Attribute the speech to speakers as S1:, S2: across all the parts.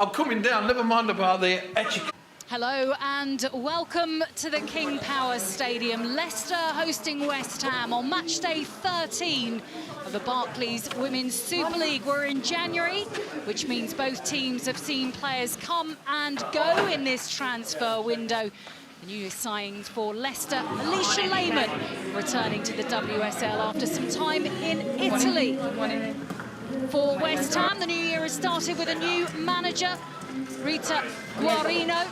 S1: I'm coming down, never mind about the etiquette.
S2: Hello and welcome to the King Power Stadium. Leicester hosting West Ham on match day 13 of the Barclays Women's Super League. We're in January, which means both teams have seen players come and go in this transfer window. The new signings for Leicester, Alicia Lehmann, returning to the WSL after some time in Italy. For West Ham, the new year has started with a new manager, Rita Guino.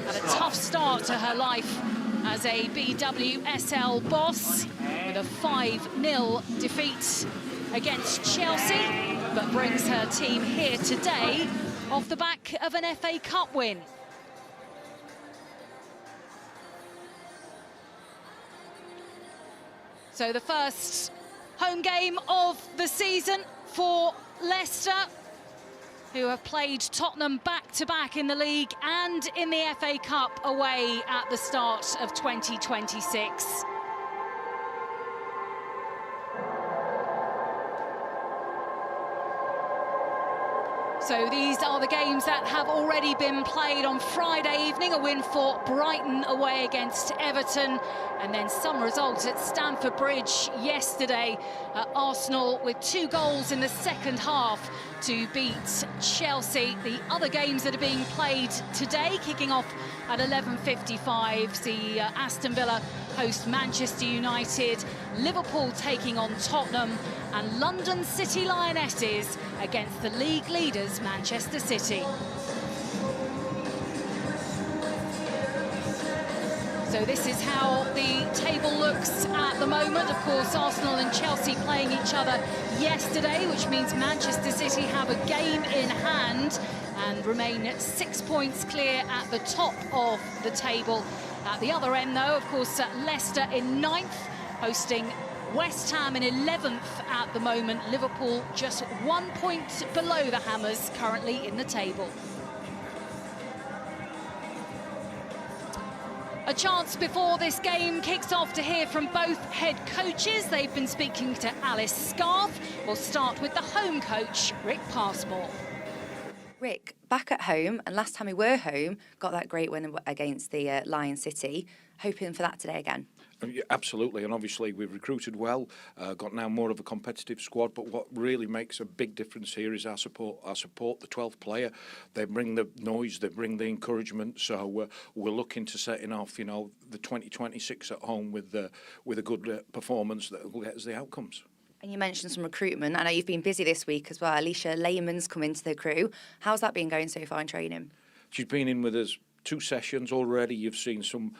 S2: Had a tough start to her life as a BWSL boss with a 5-0 defeat against Chelsea, but brings her team here today off the back of an FA Cup win. So the first home game of the season for Leicester, who have played Tottenham back-to-back in the league and in the FA Cup away at the start of 2026. So these are the games that have already been played on Friday evening. A win for Brighton away against Everton, and then some results at Stamford Bridge yesterday. Arsenal with 2 goals in the second half to beat Chelsea. The other games that are being played today, kicking off at 11:55, see Aston Villa host Manchester United, Liverpool taking on Tottenham, and London City Lionesses against the league leaders Manchester City. So this is how the table looks at the moment. Of course, Arsenal and Chelsea playing each other yesterday, which means Manchester City have a game in hand and remain 6 points clear at the top of the table. At the other end, though, of course, Leicester in 9th, hosting West Ham in 11th at the moment. Liverpool just 1 point below the Hammers currently in the table. A chance before this game kicks off to hear from both head coaches. They've been speaking to Alice Scarfe. We'll start with the home coach, Rick Passmore.
S3: Rick, back at home, and last time we were home, got that great win against the Lion City. Hoping for that today again.
S4: Yeah, absolutely, and obviously we've recruited well, got now more of a competitive squad, but what really makes a big difference here is our support, the 12th player. They bring the noise, they bring the encouragement, so we're looking to setting off, you know, the 2026 at home with a good performance that will get us the outcomes.
S3: And you mentioned some recruitment. I know you've been busy this week as well. Alicia Lehmann's come into the crew. How's that been going so far in training?
S4: She's been in with us 2 sessions already. You've seen some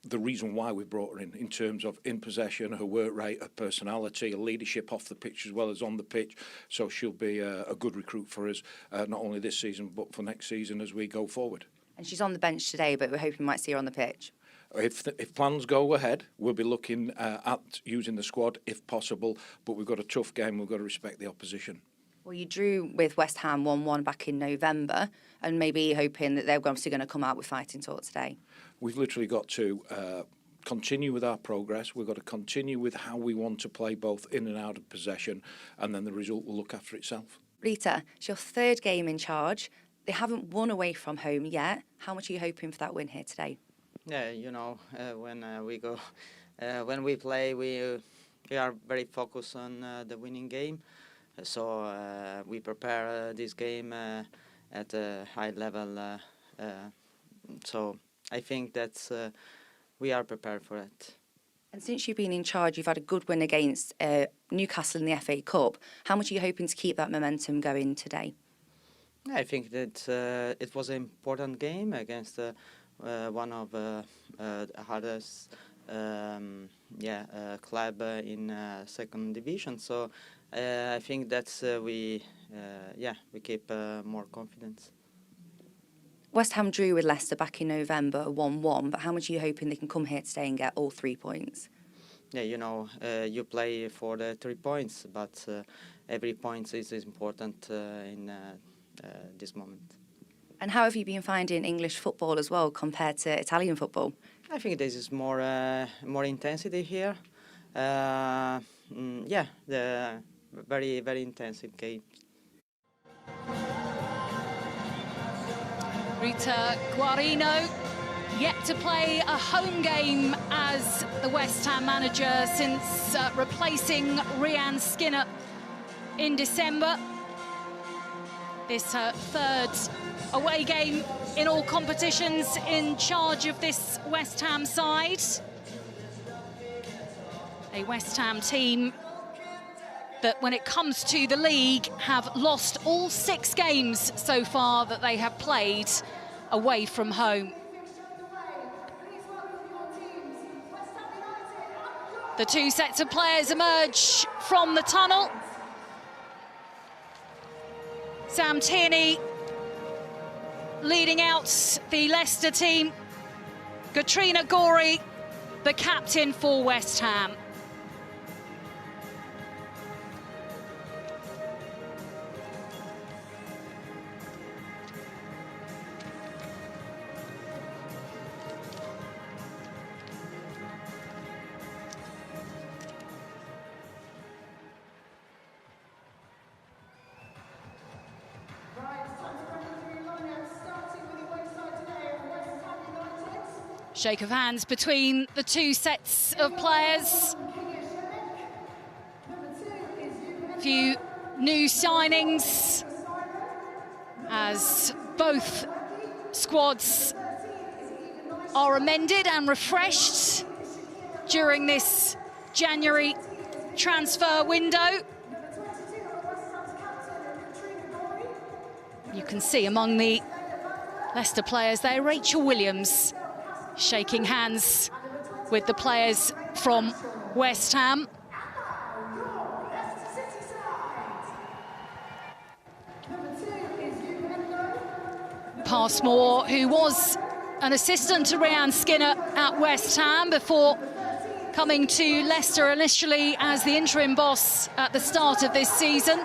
S4: the reason why we brought her in terms of in possession, her work rate, her personality, her leadership off the pitch as well as on the pitch. So she'll be a good recruit for us, not only this season but for next season as we go forward.
S3: And she's on the bench today, but we're hoping we might see her on the pitch.
S4: If plans go ahead, we'll be looking at using the squad if possible, but we've got a tough game, we've got to respect the opposition.
S3: Well, you drew with West Ham 1-1 back in November, and maybe hoping that they're obviously going to come out with fighting talk today.
S4: We've literally got to continue with our progress. We've got to continue with how we want to play both in and out of possession, and then the result will look after itself.
S3: Rita, it's your 3rd game in charge. They haven't won away from home yet. How much are you hoping for that win here today?
S5: Yeah, you know, when we play, we are very focused on the winning game. So we prepare this game at a high level. So I think that we are prepared for it.
S3: And since you've been in charge, you've had a good win against Newcastle in the FA Cup. How much are you hoping to keep that momentum going today?
S5: I think that it was an important game against one of the hardest club in 2nd division. So I think that's we keep more confidence.
S3: West Ham drew with Leicester back in November 1-1, but how much are you hoping they can come here today and get all 3 points?
S5: Yeah, you know, you play for the 3 points, but every point is important in this moment.
S3: And how have you been finding English football as well compared to Italian football?
S5: I think this is more intensity here. The very intensive game.
S2: Rita Guino yet to play a home game as the West Ham manager since replacing Rhian Skinner in December. This her third away game in all competitions in charge of this West Ham side. A West Ham team that, when it comes to the league, have lost all 6 games so far that they have played away from home. The 2 sets of players emerge from the tunnel. Sam Tierney leading out the Leicester team. Katrina Gorey, the captain for West Ham. Shake of hands between the 2 sets of players. A few new signings as both squads are amended and refreshed during this January transfer window. You can see among the Leicester players there, Rachel Williams shaking hands with the players from West Ham. Passmore, who was an assistant to Rhian Skinner at West Ham before coming to Leicester initially as the interim boss at the start of this season.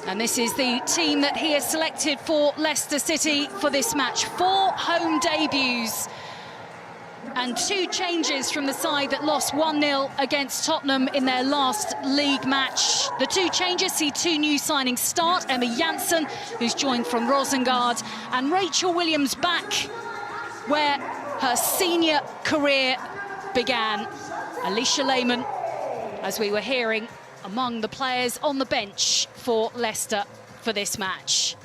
S2: And this is the team that he has selected for Leicester City for this match. 4 home debuts and 2 changes from the side that lost 1-0 against Tottenham in their last league match. The 2 changes see 2 new signings start. Emma Janssen, who's joined from Rosengard, and Rachel Williams back where her senior career began. Alicia Lehmann, as we were hearing, among the players on the bench for Leicester for this match.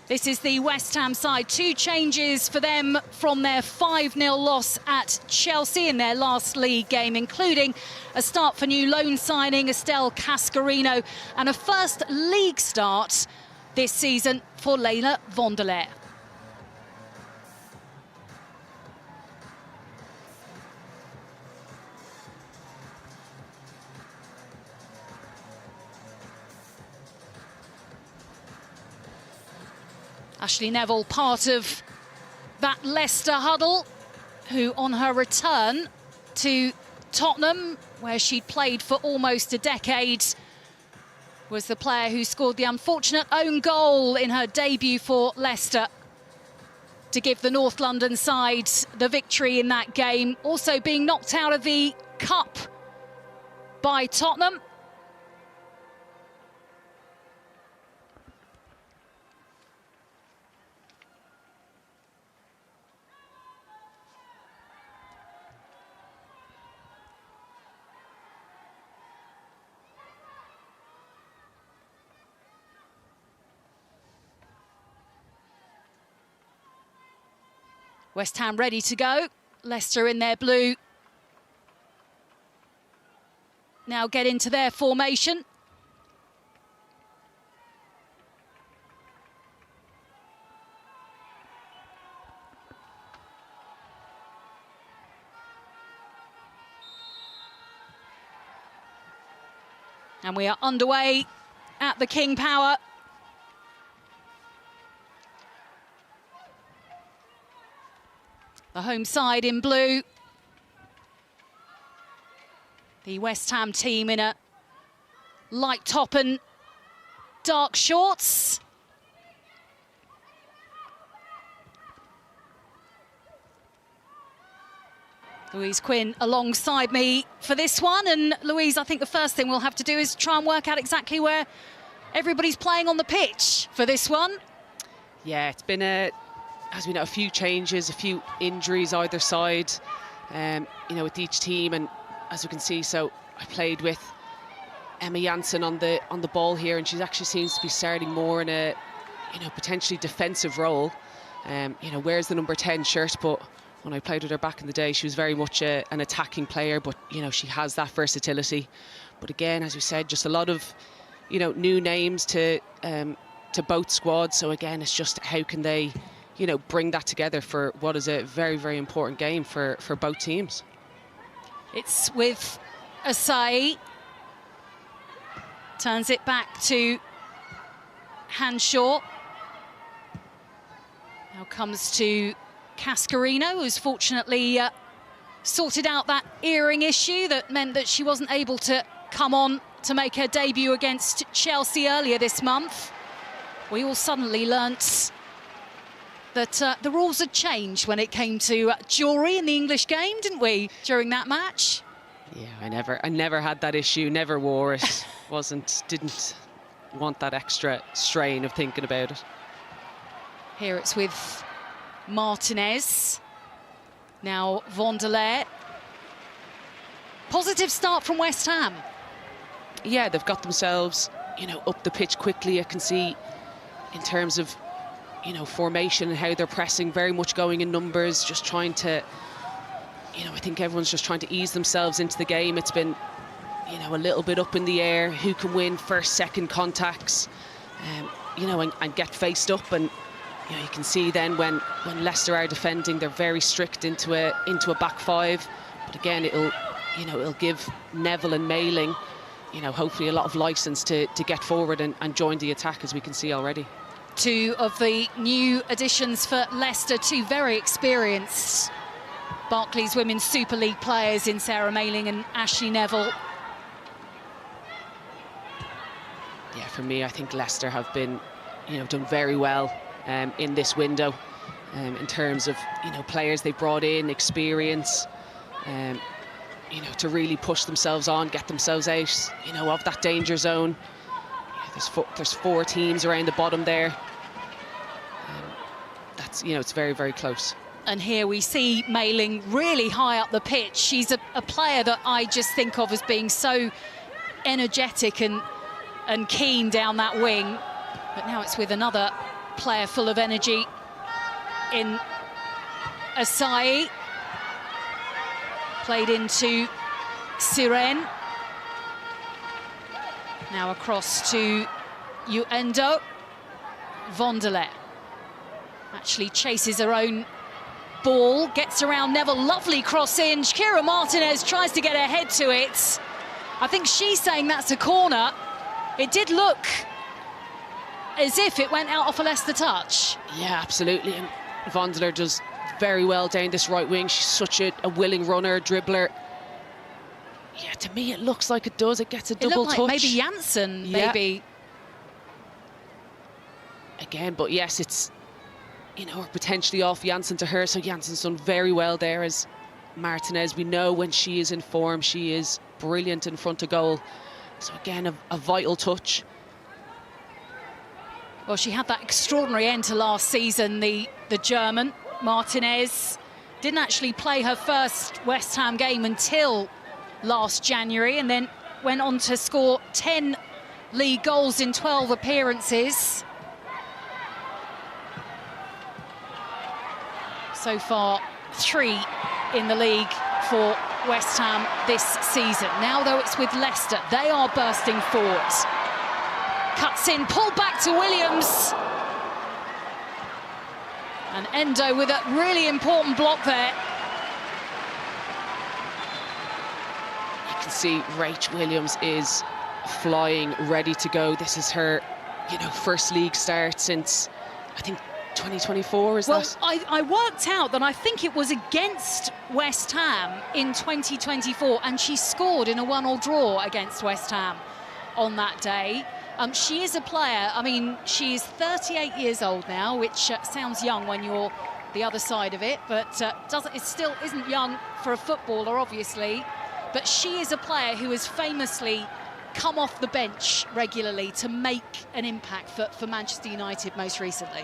S2: This is the West Ham side. 2 changes for them from their 5-0 loss at Chelsea in their last league game, including a start for new loan signing Estelle Cascarino and a first league start this season for Leila Vonderlehr. Ashley Neville, part of that Leicester huddle, who on her return to Tottenham, where she'd played for almost a decade, was the player who scored the unfortunate own goal in her debut for Leicester to give the North London side the victory in that game. Also being knocked out of the Cup by Tottenham. West Ham ready to go. Leicester in their blue. Now get into their formation. And we are underway at the King Power. The home side in blue. The West Ham team in a light top and dark shorts. Louise Quinn alongside me for this one. And Louise, I think the first thing we'll have to do is try and work out exactly where everybody's playing on the pitch for this one.
S6: Yeah, it's been, as we know, a few changes, a few injuries either side, you know, with each team. And as we can see, so I played with Emma Janssen on the ball here, and she actually seems to be starting more in a, you know, potentially defensive role. You know, wears the number 10 shirt, but when I played with her back in the day, she was very much an attacking player, but, you know, she has that versatility. But again, as we said, just a lot of, you know, new names to both squads. So again, it's just how can they, you know, bring that together for what is a very, very important game for both teams.
S2: It's with Asai. Turns it back to Hanshaw. Now comes to Cascarino, who's fortunately sorted out that earring issue that meant that she wasn't able to come on to make her debut against Chelsea earlier this month. We all suddenly learnt that the rules had changed when it came to jewellery in the English game, didn't we, during that match?
S6: Yeah, I never had that issue, never wore it. Didn't want that extra strain of thinking about it.
S2: Here it's with Martinez. Now Vonderleer. Positive start from West Ham.
S6: Yeah, they've got themselves, you know, up the pitch quickly. I can see in terms of, you know, formation and how they're pressing, very much going in numbers, just trying to, you know, I think everyone's just trying to ease themselves into the game. It's been, you know, a little bit up in the air, who can win first, second contacts, you know, and get faced up. And, you know, you can see then when Leicester are defending, they're very strict into a back five. But again, it'll give Neville and Mailing, you know, hopefully a lot of licence to get forward and join the attack, as we can see already.
S2: Two of the new additions for Leicester, two very experienced Barclays Women's Super League players in Sarah Mailing and Ashley Neville.
S6: Yeah, for me, I think Leicester have been, you know, done very well in this window in terms of, you know, players they brought in, experience, you know, to really push themselves on, get themselves out, you know, of that danger zone. Yeah, there's four teams around the bottom there. That's, you know, it's very, very close.
S2: And here we see Mailing really high up the pitch. She's a player that I just think of as being so energetic and keen down that wing. But now it's with another player full of energy in Asai. Played into Siren. Now across to Uendo. Vonderleer actually chases her own ball, gets around Neville, lovely cross in. Shakira Martinez tries to get her head to it. I think she's saying that's a corner. It did look as if it went out off a Leicester touch.
S6: Yeah, absolutely. And Vonderleer does very well down this right wing. She's such a willing runner, dribbler. Yeah, to me it looks like it does. It gets a double touch.
S2: Maybe Janssen, maybe.
S6: Again, but yes, it's, you know, potentially off Janssen to her. So Janssen's done very well there as Martinez. We know when she is in form, she is brilliant in front of goal. So again, a vital touch.
S2: Well, she had that extraordinary end to last season, the German. Martinez didn't actually play her first West Ham game until last January, and then went on to score 10 league goals in 12 appearances. So far, 3 in the league for West Ham this season. Now, though, it's with Leicester. They are bursting forward. Cuts in, pulled back to Williams. And Endo with a really important block there.
S6: You can see Rach Williams is flying, ready to go. This is her, you know, first league start since, I think, 2024, is that?
S2: Well, I worked out that I think it was against West Ham in 2024, and she scored in a 1-1 draw against West Ham on that day. She is a player, I mean, she is 38 years old now, which sounds young when you're the other side of it, but it still isn't young for a footballer, obviously. But she is a player who has famously come off the bench regularly to make an impact for Manchester United most recently.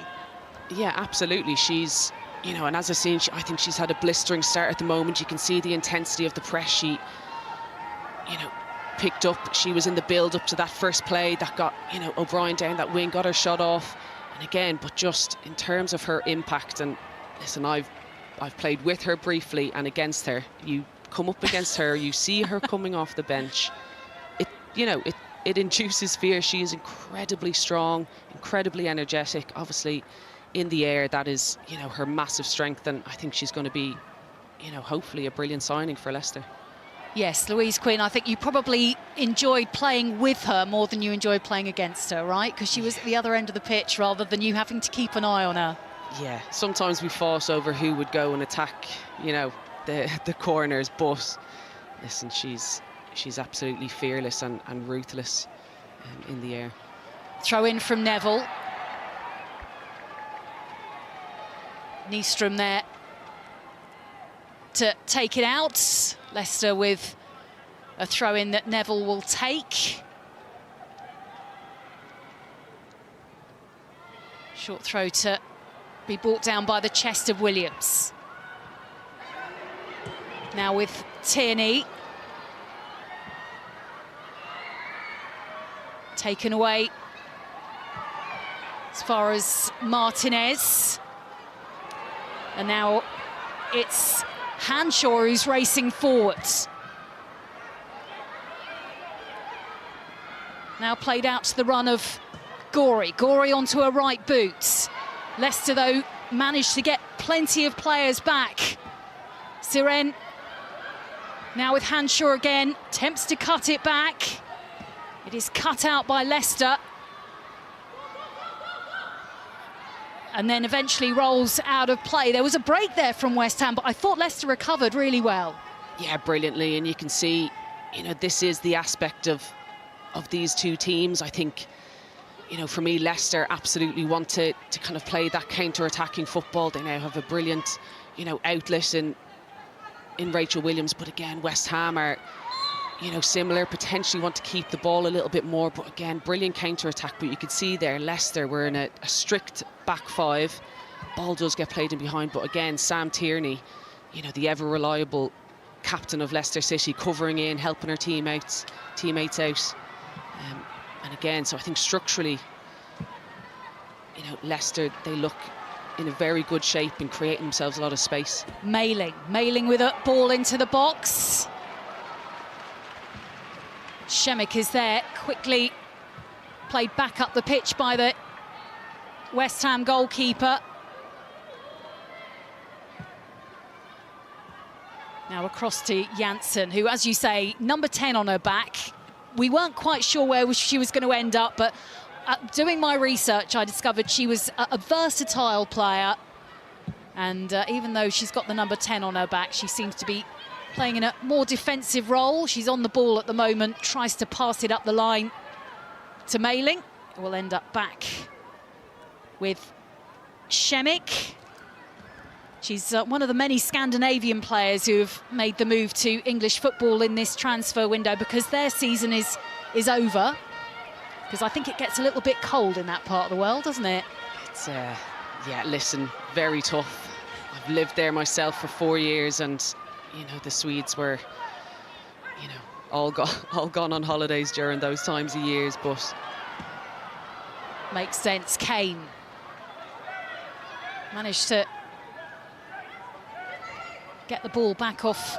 S6: Yeah, absolutely. She's, you know, and as I've seen, I think she's had a blistering start at the moment. You can see the intensity of the press. She, you know, picked up. She was in the build up to that first play that got, you know, O'Brien down that wing, got her shot off. And again, but just in terms of her impact, and listen, I've played with her briefly and against her. You come up against her, you see her coming off the bench. It induces fear. She is incredibly strong, incredibly energetic. Obviously, in the air, that is, you know, her massive strength, and I think she's going to be, you know, hopefully a brilliant signing for Leicester.
S2: Yes, Louise Quinn, I think you probably enjoyed playing with her more than you enjoyed playing against her, right? Because she was at the other end of the pitch rather than you having to keep an eye on her.
S6: Yeah, sometimes we fought over who would go and attack, you know, the corners, but listen, she's absolutely fearless and ruthless in the air.
S2: Throw in from Neville. Nystrom there to take it out. Leicester with a throw in that Neville will take. Short throw to be brought down by the chest of Williams. Now with Tierney. Taken away as far as Martinez. And now it's Hanshaw who's racing forwards. Now played out to the run of Gorey. Gorey onto her right boot. Leicester, though, managed to get plenty of players back. Siren now with Hanshaw again, attempts to cut it back. It is cut out by Leicester. And then eventually rolls out of play. There was a break there from West Ham, but I thought Leicester recovered really well.
S6: Yeah, brilliantly, and you can see, you know, this is the aspect of these two teams. I think, you know, for me, Leicester absolutely want to kind of play that counter-attacking football. They now have a brilliant, you know, outlet in Rachel Williams, but again, West Ham are, you know, similar, potentially want to keep the ball a little bit more, but again, brilliant counter-attack. But you can see there, Leicester were in a strict back five. Ball does get played in behind, but again, Sam Tierney, you know, the ever-reliable captain of Leicester City, covering in, helping her teammates out. And again, so I think structurally, you know, Leicester, they look in a very good shape and creating themselves a lot of space.
S2: Mailing with a ball into the box. Shemek is there, quickly played back up the pitch by the West Ham goalkeeper. Now across to Janssen, who, as you say, number 10 on her back. We weren't quite sure where she was going to end up, but doing my research, I discovered she was a versatile player. And even though she's got the number 10 on her back, she seems to be playing in a more defensive role. She's on the ball at the moment, tries to pass it up the line to Mailing. It will end up back with Shemek. She's one of the many Scandinavian players who have made the move to English football in this transfer window because their season is over. Because I think it gets a little bit cold in that part of the world, doesn't it?
S6: It's, yeah, listen, very tough. I've lived there myself for 4 years, and you know, the Swedes were, you know, all gone on holidays during those times of years, but
S2: makes sense. Kane managed to get the ball back off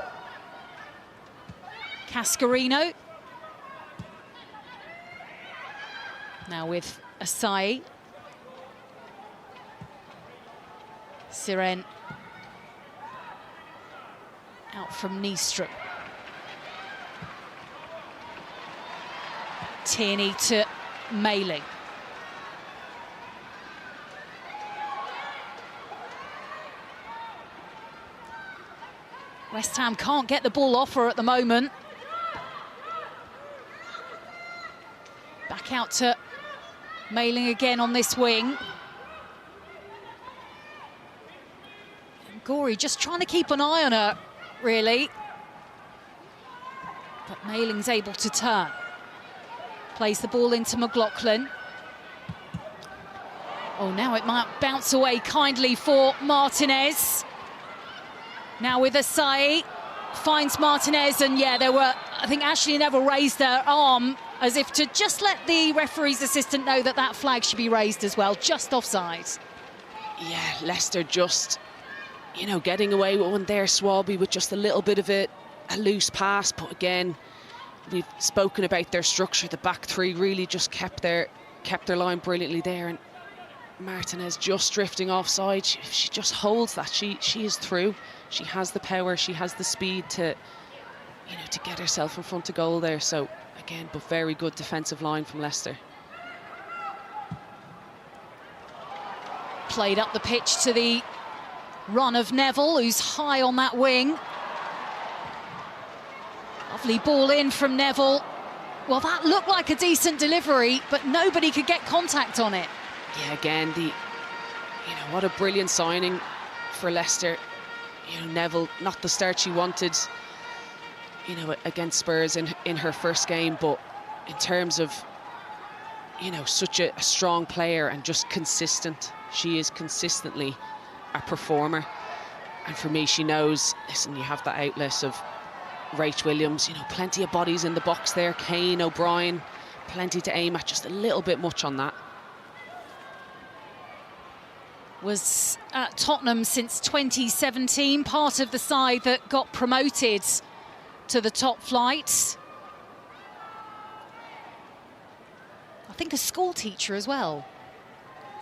S2: Cascarino. Now with Asai. Siren out from Nystrom. Tierney to Mailing. West Ham can't get the ball off her at the moment. Back out to Mailing again on this wing. Gorey just trying to keep an eye on her, really. But Mayling's able to turn. Plays the ball into McLaughlin. Oh, now it might bounce away kindly for Martinez. Now with Asai, finds Martinez, and yeah, I think Ashley Neville raised her arm as if to just let the referee's assistant know that that flag should be raised as well, just offside.
S6: Yeah, Leicester just, you know, getting away with one there, Swaby, with just a little bit of a loose pass. But again, we've spoken about their structure. The back three really just kept their line brilliantly there, and Martinez just drifting offside. If she just holds that, she is through. She has the power, she has the speed to, you know, to get herself in front of goal there. So again, but very good defensive line from Leicester.
S2: Played up the pitch to the run of Neville, who's high on that wing. Lovely ball in from Neville. Well, that looked like a decent delivery, but nobody could get contact on it.
S6: Yeah, again, what a brilliant signing for Leicester. You know, Neville, not the start she wanted, you know, against Spurs in her first game, but in terms of, you know, such a strong player and just consistent. She is consistently a performer. And for me, she knows, listen, you have that outlet of Rach Williams, you know, plenty of bodies in the box there. Kane, O'Brien, plenty to aim at, just a little bit much on that.
S2: Was at Tottenham since 2017, part of the side that got promoted to the top flight. I think a school teacher as well,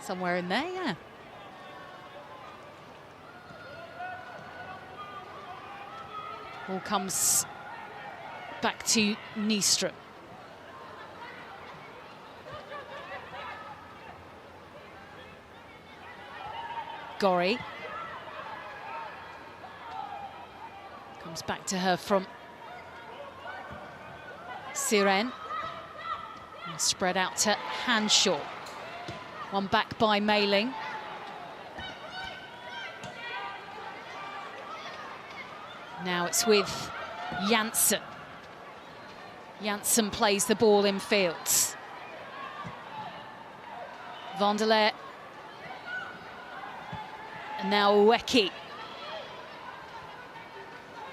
S2: somewhere in there, yeah. Ball comes back to Nyström. Gorey. Comes back to her from Siren. And spread out to Hanshaw. One back by Mayling. Now it's with Janssen. Janssen plays the ball in field. Van der Leer. And now Ueki.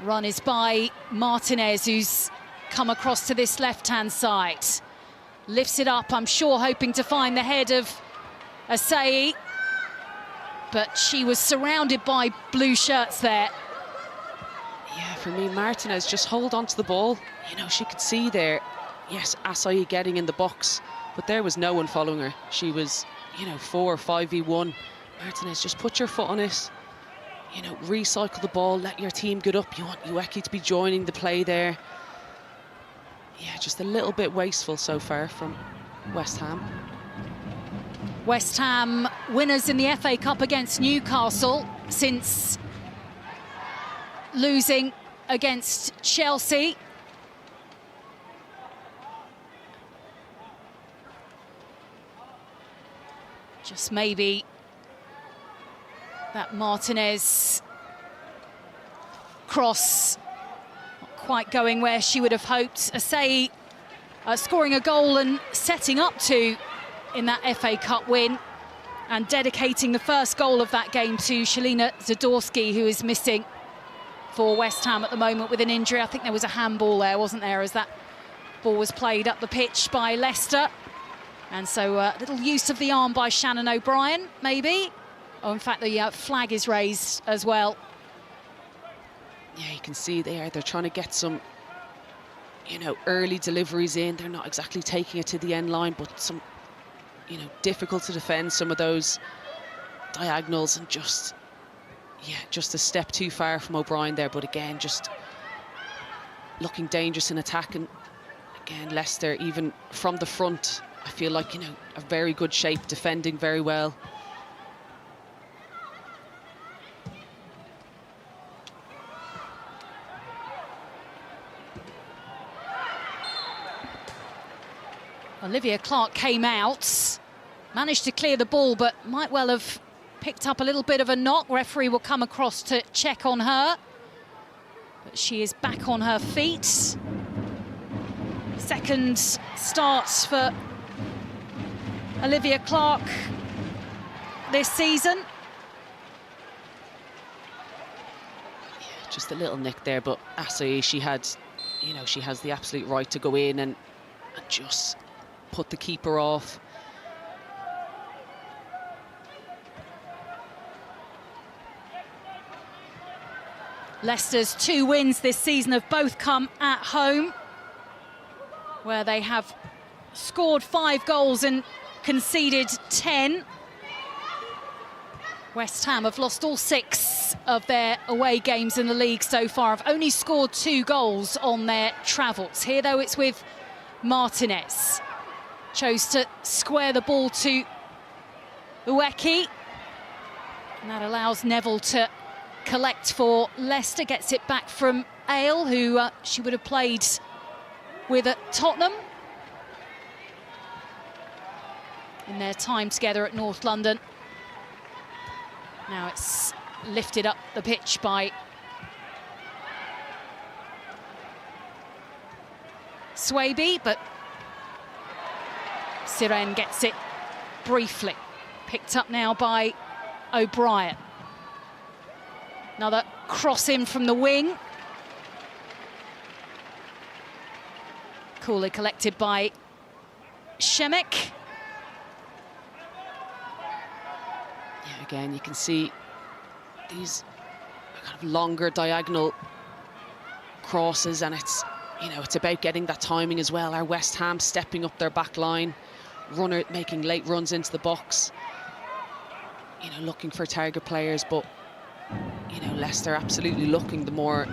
S2: Run is by Martinez, who's come across to this left-hand side. Lifts it up, I'm sure, hoping to find the head of Asai. But she was surrounded by blue shirts there.
S6: Yeah, for me, Martinez, just hold on to the ball. You know, she could see there, yes, Asai getting in the box, but there was no one following her. She was, you know, 4 or 5v1. Martinez, just put your foot on it, you know, recycle the ball, let your team get up. You want Ueki to be joining the play there. Yeah, just a little bit wasteful so far from West Ham.
S2: West Ham winners in the FA Cup against Newcastle since losing against Chelsea. Just maybe that Martinez cross not quite going where she would have hoped. Asai scoring a goal and setting up to in that FA Cup win, and dedicating the first goal of that game to Shelina Zadorsky, who is missing for West Ham at the moment with an injury. I think there was a handball there, wasn't there, as that ball was played up the pitch by Leicester. And so a little use of the arm by Shannon O'Brien, maybe. Oh, in fact, the flag is raised as well.
S6: Yeah, you can see they're trying to get some, you know, early deliveries in. They're not exactly taking it to the end line, but some, you know, difficult to defend some of those diagonals, and just, yeah, just a step too far from O'Brien there. But again, just looking dangerous in attack. And again, Leicester, even from the front, I feel like, you know, a very good shape, defending very well. Olivia Clark came out, managed to clear the ball, but might well have
S2: picked up a little bit of a knock. Referee will come across to check on her. But she is back on her feet. Second start for Olivia Clark this season.
S6: Yeah, just a little nick there, but Asai, she had, you know, she has the absolute right to go in and just put the keeper off.
S2: Leicester's 2 wins this season have both come at home, where they have scored 5 goals and conceded 10. West Ham have lost all 6 of their away games in the league so far, have only scored 2 goals on their travels. Here, though, it's with Martinez. Chose to square the ball to Ueki. And that allows Neville to collect for Leicester, gets it back from Ale, who she would have played with at Tottenham in their time together at North London. Now it's lifted up the pitch by Swaby, but Siren gets it briefly. Picked up now by O'Brien. Another cross in from the wing. Coolly collected by Shemek.
S6: Yeah, again, you can see these kind of longer diagonal crosses, and it's, you know, it's about getting that timing as well. Our West Ham stepping up their back line, runner making late runs into the box, you know, looking for target players, but you know, Leicester absolutely looking the more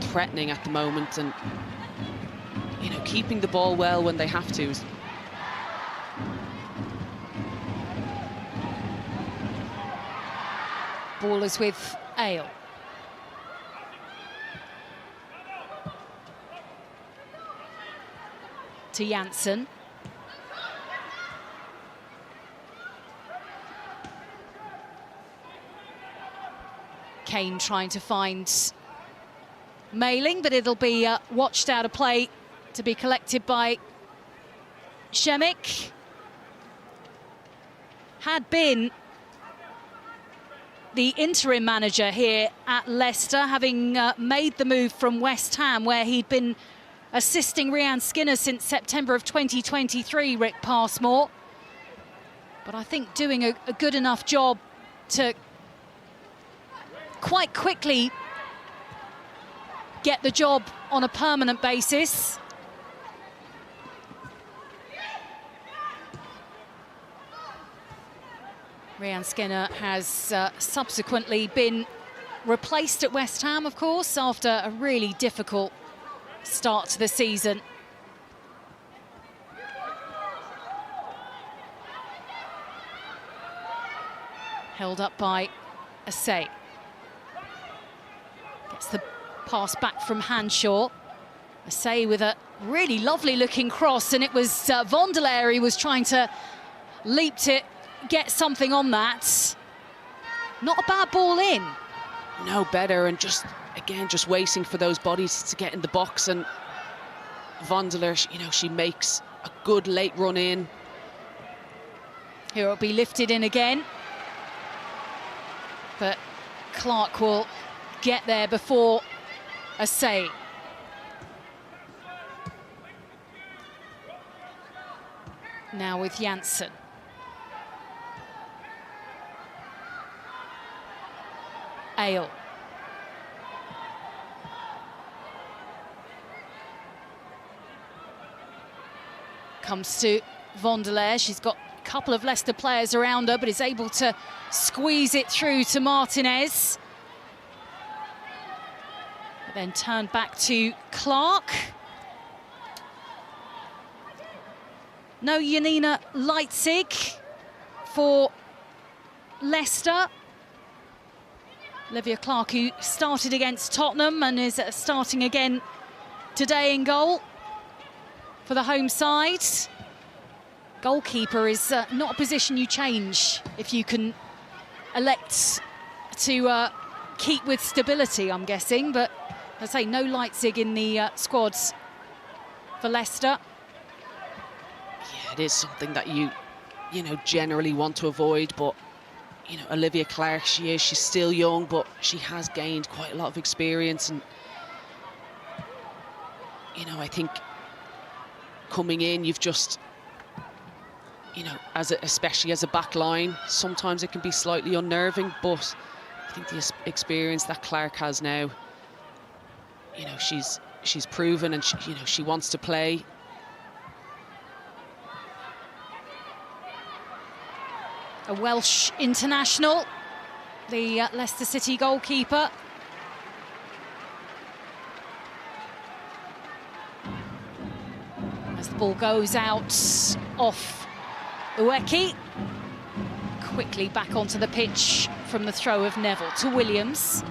S6: threatening at the moment, and you know, keeping the ball well when they have to.
S2: Ball is with Ale. To Janssen. Kane trying to find Mailing, but it'll be watched out of play to be collected by Shemek. Had been the interim manager here at Leicester, having made the move from West Ham, where he'd been assisting Rhian Skinner since September of 2023, Rick Passmore. But I think doing a good enough job to quite quickly get the job on a permanent basis. Rhian Skinner has subsequently been replaced at West Ham, of course, after a really difficult start to the season. Held up by Asai. Gets the pass back from Hanshaw. Asai with a really lovely looking cross, and it was Vondelary was trying to leap to get something on that. Not a bad ball in.
S6: No, better, and just again just waiting for those bodies to get in the box, and Vondeler, you know, she makes a good late run in.
S2: Here it'll be lifted in again, but Clark will get there before Asai. Now with Janssen. Ale. Comes to Vondelare. She's got a couple of Leicester players around her, but is able to squeeze it through to Martinez. Then turned back to Clark. No Janina Leitzig for Leicester. Olivia Clark, who started against Tottenham and is starting again today in goal for the home side. Goalkeeper is not a position you change if you can elect to keep with stability, I'm guessing. But as I say, no Leipzig in the squads for Leicester.
S6: Yeah, it is something that you know, generally want to avoid, but you know, Olivia Clark, she's still young, but she has gained quite a lot of experience, and you know, I think coming in, you've just, you know, especially as a back line, sometimes it can be slightly unnerving, but I think the experience that Clark has now, you know, she's proven, and you know, she wants to play.
S2: A Welsh international, the Leicester City goalkeeper. As the ball goes out off Ueki. Quickly back onto the pitch from the throw of Neville to Williams.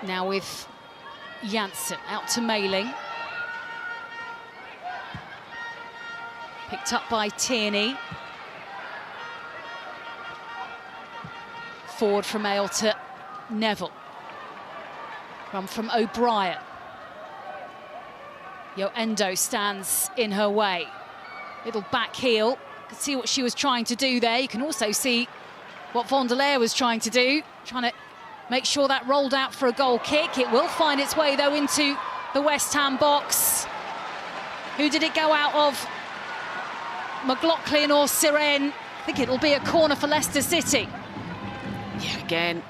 S2: Now with Janssen out to Mailing. Picked up by Tierney. Forward from Ale to Neville. Run from O'Brien. Endo stands in her way. Little back heel. You can see what she was trying to do there. You can also see what Van der Leer was trying to do. Trying to make sure that rolled out for a goal kick. It will find its way, though, into the West Ham box. Who did it go out of? McLaughlin or Siren? I think it'll be a corner for Leicester City.
S6: Yeah, again,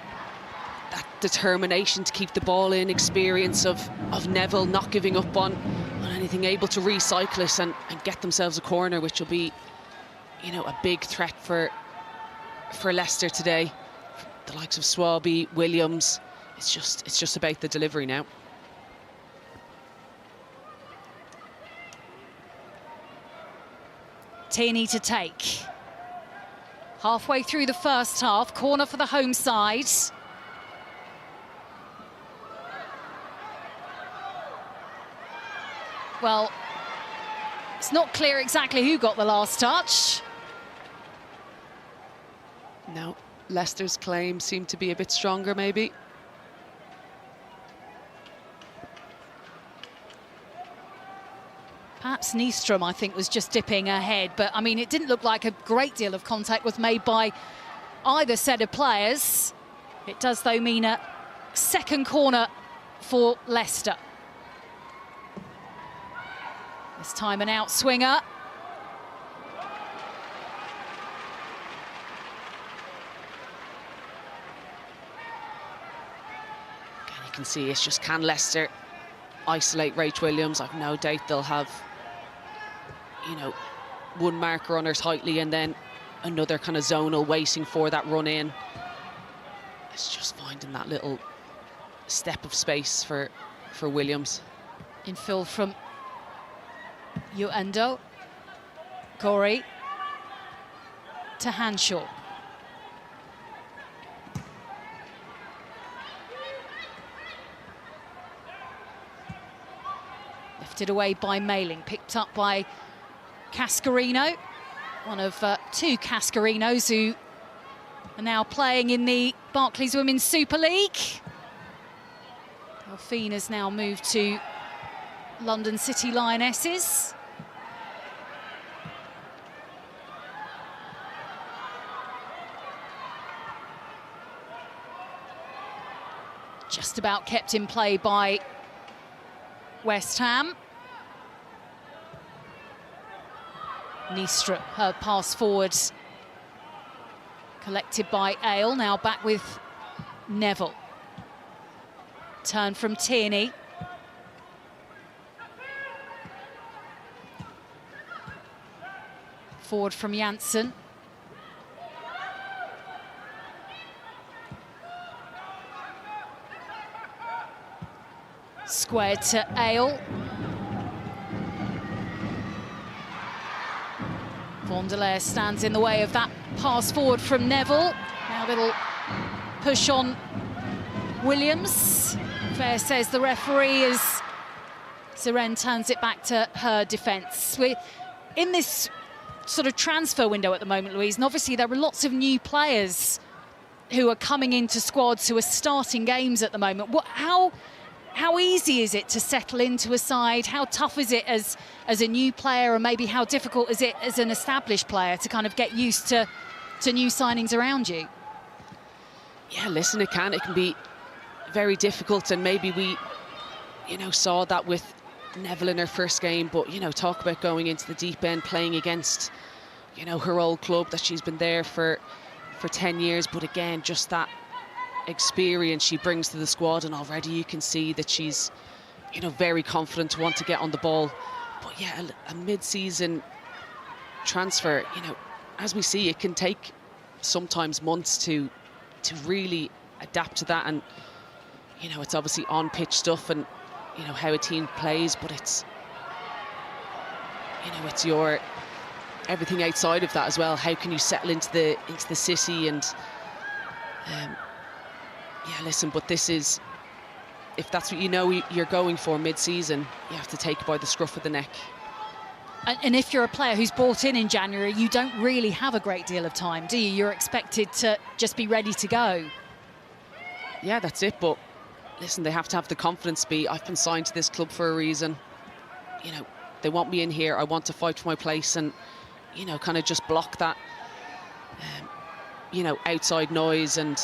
S6: that determination to keep the ball in, experience of Neville not giving up on anything, able to recycle it and get themselves a corner, which will be, you know, a big threat for Leicester today. The likes of Swaby, Williams, it's just about the delivery now.
S2: Tierney to take. Halfway through the first half, corner for the home side. Well, it's not clear exactly who got the last touch.
S6: No, Leicester's claim seemed to be a bit stronger, maybe.
S2: Perhaps Nystrom, I think, was just dipping ahead, but I mean, it didn't look like a great deal of contact was made by either set of players. It does, though, mean a second corner for Leicester. This time an outswinger.
S6: Again, you can see it's just, can Leicester isolate Rach Williams? I've no doubt they'll have, you know, one marker on her tightly and then another kind of zonal waiting for that run in. It's just finding that little step of space for Williams.
S2: Infill from Endo. Gorey to Hanshaw. Lifted away by Mailing, picked up by Cascarino, one of two Cascarinos who are now playing in the Barclays Women's Super League. Delphine has now moved to London City Lionesses. Just about kept in play by West Ham. Nystra, her pass forwards collected by Ale, now back with Neville. Turn from Tierney. Forward from Janssen. Squared to Ale. Van der Leer stands in the way of that pass forward from Neville. Now a little push on Williams. Fair says the referee has Seren turns it back to her defence. We're in this sort of transfer window at the moment, Louise, and obviously there are lots of new players who are coming into squads, who are starting games at the moment. How easy is it to settle into a side? How tough is it as a new player, and maybe how difficult is it as an established player to kind of get used to new signings around you?
S6: Yeah, listen, it can be very difficult, and maybe we, saw that with Neville in her first game, but, talk about going into the deep end, playing against, her old club that she's been there for 10 years, but again, just that experience she brings to the squad, and already you can see that she's, very confident to want to get on the ball. But yeah, a mid-season transfer, as we see, it can take sometimes months to really adapt to that, and it's obviously on-pitch stuff and how a team plays, but it's it's your everything outside of that as well. How can you settle into the city? And yeah, listen, but this is, if that's what you're going for mid-season, you have to take it by the scruff of the neck.
S2: And if you're a player who's bought in January, you don't really have a great deal of time, do you? You're expected to just be ready to go.
S6: Yeah, that's it. But listen, they have to have the confidence. I've been signed to this club for a reason. They want me in here. I want to fight for my place, and kind of just block that, outside noise, and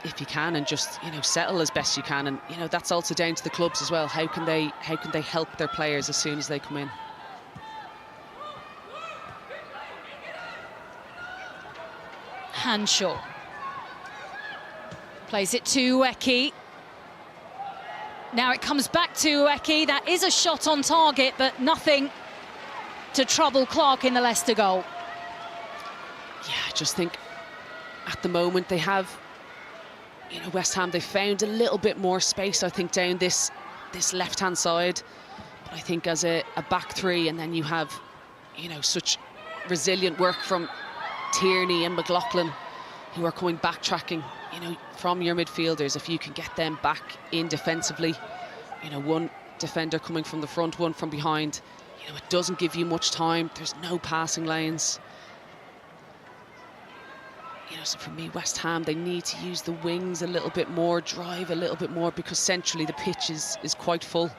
S6: if you can, and just settle as best you can. And that's also down to the clubs as well. How can they help their players as soon as they come in?
S2: Hanshaw plays it to Ueki. Now it comes back to Ueki. That is a shot on target, but nothing to trouble Clark in the Leicester goal.
S6: Yeah, I just think at the moment they have, West Ham, they found a little bit more space, I think, down this left-hand side. But I think as a back three, and then you have, such resilient work from Tierney and McLaughlin, who are coming backtracking, from your midfielders. If you can get them back in defensively, one defender coming from the front, one from behind, it doesn't give you much time. There's no passing lanes. So for me, West Ham, they need to use the wings a little bit more, drive a little bit more, because centrally the pitch is quite full.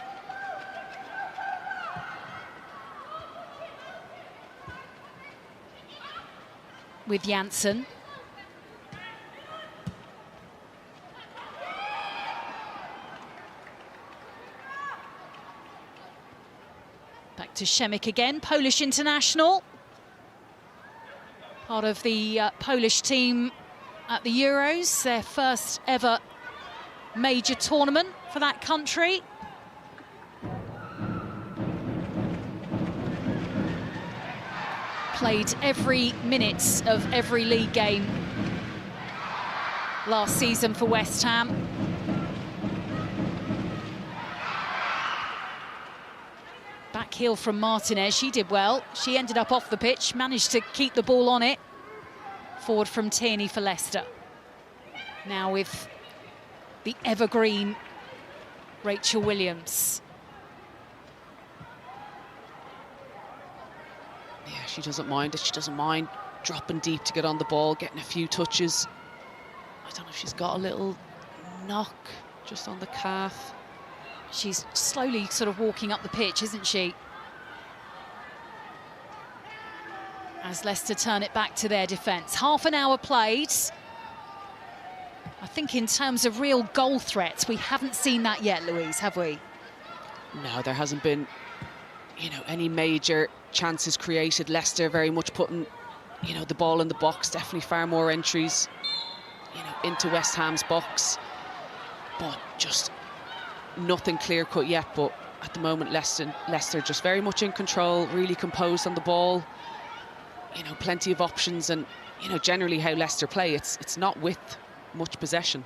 S2: With Janssen. Back to Szemik again, Polish international. Part of the Polish team at the Euros, their first ever major tournament for that country. Played every minute of every league game last season for West Ham. Back heel from Martinez, she did well. She ended up off the pitch, managed to keep the ball on it. Forward from Tierney for Leicester. Now with the evergreen Rachel Williams.
S6: Yeah, she doesn't mind it. She doesn't mind dropping deep to get on the ball, getting a few touches. I don't know if she's got a little knock just on the calf.
S2: She's slowly sort of walking up the pitch, isn't she? As Leicester turn it back to their defence. Half an hour played. I think in terms of real goal threats, we haven't seen that yet, Louise, have we?
S6: No, there hasn't been, any major chances created. Leicester very much putting, the ball in the box. Definitely far more entries, into West Ham's box. But just nothing clear-cut yet. But at the moment, Leicester just very much in control, really composed on the ball. Plenty of options, and generally how Leicester play, it's not with much possession.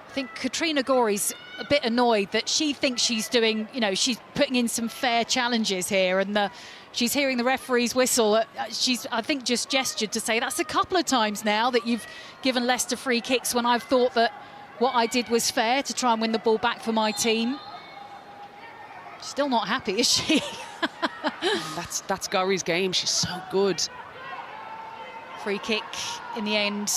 S2: I think Katrina Gorey's a bit annoyed that she thinks she's doing, she's putting in some fair challenges here, and she's hearing the referee's whistle. She's, I think, just gestured to say that's a couple of times now that you've given Leicester free kicks when I've thought that what I did was fair to try and win the ball back for my team. Still not happy, is she?
S6: That's Gary's game. She's so good.
S2: Free kick in the end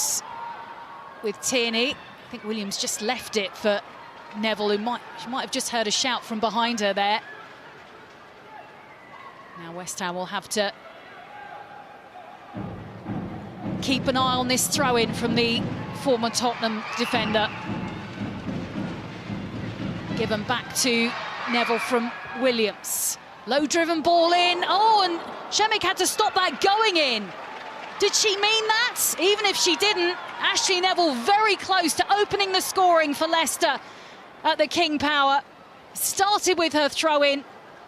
S2: with Tierney. I think Williams just left it for Neville, she might have just heard a shout from behind her there. Now West Ham will have to keep an eye on this throw-in from the former Tottenham defender. Given back to Neville from Williams. Low-driven ball in. Oh, and Shemek had to stop that going in. Did she mean that? Even if she didn't, Ashley Neville very close to opening the scoring for Leicester at the King Power. Started with her throw-in,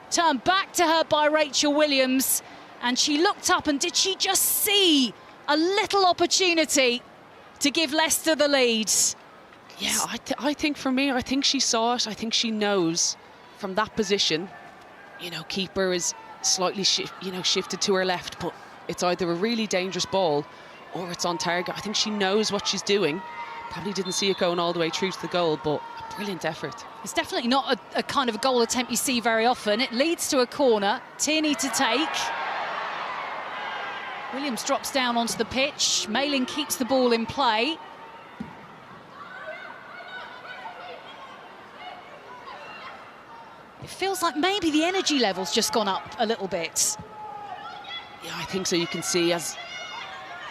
S2: turned back to her by Rachel Williams, and she looked up, and did she just see a little opportunity to give Leicester the lead?
S6: Yeah, I think for me, I think she saw it. I think she knows from that position, you know, keeper is slightly shifted to her left, but it's either a really dangerous ball or it's on target. I think she knows what she's doing. Probably didn't see it going all the way through to the goal, but a brilliant effort.
S2: It's definitely not a kind of a goal attempt you see very often. It leads to a corner. Tierney to take. Williams drops down onto the pitch. Malin keeps the ball in play. It feels like maybe the energy level's just gone up a little bit.
S6: Yeah, I think so. You can see, as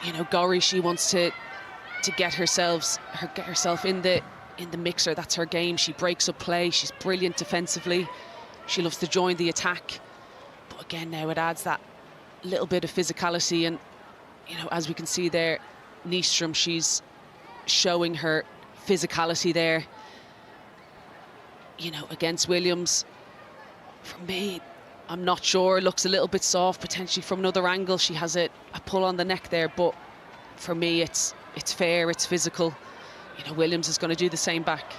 S6: you know, Gori, she wants to get herself in the mixer. That's her game. She breaks up play. She's brilliant defensively. She loves to join the attack. But again, now it adds that little bit of physicality, and you know, as we can see there, Nystrom, she's showing her physicality there, you know, against Williams. For me, I'm not sure. Looks a little bit soft, potentially from another angle. She has a pull on the neck there, but for me, it's fair, it's physical. You know, Williams is going to do the same back.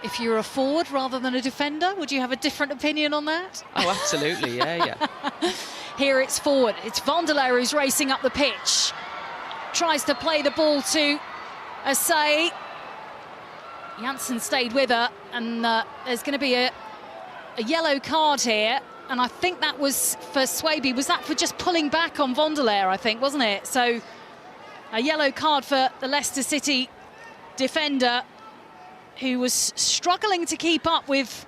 S2: If you're a forward rather than a defender, would you have a different opinion on that?
S6: Oh, absolutely, yeah.
S2: Here it's forward. It's Vonderlehr who's racing up the pitch. Tries to play the ball to Asai. Janssen stayed with her, and there's going to be a yellow card here, and I think that was for Swaby. Was that for just pulling back on Vonderlehr, I think, wasn't it? So a yellow card for the Leicester City defender, who was struggling to keep up with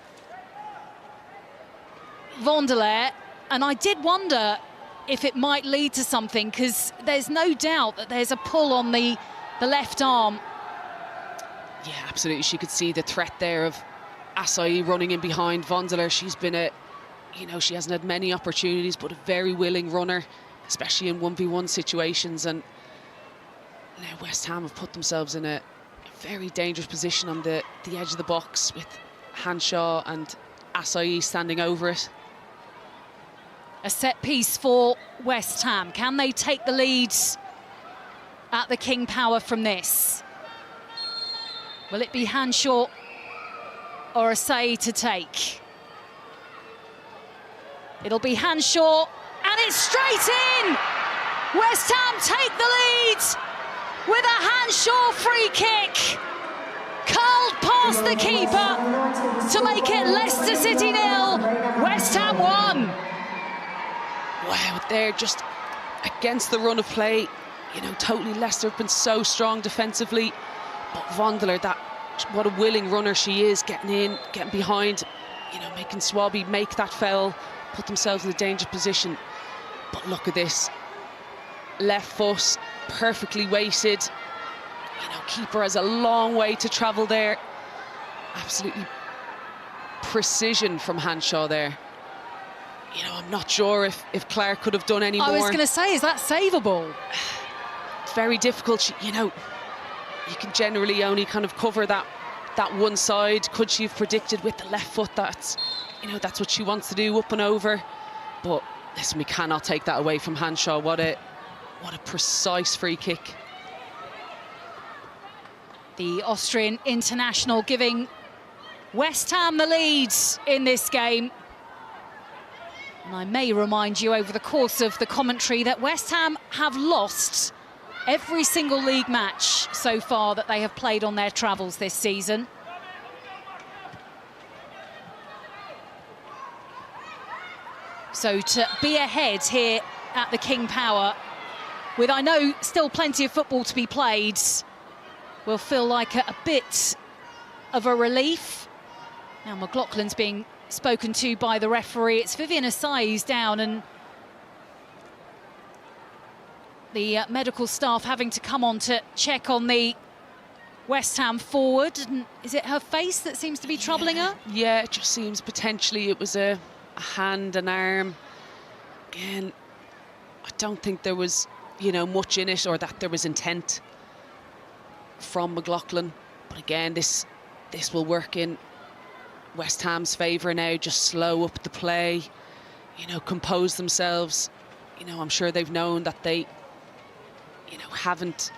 S2: Vonderlehr. And I did wonder if it might lead to something, because there's no doubt that there's a pull on the left arm.
S6: Yeah, absolutely. She could see the threat there of Asai running in behind Vonderlehr. She's been you know, she hasn't had many opportunities, but a very willing runner, especially in 1v1 situations. And now West Ham have put themselves in a very dangerous position on the edge of the box, with Hanshaw and Asai standing over it.
S2: A set piece for West Ham. Can they take the lead at the King Power from this? Will it be Hanshaw or Asai to take? It'll be Hanshaw, and it's straight in! West Ham take the lead with a Hanshaw free kick. Curled past the keeper to make it Leicester City 0, West Ham 1.
S6: Wow, they're just against the run of play. You know, totally Leicester have been so strong defensively. But Vonderlehr, what a willing runner she is, getting in, getting behind, you know, making Swaby make that foul, put themselves in a dangerous position. But look at this. Left foot, perfectly weighted. You know, keeper has a long way to travel there. Absolutely precision from Hanshaw there. You know, I'm not sure if Clark could have done any more.
S2: I was going to say, is that savable?
S6: It's very difficult. You know, you can generally only kind of cover that one side. Could she have predicted with the left foot that, you know, that's what she wants to do, up and over? But listen, we cannot take that away from Hanshaw. What a precise free kick.
S2: The Austrian international giving West Ham the lead in this game. And I may remind you over the course of the commentary that West Ham have lost every single league match so far that they have played on their travels this season. So to be ahead here at the King Power, with I know still plenty of football to be played, will feel like a bit of a relief. Now McLaughlin's being spoken to by the referee. It's Vivian Asai who's down, and the medical staff having to come on to check on the West Ham forward. And is it her face that seems to be troubling her?
S6: Yeah, it just seems potentially it was a hand, an arm. Again, I don't think there was, you know, much in it, or that there was intent from McLaughlin. But again, this will work in West Ham's favour now. Just slow up the play, you know, compose themselves. You know, I'm sure they've known that they, you know, haven't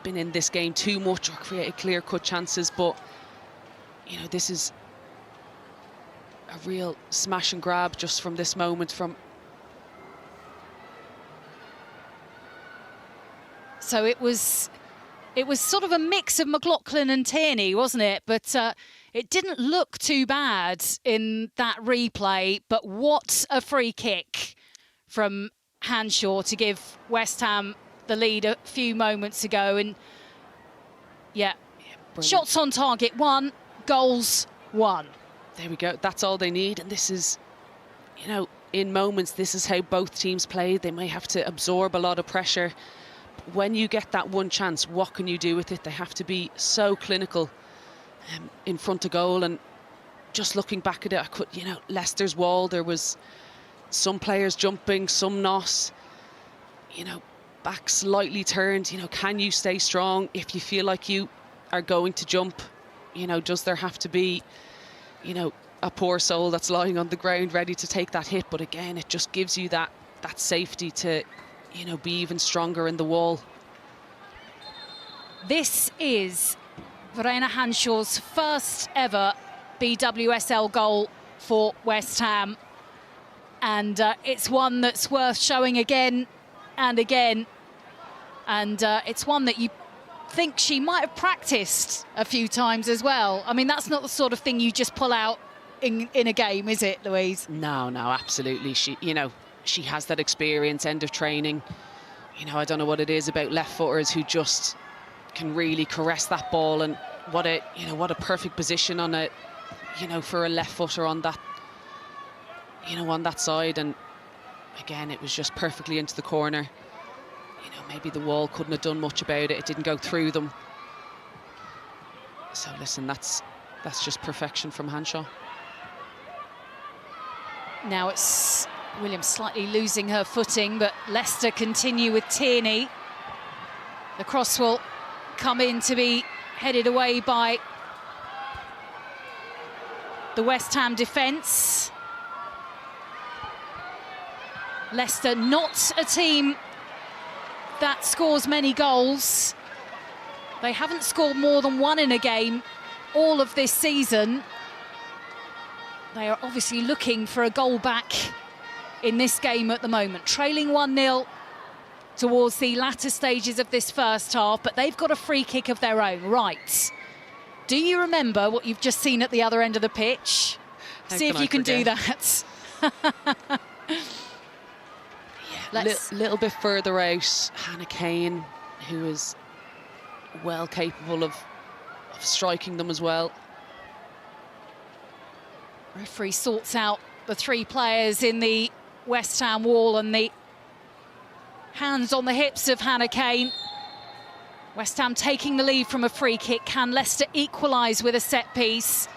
S6: been in this game too much or created clear-cut chances, but you know, this is a real smash and grab just from this moment from.
S2: So it was sort of a mix of McLaughlin and Tierney, wasn't it? But it didn't look too bad in that replay. But what a free kick from Hanshaw to give West Ham the lead a few moments ago. And yeah, shots on target 1, goals 1.
S6: There we go. That's all they need. And this is, you know, in moments, this is how both teams play. They may have to absorb a lot of pressure. When you get that one chance, what can you do with it? They have to be so clinical in front of goal. And just looking back at it, I could, you know, Leicester's wall, there was some players jumping, some not. You know, back slightly turned. You know, can you stay strong if you feel like you are going to jump? You know, does there have to be, you know, a poor soul that's lying on the ground ready to take that hit? But again, it just gives you that safety to, you know, be even stronger in the wall.
S2: This is Verena Hanshaw's first ever BWSL goal for West Ham. And it's one that's worth showing again and again. And it's one that you think she might have practiced a few times as well. I mean, that's not the sort of thing you just pull out in a game, is it, Louise?
S6: No, absolutely. She, you know, she has that experience, end of training. You know, I don't know what it is about left footers who just can really caress that ball, and what a perfect position on a, you know, for a left footer on that, you know, on that side. And again, it was just perfectly into the corner. You know, maybe the wall couldn't have done much about it. It didn't go through them. So listen, that's just perfection from Hanshaw.
S2: Now it's Williams slightly losing her footing, but Leicester continue with Tierney. The cross will come in to be headed away by the West Ham defence. Leicester not a team that scores many goals. They haven't scored more than 1 in a game all of this season. They are obviously looking for a goal back in this game at the moment. Trailing 1-0 towards the latter stages of this first half, but they've got a free kick of their own. Right. Do you remember what you've just seen at the other end of the pitch? See if you can do that.
S6: Little bit further out, Hannah Kane, who is well capable of striking them as well.
S2: Referee sorts out the 3 players in the West Ham wall, and the hands on the hips of Hannah Kane. West Ham taking the lead from a free kick. Can Leicester equalise with a set piece?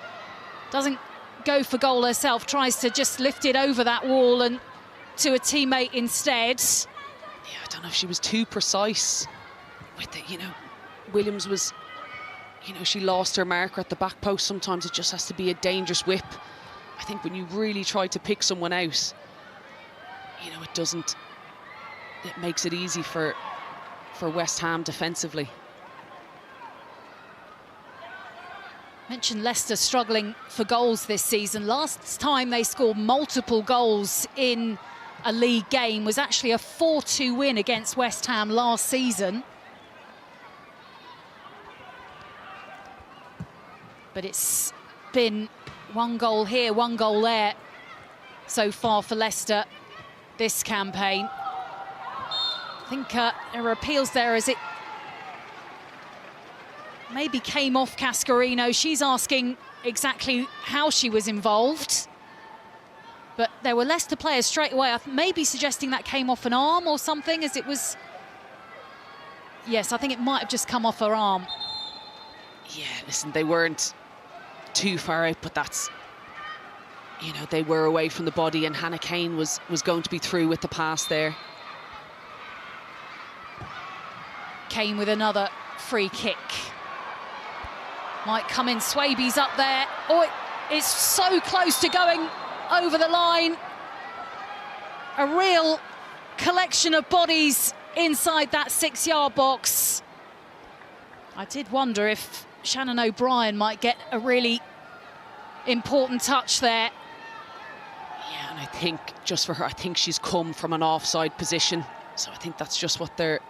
S2: Doesn't go for goal herself, tries to just lift it over that wall and to a teammate instead.
S6: Yeah, I don't know if she was too precise with it. You know, Williams was, you know, she lost her marker at the back post. Sometimes it just has to be a dangerous whip. I think when you really try to pick someone out, you know, it makes it easy for West Ham defensively.
S2: Mentioned Leicester struggling for goals this season. Last time they scored multiple goals in a league game was actually a 4-2 win against West Ham last season. But it's been 1 goal here, 1 goal there so far for Leicester this campaign. I think there are appeals there as it maybe came off Cascarino. She's asking exactly how she was involved. But there were Leicester players straight away, maybe suggesting that came off an arm or something, as it was... Yes, I think it might have just come off her arm.
S6: Yeah, listen, they weren't too far out, but that's... You know, they were away from the body, and Hannah Kane was going to be through with the pass there.
S2: Kane with another free kick. Might come in, Swaby's up there. Oh, it's so close to going over the line. A real collection of bodies inside that 6-yard box. I did wonder if Shannon O'Brien might get a really important touch there.
S6: Yeah, and I think just for her, I think she's come from an offside position. So I think that's just what they're,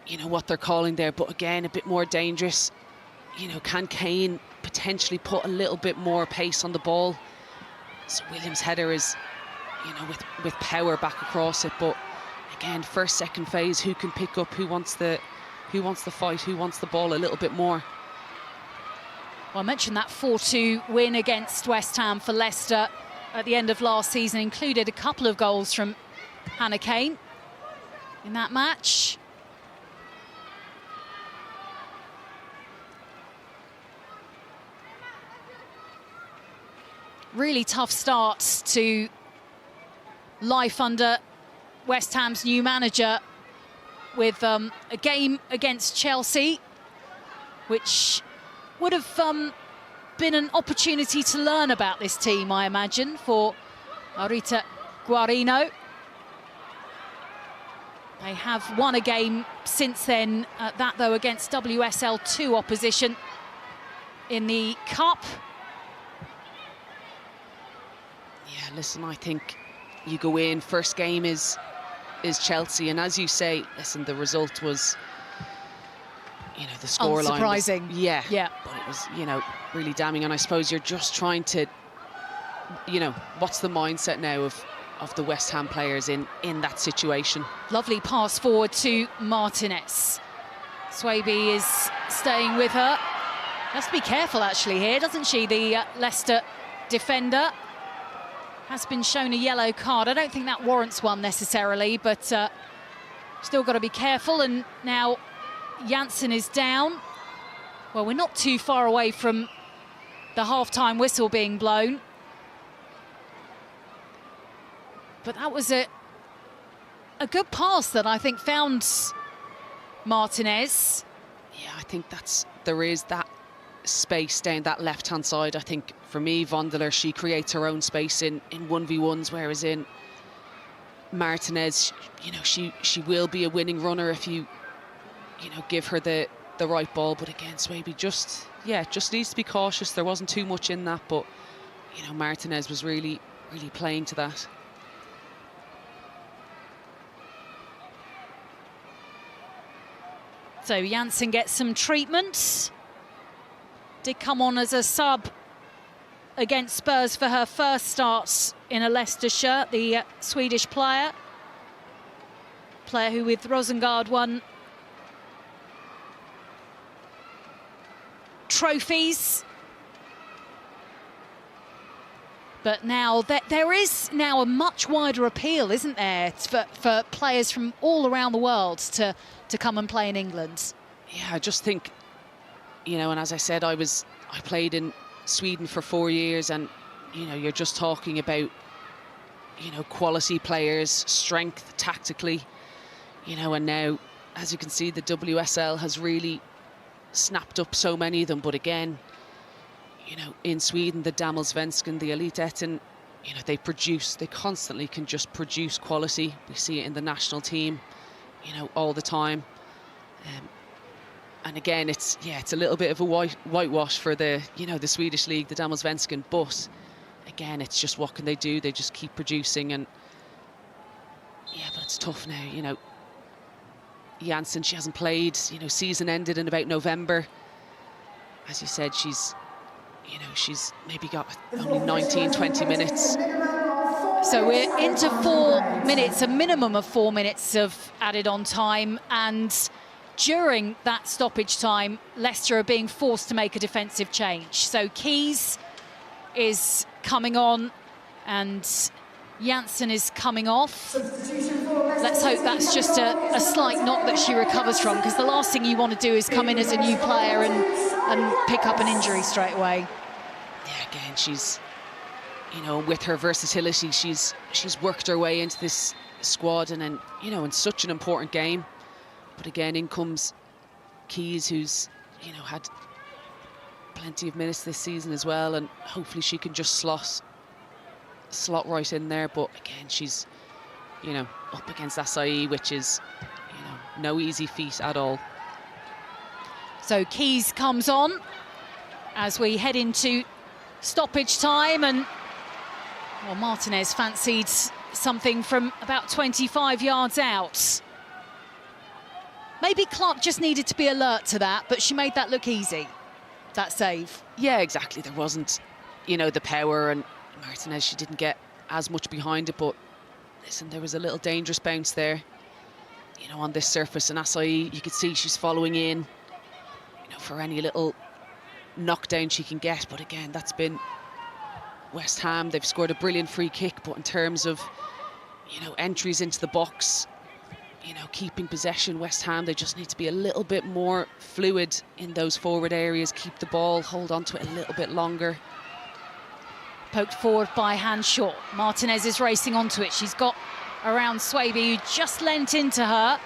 S6: you know, what they're calling there. But again, a bit more dangerous. You know, can Kane potentially put a little bit more pace on the ball? So Williams' header is, you know, with power back across it. But again, first, second phase, who can pick up, who wants the fight, who wants the ball a little bit more?
S2: Well, I mentioned that 4-2 win against West Ham for Leicester at the end of last season included a couple of goals from Hannah Kane in that match. Really tough start to life under West Ham's new manager, with a game against Chelsea, which would have been an opportunity to learn about this team, I imagine, for Rita Guino. They have won a game since then, that though against WSL 2 opposition in the Cup.
S6: Yeah, listen, I think you go in, first game is Chelsea, and as you say, listen, the result was, you know, the scoreline
S2: unsurprising.
S6: Yeah,
S2: yeah,
S6: but it was, you know, really damning. And I suppose you're just trying to, you know, what's the mindset now of the West Ham players in that situation?
S2: Lovely pass forward to Martinez. Swaby is staying with her. Has to be careful actually here, doesn't she? The Leicester defender has been shown a yellow card. I don't think that warrants one necessarily, but still got to be careful. And now Janssen is down. Well, we're not too far away from the half-time whistle being blown. But that was a good pass that I think found Martinez.
S6: Yeah, I think there is that space down that left-hand side. I think for me, Vondeler, she creates her own space in 1v1s, whereas in Martinez, you know, she will be a winning runner if you know, give her the right ball. But again, Swaby just needs to be cautious. There wasn't too much in that, but you know, Martinez was really playing to that.
S2: So Janssen gets some treatment. Did come on as a sub against Spurs for her first starts in a Leicester shirt, the Swedish player who with Rosengard won trophies. But now there is now a much wider appeal, isn't there, for players from all around the world to come and play in England.
S6: Yeah, I just think, you know, and as I said, I played in Sweden for 4 years, and you know, you're just talking about, you know, quality players, strength tactically, you know, and now, as you can see, the WSL has really snapped up so many of them. But again, you know, in Sweden, the Damallsvenskan, the Elitetten, you know, they constantly can just produce quality. We see it in the national team, you know, all the time. And again, it's a little bit of a whitewash for the, you know, the Swedish league, the Damallsvenskan. But again, it's just, what can they do? They just keep producing. And yeah, but it's tough now, you know. Janssen, she hasn't played, you know, season ended in about November. As you said, she's you know, she's maybe got only 19, 20 minutes.
S2: So we're into 4 minutes, a minimum of 4 minutes of added on time, and during that stoppage time, Leicester are being forced to make a defensive change. So Keys is coming on and Janssen is coming off. Let's hope that's just a slight knock that she recovers from, because the last thing you want to do is come in as a new player and pick up an injury straight away.
S6: Yeah, again, she's, you know, with her versatility, she's worked her way into this squad, and then, you know, in such an important game. But again, in comes Keys, who's, you know, had plenty of minutes this season as well, and hopefully she can just slot right in there. But again, she's, you know, up against Acai, which is, you know, no easy feat at all.
S2: So Keys comes on as we head into stoppage time, and well, Martinez fancied something from about 25 yards out. Maybe Clark just needed to be alert to that, but she made that look easy, that save.
S6: Yeah, exactly. There wasn't, you know, the power, and Martinez, she didn't get as much behind it, but listen, there was a little dangerous bounce there, you know, on this surface, and Acai, you could see she's following in, you know, for any little knockdown she can get. But again, that's been West Ham. They've scored a brilliant free kick, but in terms of, you know, entries into the box, you know, keeping possession, West Ham, they just need to be a little bit more fluid in those forward areas, keep the ball, hold on to it a little bit longer.
S2: Poked forward by Hanshaw. Martinez is racing onto it. She's got around Swaby, who just lent into her.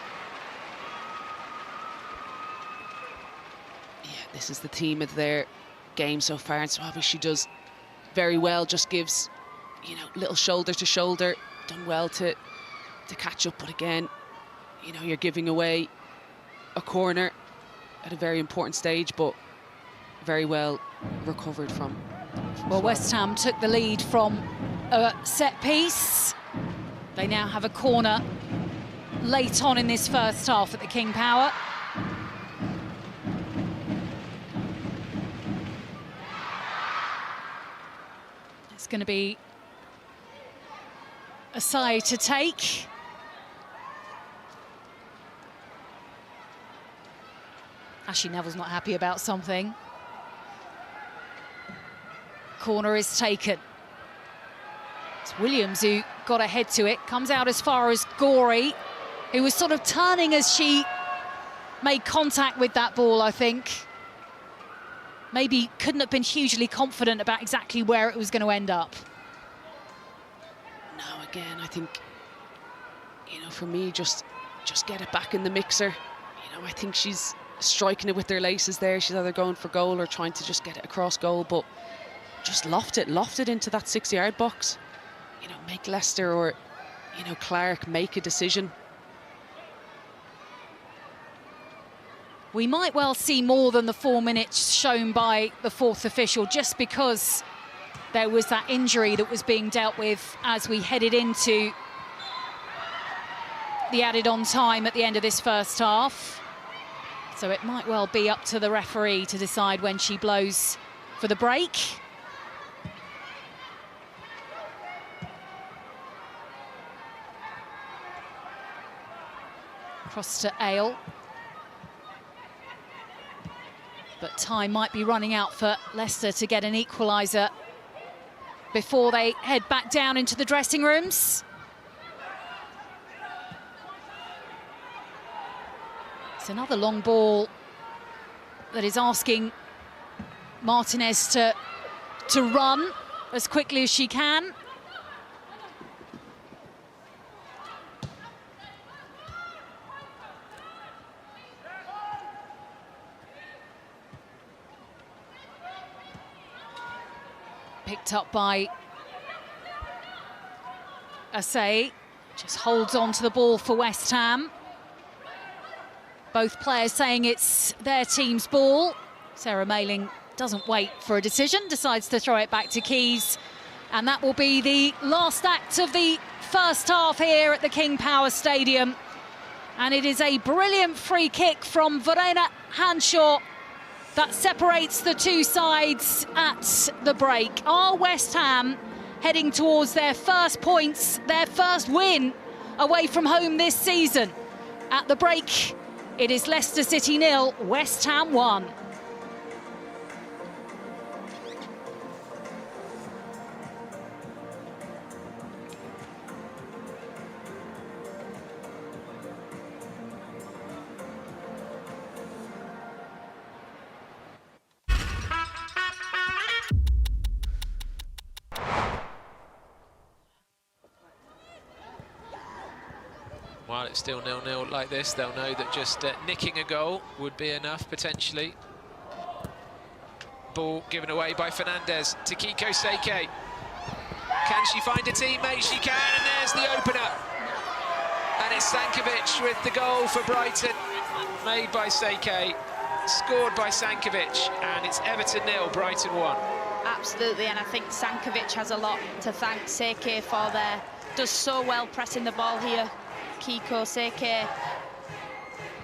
S6: Yeah, this is the theme of their game so far, and Swaby, she does very well, just gives, you know, little shoulder to shoulder, done well to catch up. But again, you know, you're giving away a corner at a very important stage, but very well recovered from.
S2: Well, West Ham took the lead from a set piece. They now have a corner late on in this first half at the King Power. It's going to be a side to take. Ashley Neville's not happy about something. Corner is taken. It's Williams who got ahead to it, comes out as far as Gorey, who was sort of turning as she made contact with that ball, I think. Maybe couldn't have been hugely confident about exactly where it was going to end up.
S6: No, again, I think, you know, for me, just get it back in the mixer. You know, I think she's striking it with their laces there. She's either going for goal or trying to just get it across goal, but just loft it into that 6-yard box. You know, make Leicester or, you know, Clark make a decision.
S2: We might well see more than the 4 minutes shown by the fourth official, just because there was that injury that was being dealt with as we headed into the added on time at the end of this first half. So it might well be up to the referee to decide when she blows for the break. Across to Ale. But time might be running out for Leicester to get an equaliser before they head back down into the dressing rooms. It's another long ball that is asking Martinez to run as quickly as she can. Picked up by Acai, just holds on to the ball for West Ham. Both players saying it's their team's ball. Sarah Mailing doesn't wait for a decision, decides to throw it back to Keys. And that will be the last act of the first half here at the King Power Stadium. And it is a brilliant free kick from Verena Hanshaw that separates the two sides at the break. Are West Ham heading towards their first points, their first win away from home this season? At the break, it is Leicester City 0, West Ham 1.
S7: While it's still 0-0 like this, they'll know that just nicking a goal would be enough, potentially. Ball given away by Fernandez to Kiko Seke. Can she find a teammate? She can, and there's the opener. And it's Sankovic with the goal for Brighton, made by Seke, scored by Sankovic, and it's Everton 0, Brighton 1.
S8: Absolutely, and I think Sankovic has a lot to thank Seke for there. Does so well pressing the ball here. Kiko Seke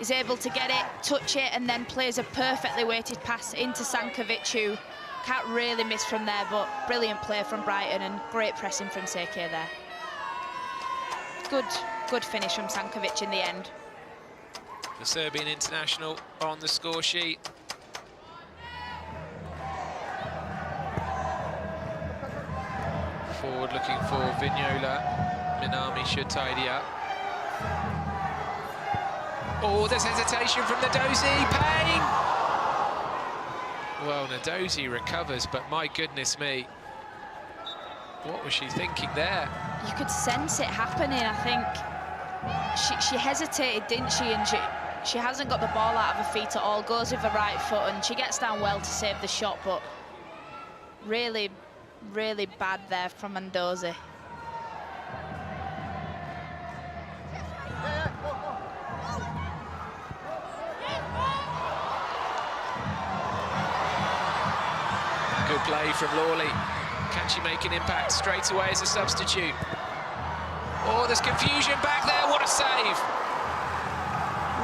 S8: is able to get it, touch it, and then plays a perfectly weighted pass into Sankovic, who can't really miss from there, but brilliant play from Brighton and great pressing from Seke there. Good finish from Sankovic in the end.
S7: The Serbian international on the score sheet. Forward looking for Vignola. Minami should tidy up. Oh, there's hesitation from Nadozi. Payne! Well, Nadozi recovers, but my goodness me. What was she thinking there?
S8: You could sense it happening, I think. She hesitated, didn't she? And she hasn't got the ball out of her feet at all. Goes with her right foot, and she gets down well to save the shot, but really, really bad there from Mendoza.
S7: Good play from Lawley. Can she make an impact straight away as a substitute? Oh, there's confusion back there. What a save.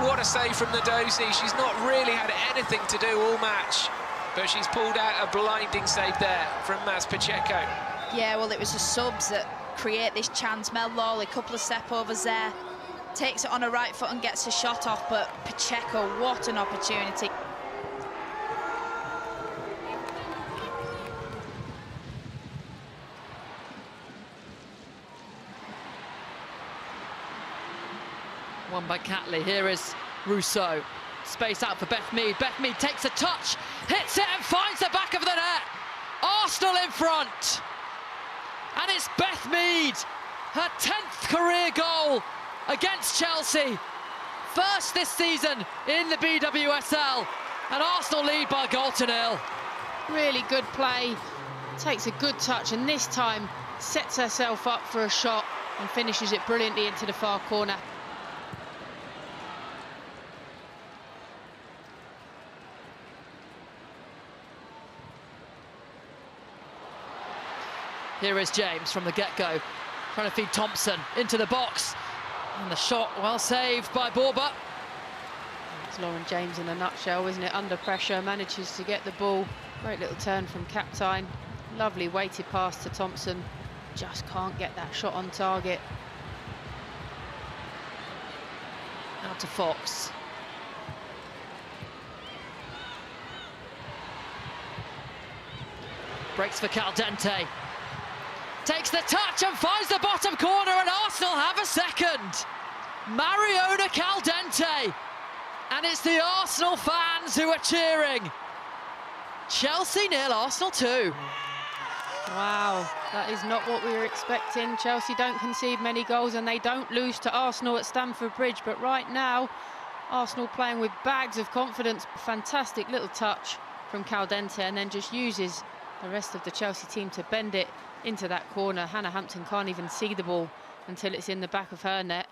S7: What a save from Nadozi. She's not really had anything to do all match, but she's pulled out a blinding save there from Maz Pacheco.
S8: Yeah, well, it was the subs that create this chance. Mel Lawley, couple of step-overs there, takes it on her right foot and gets a shot off, but Pacheco, what an opportunity.
S9: One by Catley. Here is Rousseau. Space out for Beth Mead. Beth Mead takes a touch, hits it and finds the back of the net. Arsenal in front. And it's Beth Mead, her 10th career goal against Chelsea. First this season in the BWSL. And Arsenal lead by 1-0.
S6: Really good play, takes a good touch, and this time sets herself up for a shot and finishes it brilliantly into the far corner.
S9: Here is James from the get-go, trying to feed Thompson into the box. And the shot well saved by Borba.
S6: It's Lauren James in a nutshell, isn't it? Under pressure, manages to get the ball. Great little turn from Captain. Lovely weighted pass to Thompson. Just can't get that shot on target.
S9: Out to Fox. Breaks for Caldente. Takes the touch and finds the bottom corner, and Arsenal have a second. Mariona Caldente. And it's the Arsenal fans who are cheering. Chelsea 0, Arsenal 2.
S6: Wow, that is not what we were expecting. Chelsea don't concede many goals and they don't lose to Arsenal at Stamford Bridge. But right now, Arsenal playing with bags of confidence. Fantastic little touch from Caldente, and then just uses the rest of the Chelsea team to bend it into that corner. Hannah Hampton can't even see the ball until it's in the back of her net.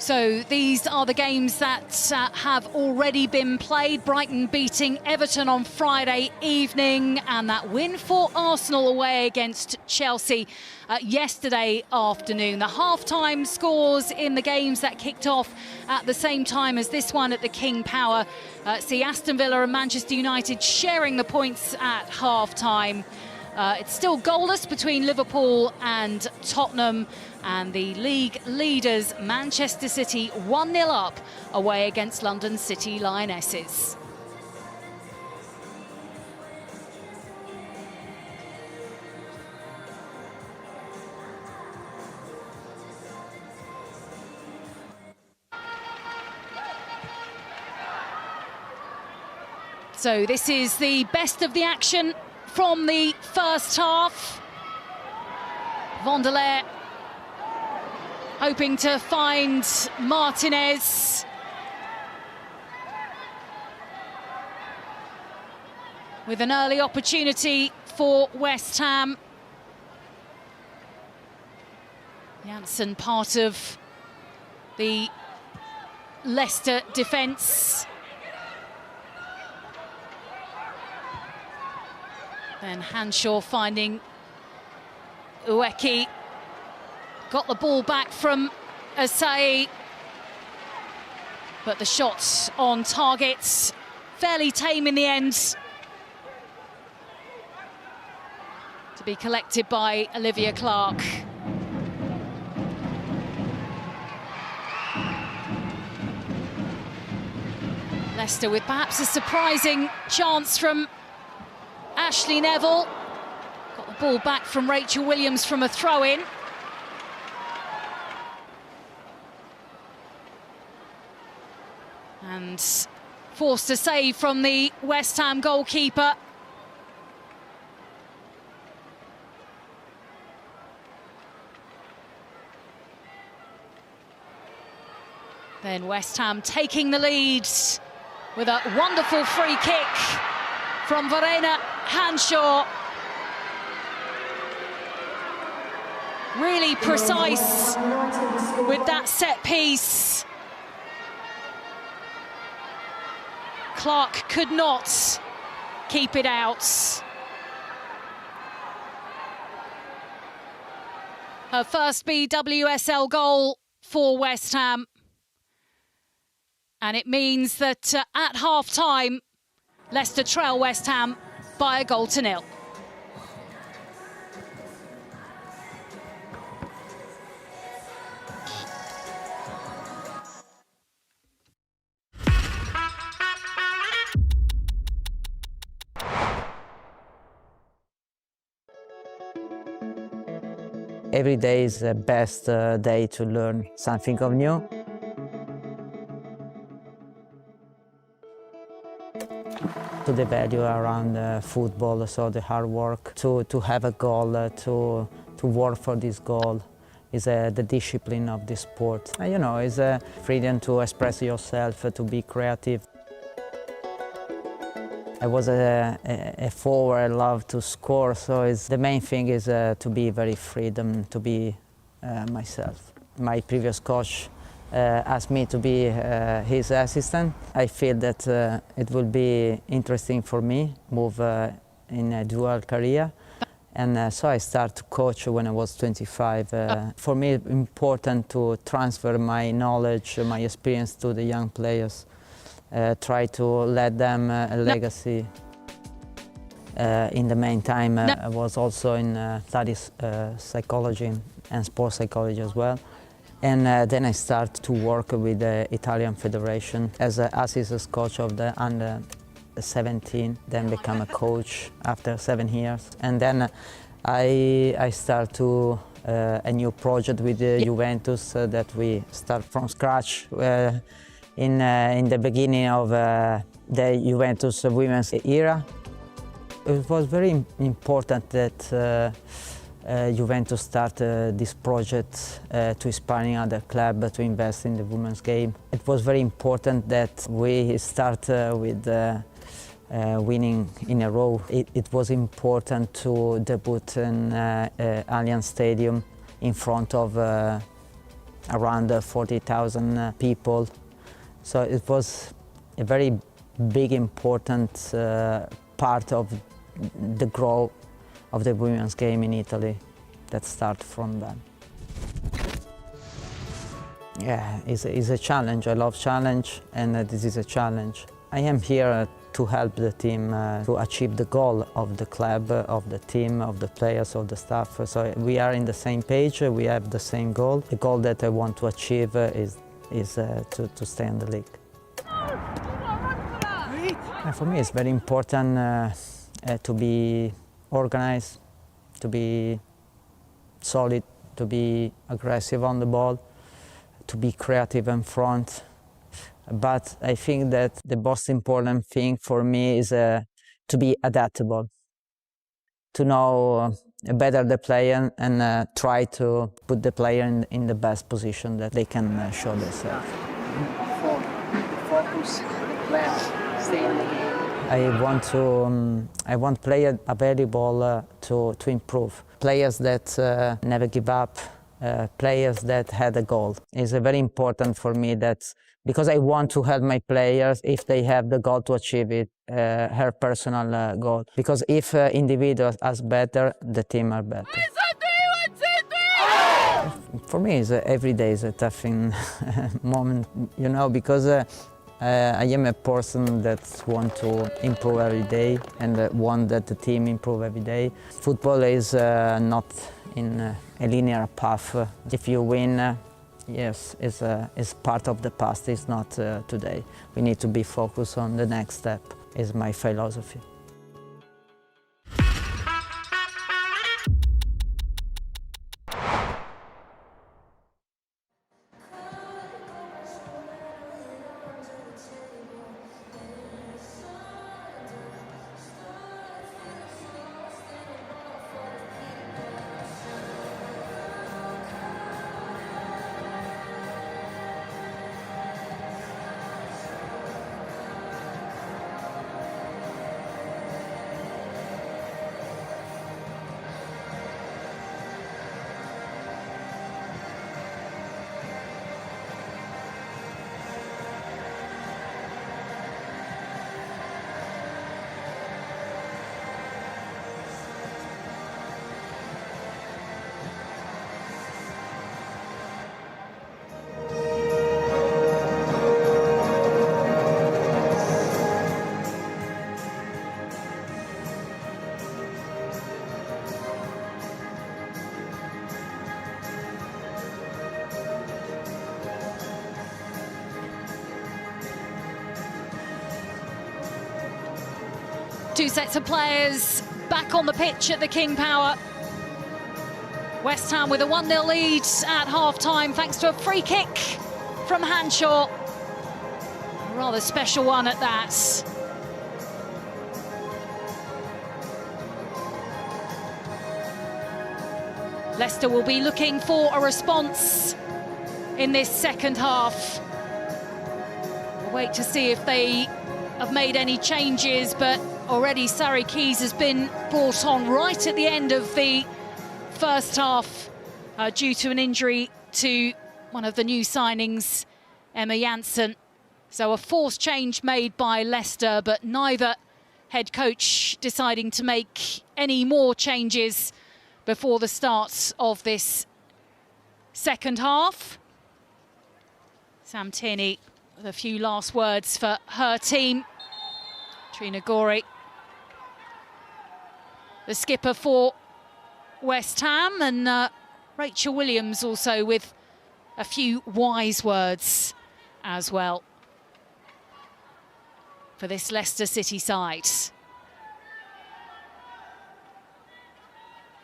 S2: So these are the games that have already been played. Brighton beating Everton on Friday evening, and that win for Arsenal away against Chelsea yesterday afternoon. The half-time scores in the games that kicked off at the same time as this one at the King Power see Aston Villa and Manchester United sharing the points at half-time. It's still goalless between Liverpool and Tottenham, and the league leaders Manchester City 1-0 up away against London City Lionesses. So this is the best of the action from the first half. Vonderlehr hoping to find Martinez. With an early opportunity for West Ham. Janssen part of the Leicester defence. Then Hanshaw finding Ueki. Got the ball back from Asai. But the shots on target fairly tame in the end. To be collected by Olivia Clark. Leicester with perhaps a surprising chance from Ashley Neville. Got the ball back from Rachel Williams from a throw-in. And forced a save from the West Ham goalkeeper. Then West Ham taking the lead with a wonderful free kick from Verena Hanshaw. Really precise with that set piece. Clark could not keep it out. Her first BWSL goal for West Ham. And it means that at half-time, Leicester trail West Ham by 1-0.
S10: Every day is the best day to learn something new. To the value around football, so the hard work, to have a goal, to work for this goal is the discipline of this sport. You know, it's a freedom to express yourself, to be creative. I was a forward, I love to score, so the main thing is to be very freedom, to be myself. My previous coach asked me to be his assistant. I feel that it will be interesting for me, move in a dual career. And so I started to coach when I was 25. For me, it's important to transfer my knowledge, my experience to the young players. Try to let them a legacy. In the meantime, I was also in studies psychology and sports psychology as well. And then I started to work with the Italian Federation as an assistant coach of the under-17, then become a coach after 7 years. And then I started to a new project with Juventus that we start from scratch. In the beginning of the Juventus women's era. It was very important that Juventus started this project to inspire other clubs to invest in the women's game. It was very important that we start with winning in a row. It was important to debut in Allianz Stadium in front of around 40,000 people. So it was a very big, important part of the growth of the women's game in Italy that started from then. Yeah, it's a challenge. I love challenge, and this is a challenge. I am here to help the team to achieve the goal of the club, of the team, of the players, of the staff. So we are in the same page, we have the same goal. The goal that I want to achieve is to stay in the league. And for me, it's very important to be organized, to be solid, to be aggressive on the ball, to be creative in front. But I think that the most important thing for me is to be adaptable, to know better the player and try to put the player in the best position that they can show themselves.
S11: Focus, plan, stay in the game.
S10: I want players available to improve, players that never give up, players that had a goal. It's very important for me that, because I want to help my players if they have the goal to achieve it, her personal goal. Because if individuals are better, the team are better. For me, every day is a tough moment, you know, because I am a person that wants to improve every day and want that the team improve every day. Football is not in a linear path. If you win, yes, it's part of the past, it's not today. We need to be focused on the next step, is my philosophy.
S2: Two sets of players back on the pitch at the King Power. West Ham with a 1-0 lead at half-time thanks to a free kick from Hanshaw. A rather special one at that. Leicester will be looking for a response in this second half. We'll wait to see if they have made any changes, but already Sarri Keys has been brought on right at the end of the first half due to an injury to one of the new signings, Emma Janssen. So a forced change made by Leicester, but neither head coach deciding to make any more changes before the start of this second half. Sam Tierney with a few last words for her team. Trina Gorey, the skipper for West Ham, and Rachel Williams also with a few wise words as well for this Leicester City side.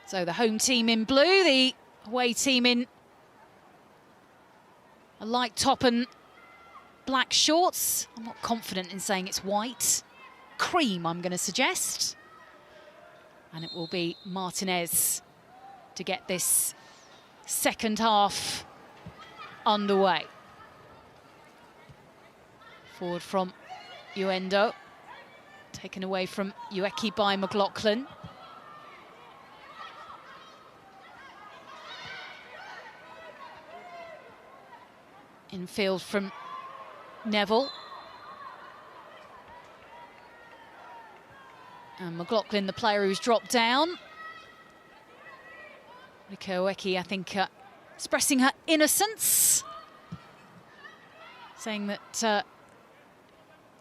S2: So the home team in blue, the away team in a light top and black shorts. I'm not confident in saying it's white. Cream, I'm going to suggest. And it will be Martinez to get this second half underway. Forward from Uendo, taken away from Ueki by McLaughlin. Infield from Neville. And McLaughlin, the player who's dropped down. Rita Guino, I think, expressing her innocence, saying that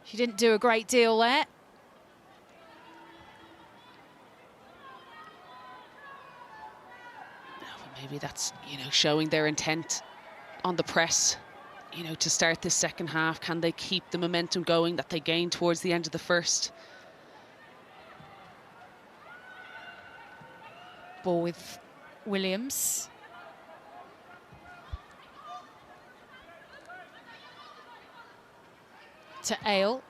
S2: she didn't do a great deal there.
S6: Maybe that's, you know, showing their intent on the press, you know, to start this second half. Can they keep the momentum going that they gained towards the end of the first?
S2: Ball with Williams. To Ale.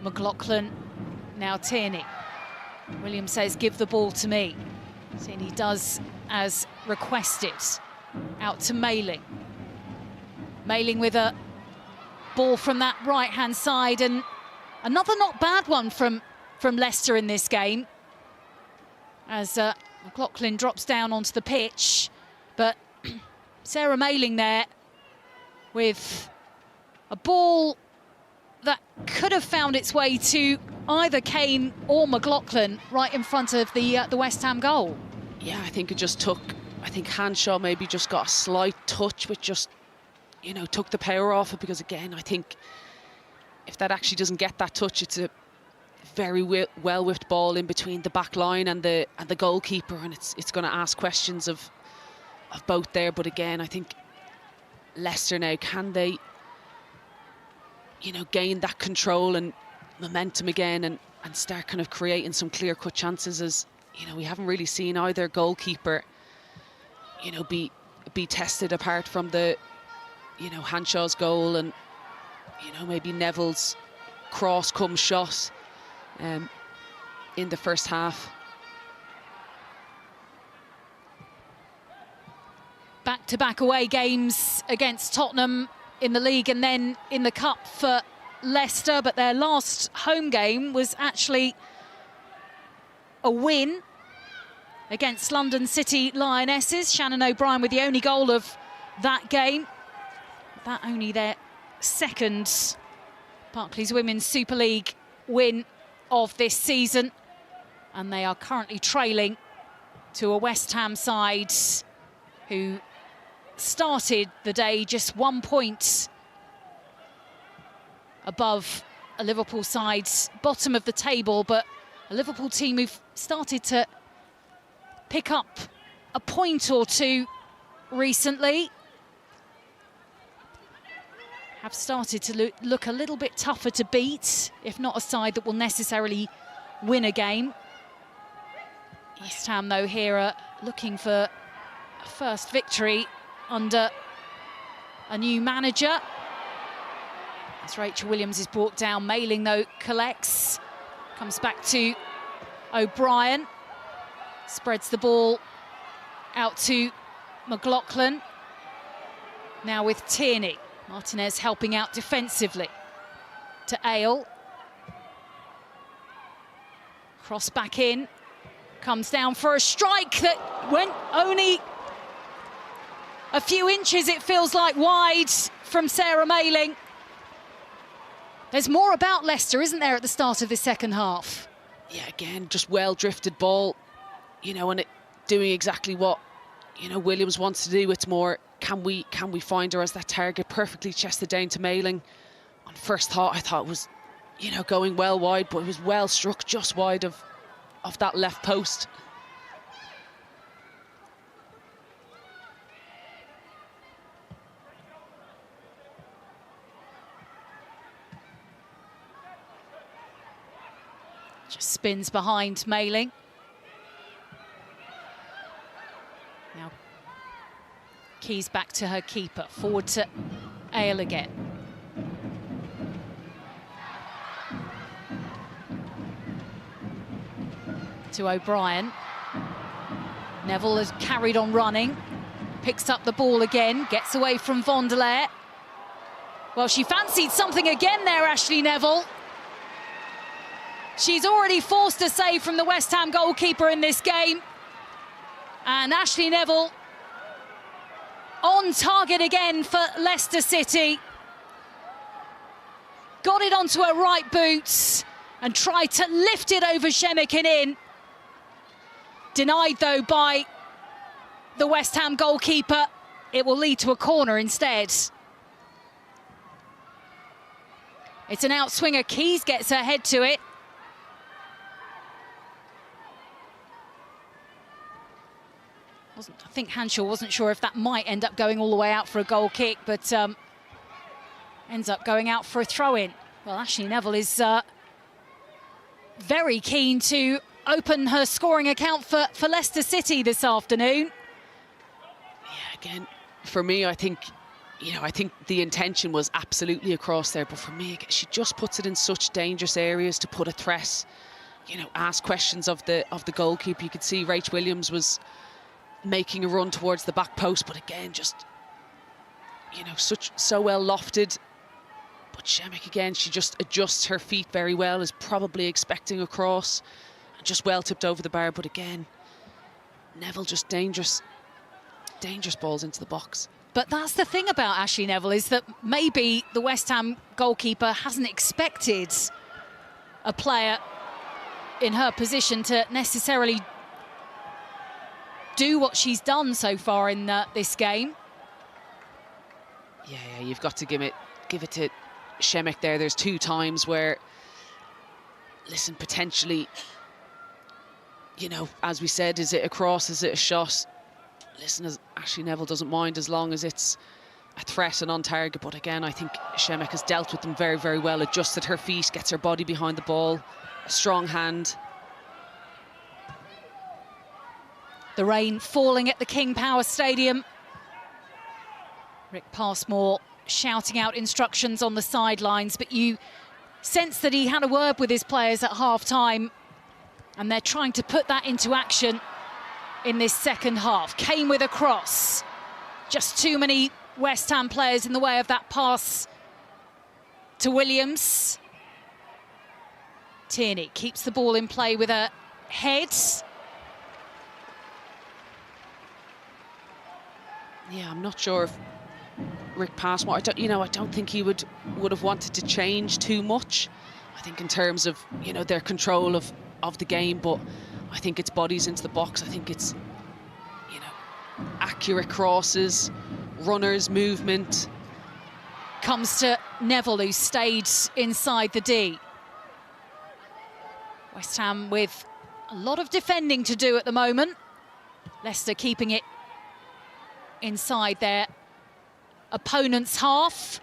S2: McLaughlin, now Tierney. Williams says, give the ball to me. Tierney does as requested. Out to Mailing. Mailing with a ball from that right-hand side, and another not bad one from Leicester in this game. As McLaughlin drops down onto the pitch, but Sarah Mailing there with a ball that could have found its way to either Kane or McLaughlin right in front of the West Ham goal.
S6: Yeah, I think it just took, I think Hanshaw maybe just got a slight touch, which just, you know, took the power off it, because again, I think if that actually doesn't get that touch, it's a very well whipped ball in between the back line and the goalkeeper, and it's going to ask questions of both there. But again, I think Leicester now, can they, you know, gain that control and momentum again and start kind of creating some clear-cut chances? As you know, we haven't really seen either goalkeeper, you know, be tested apart from the, you know, Hanshaw's goal and, you know, maybe Neville's cross come shot in the first half.
S2: Back-to-back away games against Tottenham in the league and then in the cup for Leicester, but their last home game was actually a win against London City Lionesses. Shannon O'Brien with the only goal of that game. That only their second Barclays Women's Super League win of this season, and they are currently trailing to a West Ham side who started the day just 1 point above a Liverpool side bottom of the table, but a Liverpool team who've started to pick up a point or two recently, have started to look a little bit tougher to beat, if not a side that will necessarily win a game. West Ham, though, here are looking for a first victory under a new manager. As Rachel Williams is brought down, Mailing, though, collects, comes back to O'Brien, spreads the ball out to McLaughlin, now with Tierney. Martinez helping out defensively to Ale. Cross back in, comes down for a strike that went only a few inches, it feels like, wide from Sarah Mailing. There's more about Leicester, isn't there, at the start of this second half?
S6: Yeah, again, just well-drifted ball, you know, and it doing exactly what, you know, Williams wants to do. It's more, can we find her as that target? Perfectly chested down to Mailing. On first thought, I thought it was, you know, going well wide, but it was well struck just wide of that left post.
S2: Just spins behind Mailing. Now keys back to her keeper, forward to Ale again. To O'Brien. Neville has carried on running, picks up the ball again, gets away from Vonderlehr. Well, she fancied something again there, Ashley Neville. She's already forced a save from the West Ham goalkeeper in this game. And Ashley Neville on target again for Leicester City. Got it onto her right boot and tried to lift it over Shemek and in. Denied though by the West Ham goalkeeper. It will lead to a corner instead. It's an outswinger. Keys gets her head to it. I think Hanshaw wasn't sure if that might end up going all the way out for a goal kick, but ends up going out for a throw-in. Well, Ashley Neville is very keen to open her scoring account for Leicester City this afternoon.
S6: Yeah, again, for me, I think the intention was absolutely across there, but for me, she just puts it in such dangerous areas to put a threat, ask questions of the goalkeeper. You could see Rach Williams was making a run towards the back post, but again, just, so well lofted. But Shemek, again, she just adjusts her feet very well, is probably expecting a cross, and just well tipped over the bar. But again, Neville just dangerous balls into the box.
S2: But that's the thing about Ashley Neville, is that maybe the West Ham goalkeeper hasn't expected a player in her position to necessarily do what she's done so far in this game.
S6: Yeah, you've got to give it to Shemek there. There's 2 times where, listen, potentially, as we said, is it a cross, is it a shot? Listen, as Ashley Neville doesn't mind as long as it's a threat and on target. But again, I think Shemek has dealt with them very, very well, adjusted her feet, gets her body behind the ball, a strong hand.
S2: The rain falling at the King Power Stadium. Rick Passmore shouting out instructions on the sidelines, but you sense that he had a word with his players at half-time, and they're trying to put that into action in this second half. Kane with a cross. Just too many West Ham players in the way of that pass to Williams. Tierney keeps the ball in play with her head.
S6: Yeah, I'm not sure if Rick Passmore, I don't think he would have wanted to change too much. I think in terms of, their control of the game, but I think it's bodies into the box. I think it's, accurate crosses, runners, movement.
S2: Comes to Neville, who stayed inside the D. West Ham with a lot of defending to do at the moment. Leicester keeping it inside their opponent's half.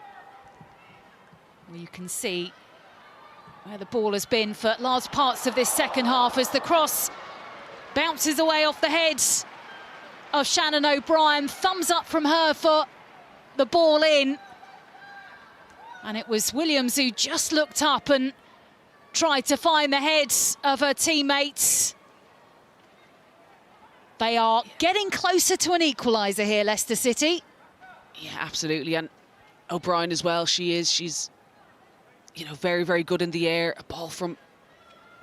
S2: You can see where the ball has been for large parts of this second half as the cross bounces away off the head of Shannon O'Brien. Thumbs up from her for the ball in. And it was Williams who just looked up and tried to find the heads of her teammates. They are getting closer to an equaliser here, Leicester City.
S6: Yeah, absolutely. And O'Brien as well, she's, very, very good in the air. A ball from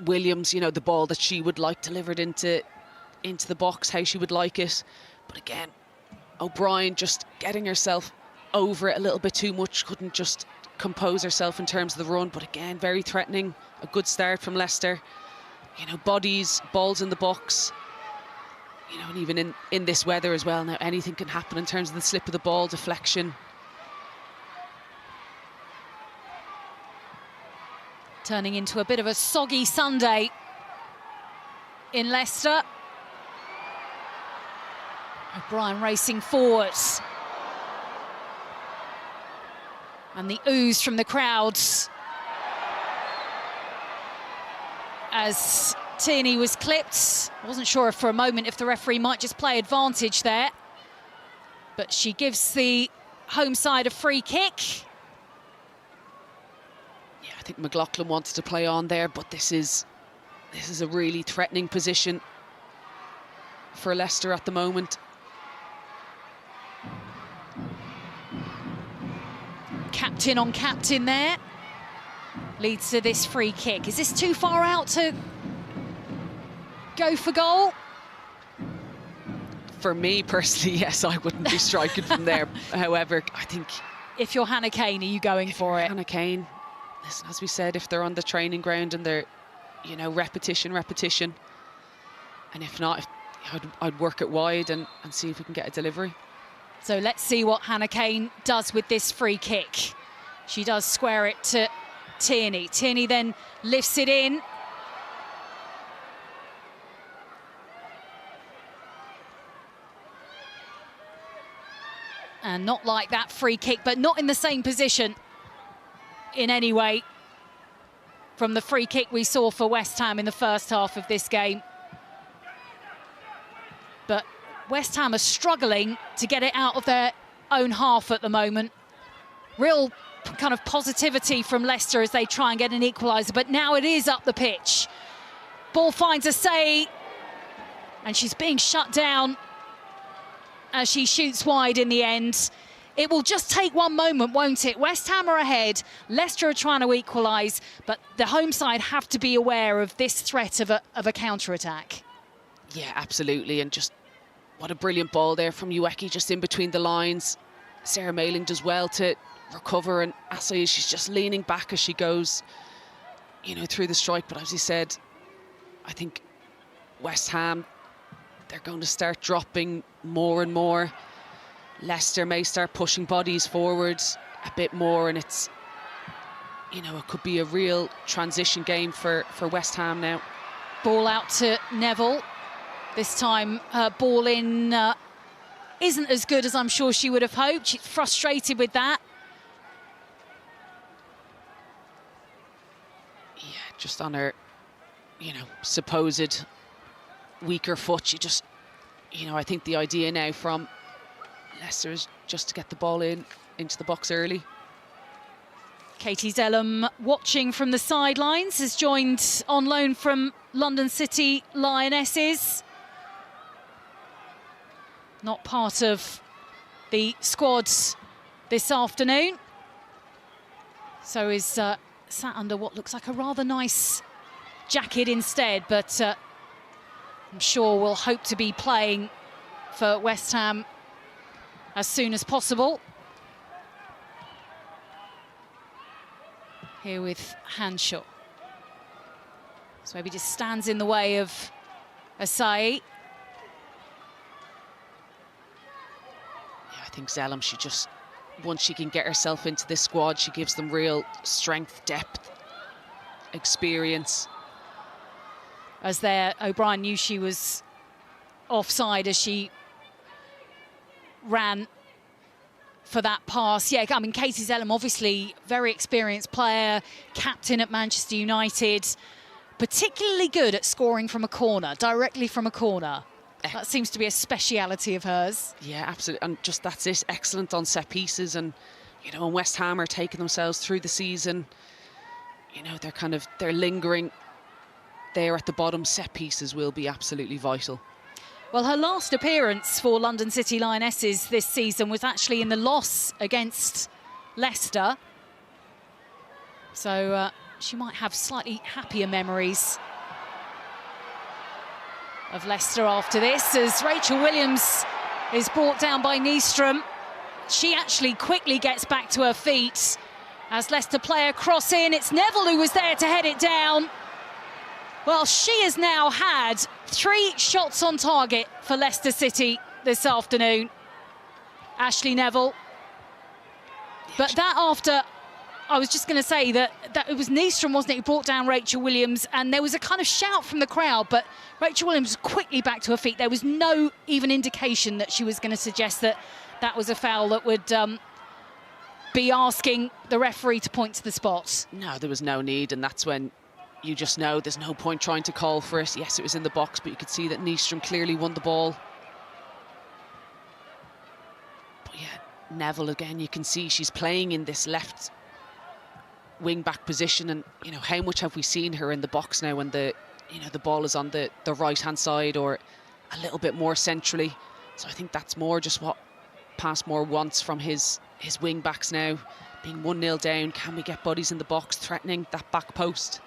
S6: Williams, the ball that she would like delivered into the box, how she would like it. But again, O'Brien just getting herself over it a little bit too much, couldn't just compose herself in terms of the run. But again, very threatening. A good start from Leicester. Bodies, balls in the box. And even in this weather as well, now anything can happen in terms of the slip of the ball, deflection.
S2: Turning into a bit of a soggy Sunday in Leicester. O'Brien racing forwards. And the ooze from the crowds as Tierney was clipped. Wasn't sure if for a moment if the referee might just play advantage there. But she gives the home side a free kick.
S6: Yeah, I think McLaughlin wanted to play on there, but this is a really threatening position for Leicester at the moment.
S2: Captain on captain there. leads to this free kick. Is this too far out to go for goal?
S6: For me personally, yes, I wouldn't be striking from there. However, I think
S2: if you're Hannah Kane, are you going for it?
S6: Hannah Kane, listen, as we said, if they're on the training ground and they're, you know, repetition, and if not, I'd work it wide and see if we can get a delivery.
S2: So let's see what Hannah Kane does with this free kick. She does square it to Tierney. Tierney then lifts it in. And not like that free kick, but not in the same position in any way from the free kick we saw for West Ham in the first half of this game. But West Ham are struggling to get it out of their own half at the moment. Real kind of positivity from Leicester as they try and get an equaliser, but now it is up the pitch. Ball finds Asai, and she's being shut down as she shoots wide in the end. It will just take one moment, won't it? West Ham are ahead, Leicester are trying to equalise, but the home side have to be aware of this threat of a counter-attack.
S6: Yeah, absolutely, and just what a brilliant ball there from Ueki, just in between the lines. Sarah Mayling does well to recover, and Asai, she's just leaning back as she goes, you know, through the strike. But as you said, I think West Ham, they're going to start dropping more and more. Leicester may start pushing bodies forward a bit more, and it's, you know, it could be a real transition game for West Ham now.
S2: Ball out to Neville. This time her ball in isn't as good as I'm sure she would have hoped. She's frustrated with that.
S6: Yeah, just on her, you know, supposed weaker foot. She just, you know, I think the idea now from Leicester is just to get the ball into the box early.
S2: Katie Zellum, watching from the sidelines, has joined on loan from London City Lionesses. Not part of the squads this afternoon. So is sat under what looks like a rather nice jacket instead, but I'm sure we'll hope to be playing for West Ham as soon as possible. Here with Hanshaw. So maybe just stands in the way of Asai.
S6: Yeah, I think Zellum, she just, once she can get herself into this squad, she gives them real strength, depth, experience.
S2: As there, O'Brien knew she was offside as she ran for that pass. Yeah, I mean, Katie Zellum, obviously very experienced player, captain at Manchester United, particularly good at scoring from a corner, directly from a corner. That seems to be a speciality of hers.
S6: Yeah, absolutely, and just that's it, excellent on set pieces. And, you know, when West Ham are taking themselves through the season, you know, they're lingering there at the bottom. Set pieces will be absolutely vital.
S2: Well, her last appearance for London City Lionesses this season was actually in the loss against Leicester. So she might have slightly happier memories of Leicester after this, as Rachel Williams is brought down by Nystrom. She actually quickly gets back to her feet as Leicester player cross in. It's Neville who was there to head it down. Well, she has now had 3 shots on target for Leicester City this afternoon, Ashley Neville. But that after, I was just going to say that it was Nystrom, wasn't it, who brought down Rachel Williams, and there was a kind of shout from the crowd, but Rachel Williams was quickly back to her feet. There was no even indication that she was going to suggest that that was a foul that would be asking the referee to point to the spot.
S6: No, there was no need, and that's when you just know there's no point trying to call for it. Yes, it was in the box, but you could see that Nystrom clearly won the ball. But yeah, Neville again, you can see she's playing in this left wing-back position, and, you know, how much have we seen her in the box now when the ball is on the right-hand side or a little bit more centrally. So I think that's more just what Passmore wants from his wing-backs now. being 1-0 down, can we get bodies in the box threatening that back post?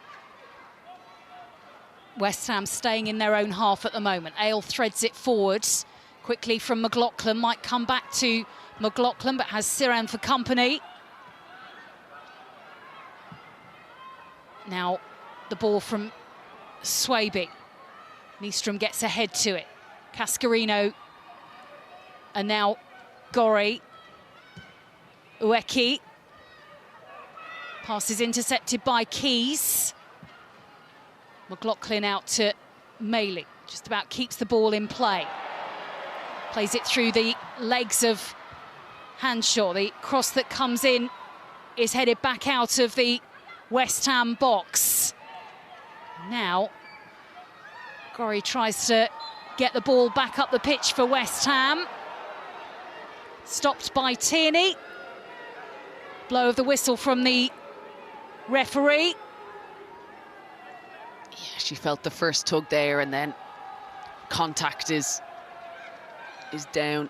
S2: West Ham staying in their own half at the moment. Ale threads it forwards quickly from McLaughlin. Might come back to McLaughlin, but has Siran for company. Now the ball from Swaby. Nystrom gets ahead to it. Cascarino. And now Gori. Ueki. Pass is intercepted by Keys. McLaughlin out to Maley. Just about keeps the ball in play. Plays it through the legs of Hanshaw. The cross that comes in is headed back out of the West Ham box. Now, Gori tries to get the ball back up the pitch for West Ham. Stopped by Tierney. Blow of the whistle from the referee.
S6: Yeah, she felt the first tug there, and then contact is down.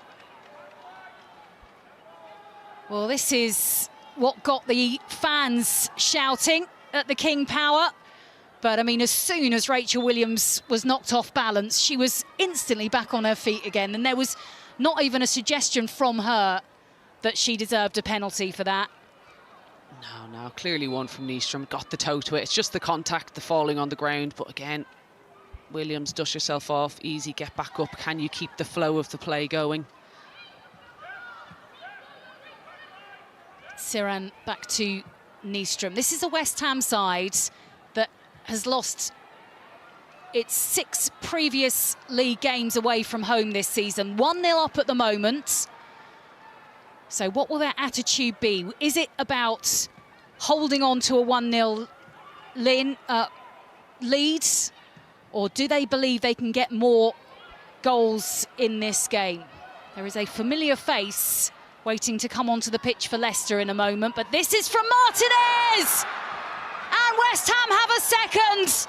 S2: Well, this is what got the fans shouting at the King Power. But, I mean, as soon as Rachel Williams was knocked off balance, she was instantly back on her feet again. And there was not even a suggestion from her that she deserved a penalty for that.
S6: No, clearly one from Nystrom. Got the toe to it. It's just the contact, the falling on the ground. But again, Williams, dust yourself off. Easy, get back up. Can you keep the flow of the play going?
S2: Siran back to Nystrom. This is a West Ham side that has lost its 6 previous league games away from home this season. 1-0 up at the moment. So what will their attitude be? Is it about holding on to a 1-0 lead? Or do they believe they can get more goals in this game? There is a familiar face waiting to come onto the pitch for Leicester in a moment. But this is from Martinez! And West Ham have a second.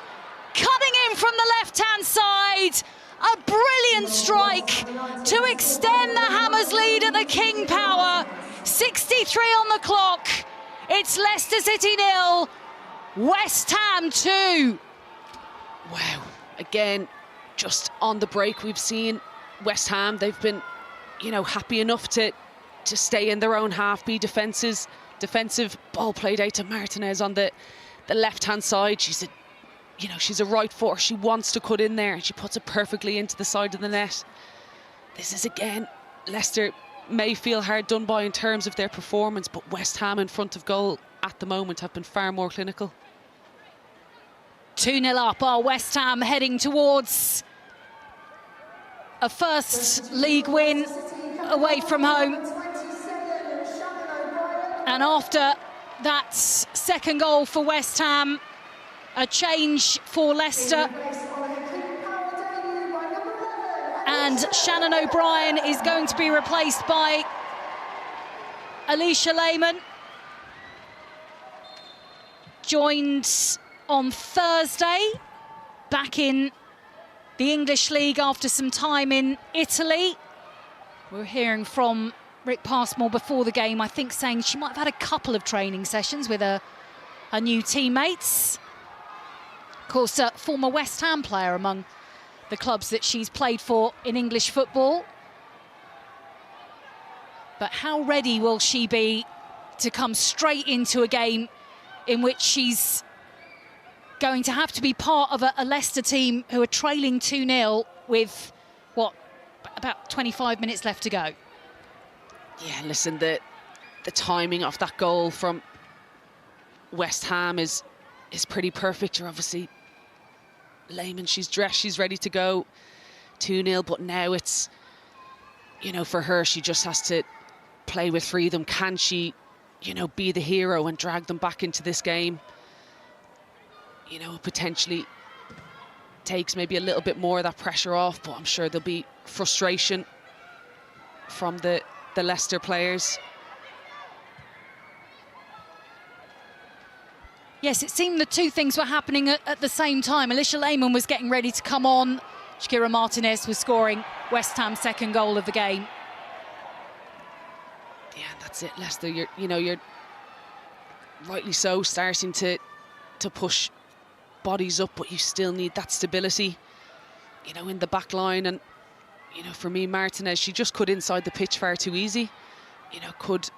S2: Cutting in from the left-hand side. A brilliant strike to extend the Hammers lead at the King Power. 63 on the clock. It's Leicester City 0, West Ham 2.
S6: Wow. Again, just on the break, we've seen West Ham. They've been, happy enough to stay in their own half, be defensive. Ball played out to Martinez on the left-hand side. She's a right footer. She wants to cut in there, and she puts it perfectly into the side of the net. This is, again, Leicester may feel hard done by in terms of their performance, but West Ham in front of goal at the moment have been far more clinical.
S2: 2-0 up, are West Ham heading towards a first league win away from home. And after that second goal for West Ham, a change for Leicester. And Shannon O'Brien is going to be replaced by Alicia Lehmann. Joined on Thursday, back in the English League after some time in Italy. We're hearing from Rick Passmore before the game, I think, saying she might have had a couple of training sessions with her new teammates. Of course, a former West Ham player among the clubs that she's played for in English football. But how ready will she be to come straight into a game in which she's going to have to be part of a Leicester team who are trailing 2-0 with, about 25 minutes left to go?
S6: Yeah, listen, the timing of that goal from West Ham is pretty perfect. You're obviously Lehmann, she's dressed, she's ready to go. 2-0, but now it's, for her, she just has to play with freedom. Can she, be the hero and drag them back into this game? Potentially takes maybe a little bit more of that pressure off, but I'm sure there'll be frustration from the Leicester players.
S2: Yes, it seemed the two things were happening at the same time. Alicia Lehmann was getting ready to come on. Shakira Martinez was scoring West Ham's second goal of the game.
S6: Yeah, that's it, Leicester. You're rightly so, starting to push bodies up, but you still need that stability, you know, in the back line. And, you know, for me, Martinez, she just cut inside the pitch far too easy. You know, could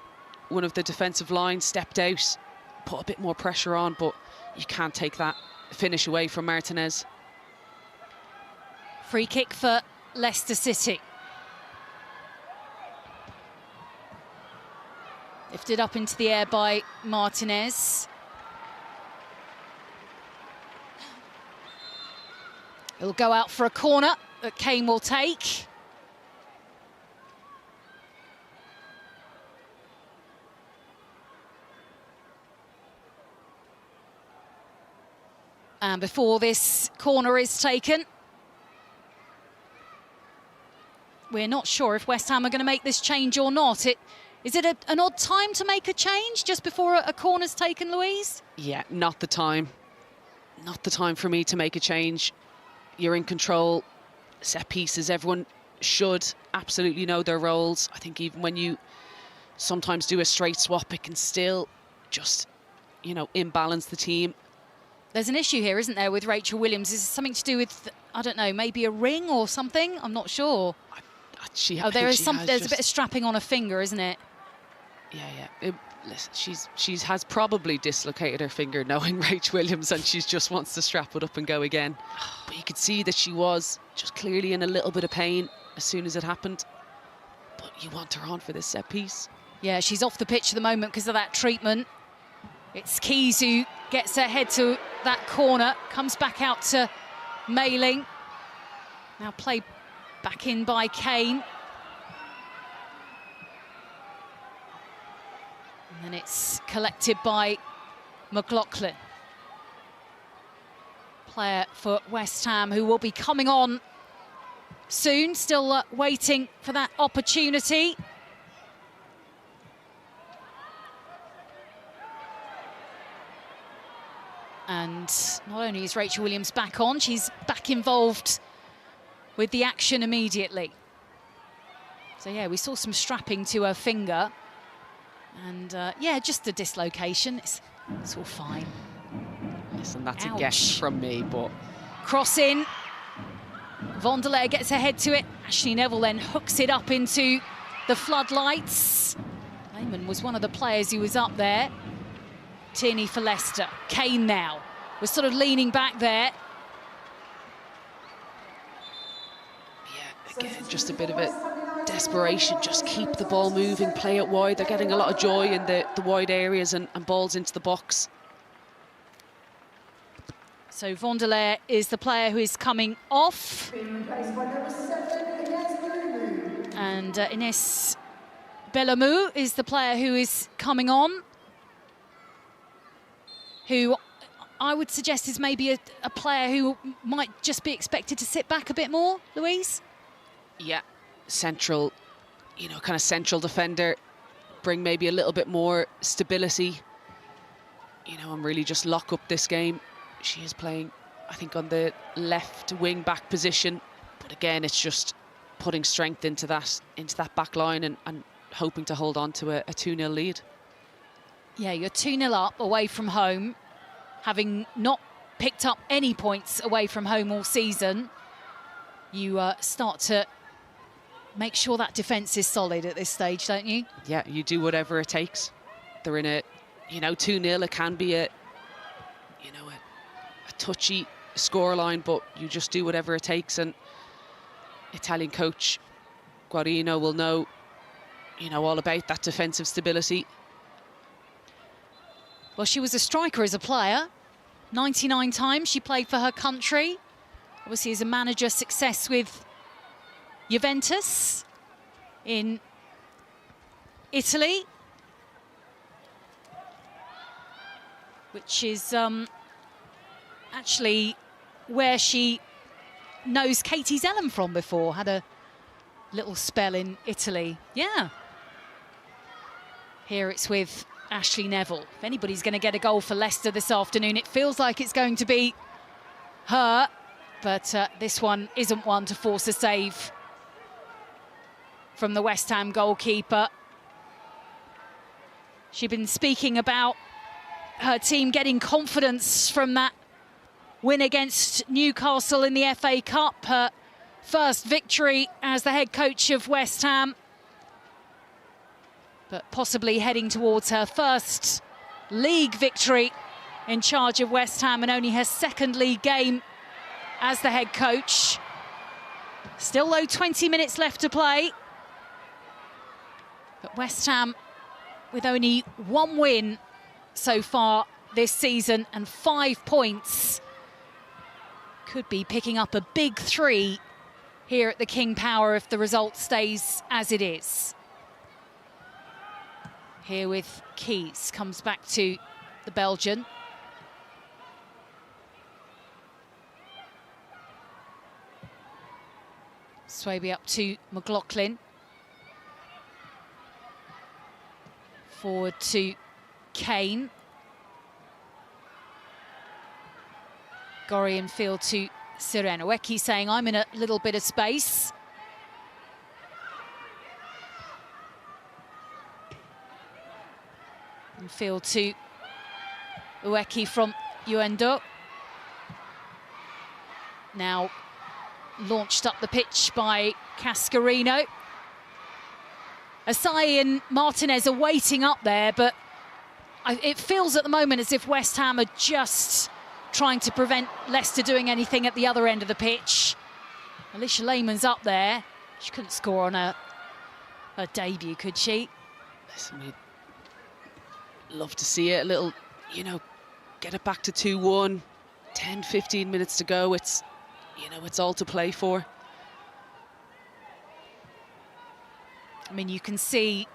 S6: one of the defensive lines stepped out, put a bit more pressure on, but you can't take that finish away from Martinez.
S2: Free kick for Leicester City. Lifted up into the air by Martinez. It'll go out for a corner that Kane will take. And before this corner is taken, we're not sure if West Ham are going to make this change or not. Is it an odd time to make a change just before a corner's taken, Louise?
S6: Yeah, not the time. Not the time for me to make a change. You're in control. Set pieces, everyone should absolutely know their roles. I think even when you sometimes do a straight swap, it can still just, you know, imbalance the team.
S2: There's an issue here, isn't there, with Rachel Williams? Is it something to do with, I don't know, maybe a ring or something? I'm not sure. There's a bit of strapping on a finger, isn't it?
S6: Yeah. Listen, she has probably dislocated her finger, knowing Rach Williams, and she just wants to strap it up and go again. But you could see that she was just clearly in a little bit of pain as soon as it happened. But you want her on for this set piece.
S2: Yeah, she's off the pitch at the moment because of that treatment. It's Keys who gets her head to that corner, comes back out to Mailing. Now played back in by Kane. And then it's collected by McLaughlin. Player for West Ham who will be coming on soon, still waiting for that opportunity. And not only is Rachel Williams back on, she's back involved with the action immediately. So yeah, we saw some strapping to her finger. And yeah, just a dislocation. It's all fine.
S6: Listen, that's
S2: Ouch.
S6: a guess from me, but...
S2: Cross in. Von der Leyen gets her head to it. Ashley Neville then hooks it up into the floodlights. Lehman was one of the players who was up there. Tierney for Leicester. Kane now. We're sort of leaning back there.
S6: Yeah, again, just a bit of a desperation. Just keep the ball moving, play it wide. They're getting a lot of joy in the wide areas and balls into the box.
S2: So Von der Leyen is the player who is coming off. And Ines Bellamou is the player who is coming on. Who I would suggest is maybe a player who might just be expected to sit back a bit more, Louise?
S6: Yeah, central, you know, kind of central defender. Bring maybe a little bit more stability, you know, and really just lock up this game. She is playing, I think, on the left wing back position. But again, it's just putting strength into that back line and hoping to hold on to a 2-0 lead.
S2: Yeah, you're 2-0 up away from home, having not picked up any points away from home all season. You start to make sure that defence is solid at this stage, don't you?
S6: Yeah, you do whatever it takes. They're in a, you know, 2-0. It can be a, you know, a touchy scoreline, but you just do whatever it takes. And Italian coach Guarino will know, you know, all about that defensive stability.
S2: Well, she was a striker as a player. 99 times she played for her country. Obviously, as a manager, success with Juventus in Italy, which is actually where she knows Katie Zellum from before. Had a little spell in Italy. Yeah. Here it's with Ashley Neville. If anybody's going to get a goal for Leicester this afternoon, it feels like it's going to be her. But this one isn't one to force a save from the West Ham goalkeeper. She'd been speaking about her team getting confidence from that win against Newcastle in the FA Cup, her first victory as the head coach of West Ham, but possibly heading towards her first league victory in charge of West Ham, and only her second league game as the head coach. Still, though, 20 minutes left to play. But West Ham with only one win so far this season and 5 points, could be picking up a big 3 here at the King Power if the result stays as it is. Here with Keys, comes back to the Belgian. Swaby up to McLaughlin. Forward to Kane. Gorry in field to Sirena. Weki saying, I'm in a little bit of space. In field to Ueki from Uendo. Now launched up the pitch by Cascarino. Asai and Martinez are waiting up there, but it feels at the moment as if West Ham are just trying to prevent Leicester doing anything at the other end of the pitch. Alicia Lehman's up there. She couldn't score on her debut, could she?
S6: Listen, we'd love to see it a little, you know, get it back to 2-1. 10, 15 minutes to go. It's, you know, it's all to play for.
S2: I mean, you can see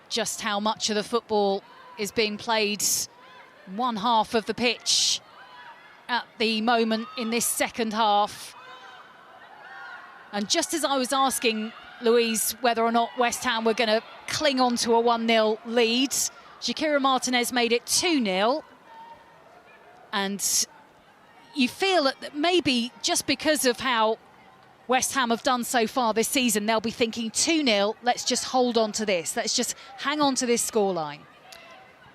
S2: just how much of the football is being played one half of the pitch at the moment in this second half. And just as I was asking Louise whether or not West Ham were going to cling on to a 1-0 lead, Shakira Martinez made it 2-0. And you feel that maybe just because of how West Ham have done so far this season, they'll be thinking 2-0, let's just hold on to this. Let's just hang on to this scoreline.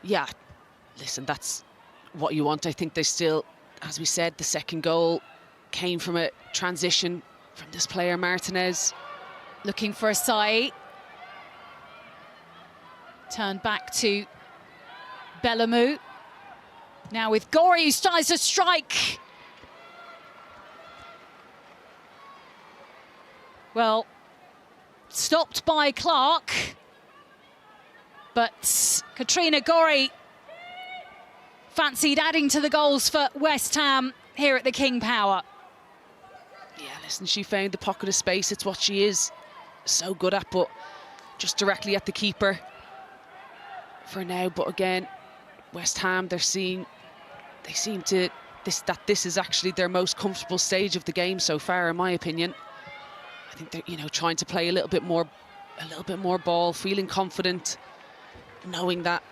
S6: Yeah, listen, that's what you want. I think they still, as we said, the second goal came from a transition from this player, Martinez.
S2: Looking for Asai. Turned back to Bellamu. Now with Gorry, who tries to strike. Well, stopped by Clark. But Katrina Gorry fancied adding to the goals for West Ham here at the King Power.
S6: Yeah, listen, she found the pocket of space. It's what she is so good at, but just directly at the keeper for now. But again, West Ham, they seem to this is actually their most comfortable stage of the game so far, in my opinion. I think they're, you know, trying to play a little bit more ball, feeling confident, knowing that,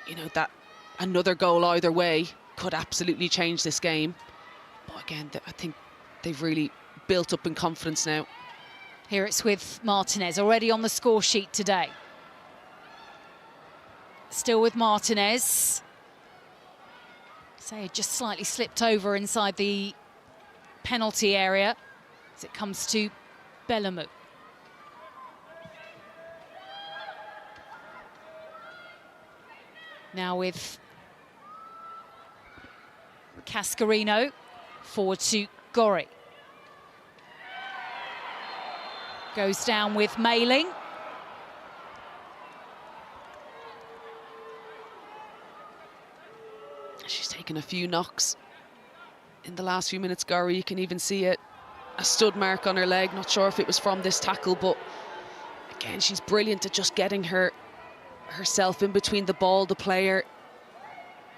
S6: you know, that another goal either way could absolutely change this game. But again, I think they've really built up in confidence now.
S2: Here it's with Martinez, already on the score sheet today. Still with Martinez. Say it just slightly slipped over inside the penalty area as it comes to Bellamu. Now with Cascarino, forward to Gorry. Goes down with Mailing.
S6: She's taken a few knocks in the last few minutes, Gorry. You can even see a stud mark on her leg. Not sure if it was from this tackle, but again, she's brilliant at just getting herself in between the ball, the player,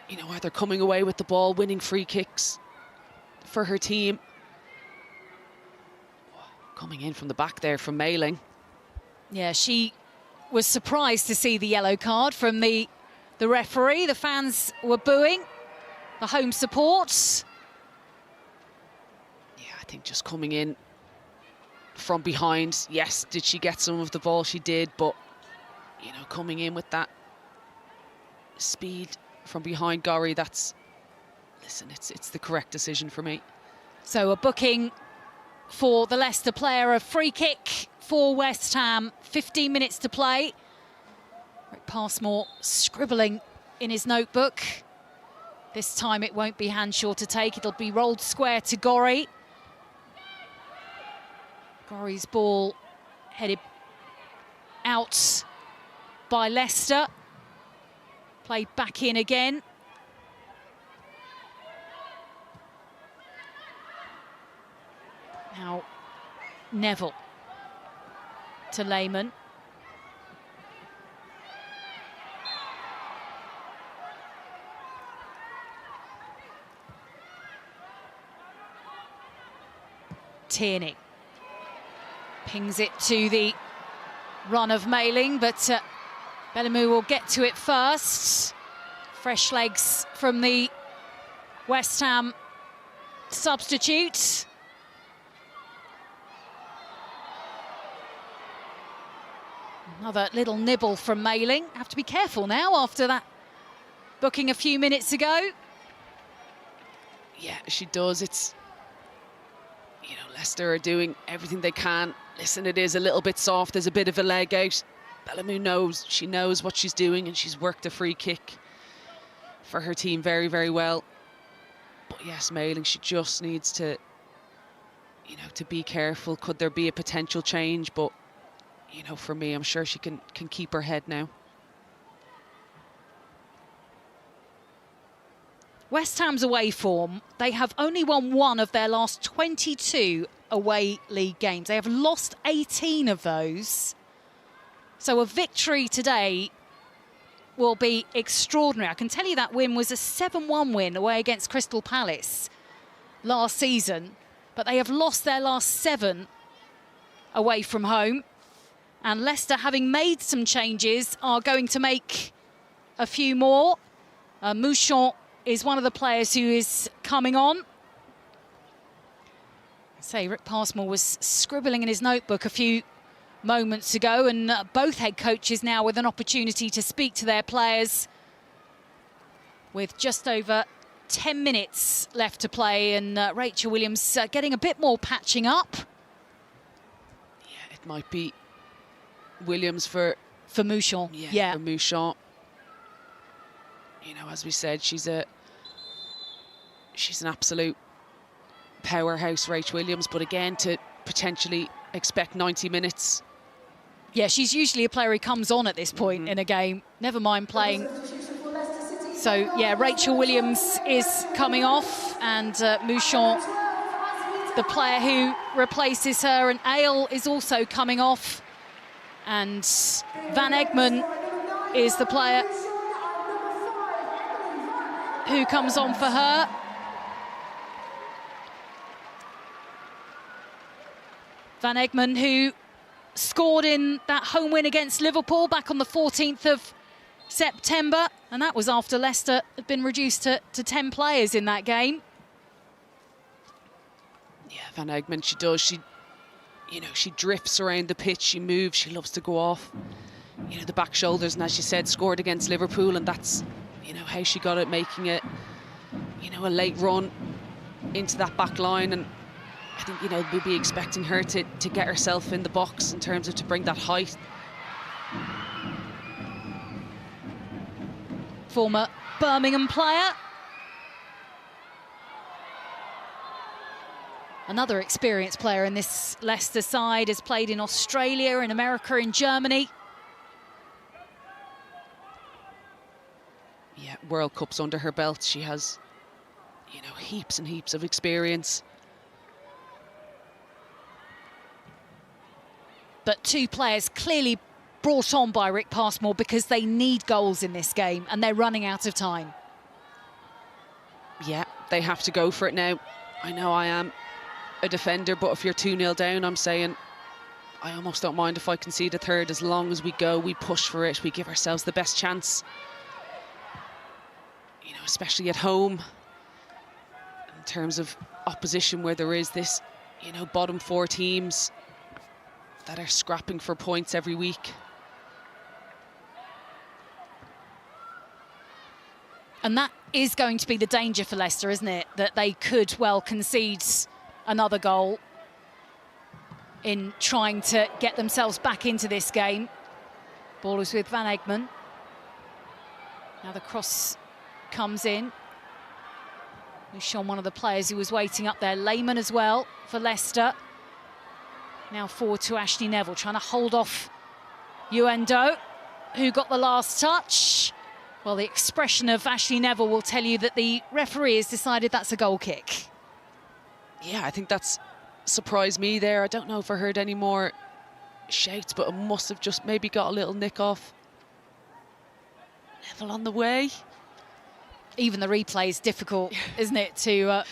S6: you know, either coming away with the ball, winning free kicks for her team. Coming in from the back there from Mailing.
S2: Yeah, she was surprised to see the yellow card from the referee. The fans were booing, the home support.
S6: Yeah, I think just coming in from behind. Yes, did she get some of the ball? She did, but, you know, coming in with that speed from behind Gorry, that's, listen, it's the correct decision for me.
S2: So a booking for the Leicester player, a free kick for West Ham, 15 minutes to play. Rick Passmore scribbling in his notebook. This time it won't be Hanshaw to take, it'll be rolled square to Gorry. Gorry's ball headed out by Leicester. Played back in again. Now Neville to Lehmann. Tierney pings it to the run of Mailing, but Bellamou will get to it first. Fresh legs from the West Ham substitute. Another little nibble from Mailing. Have to be careful now after that booking a few minutes ago.
S6: Yeah, she does. It's, you know, Leicester are doing everything they can. Listen, it is a little bit soft. There's a bit of a leg out. Bellamou knows. She knows what she's doing, and she's worked a free kick for her team very, very well. But yes, Mailing, she just needs to, you know, to be careful. Could there be a potential change? But, you know, for me, I'm sure she can keep her head now.
S2: West Ham's away form, they have only won one of their last 22 away league games. They have lost 18 of those. So a victory today will be extraordinary. I can tell you that win was a 7-1 win away against Crystal Palace last season, but they have lost their last 7 away from home. And Leicester, having made some changes, are going to make a few more. Mouchon is one of the players who is coming on. Say, Rick Passmore was scribbling in his notebook a few moments ago, and both head coaches now with an opportunity to speak to their players with just over 10 minutes left to play, and Rachel Williams getting a bit more patching up.
S6: Yeah, it might be Williams for
S2: Mouchon.
S6: Yeah, for Mouchon. You know, as we said, she's an absolute powerhouse, Rach Williams, but again, to potentially expect 90 minutes.
S2: Yeah, she's usually a player who comes on at this point in a game, never mind playing. So, yeah, Rachel Williams is coming off, and Mouchon, the player who replaces her, and Ale is also coming off. And Van Egmond is the player who comes on for her. Van Egmond, who scored in that home win against Liverpool back on the 14th of September, and that was after Leicester had been reduced to 10 players in that game.
S6: Yeah, Van Egmond, she does. She, you know, she drifts around the pitch, she moves, she loves to go off, you know, the back shoulders, and as she said, scored against Liverpool, and that's, you know, how she got it, making it, you know, a late run into that back line. And I think, you know, we'll be expecting her to get herself in the box in terms of to bring that height.
S2: Former Birmingham player. Another experienced player in this Leicester side, has played in Australia, in America, in Germany.
S6: Yeah, World Cups under her belt. She has, you know, heaps and heaps of experience.
S2: But two players clearly brought on by Rick Passmore because they need goals in this game and they're running out of time.
S6: Yeah, they have to go for it now. I know I am a defender, but if you're 2-0 down, I'm saying I almost don't mind if I concede a third. As long as we go, we push for it, we give ourselves the best chance. You know, especially at home, in terms of opposition where there is this, you know, bottom 4 teams that are scrapping for points every week.
S2: And that is going to be the danger for Leicester, isn't it? That they could well concede another goal in trying to get themselves back into this game. Ball is with Van Egmond. Now the cross comes in. We've shown one of the players who was waiting up there. Lehmann as well for Leicester. Now forward to Ashley Neville, trying to hold off Uendo, who got the last touch. Well, the expression of Ashley Neville will tell you that the referee has decided that's a goal kick.
S6: Yeah, I think that's surprised me there. I don't know if I heard any more shouts, but it must have just maybe got a little nick off. Neville on the way.
S2: Even the replay is difficult, isn't it, to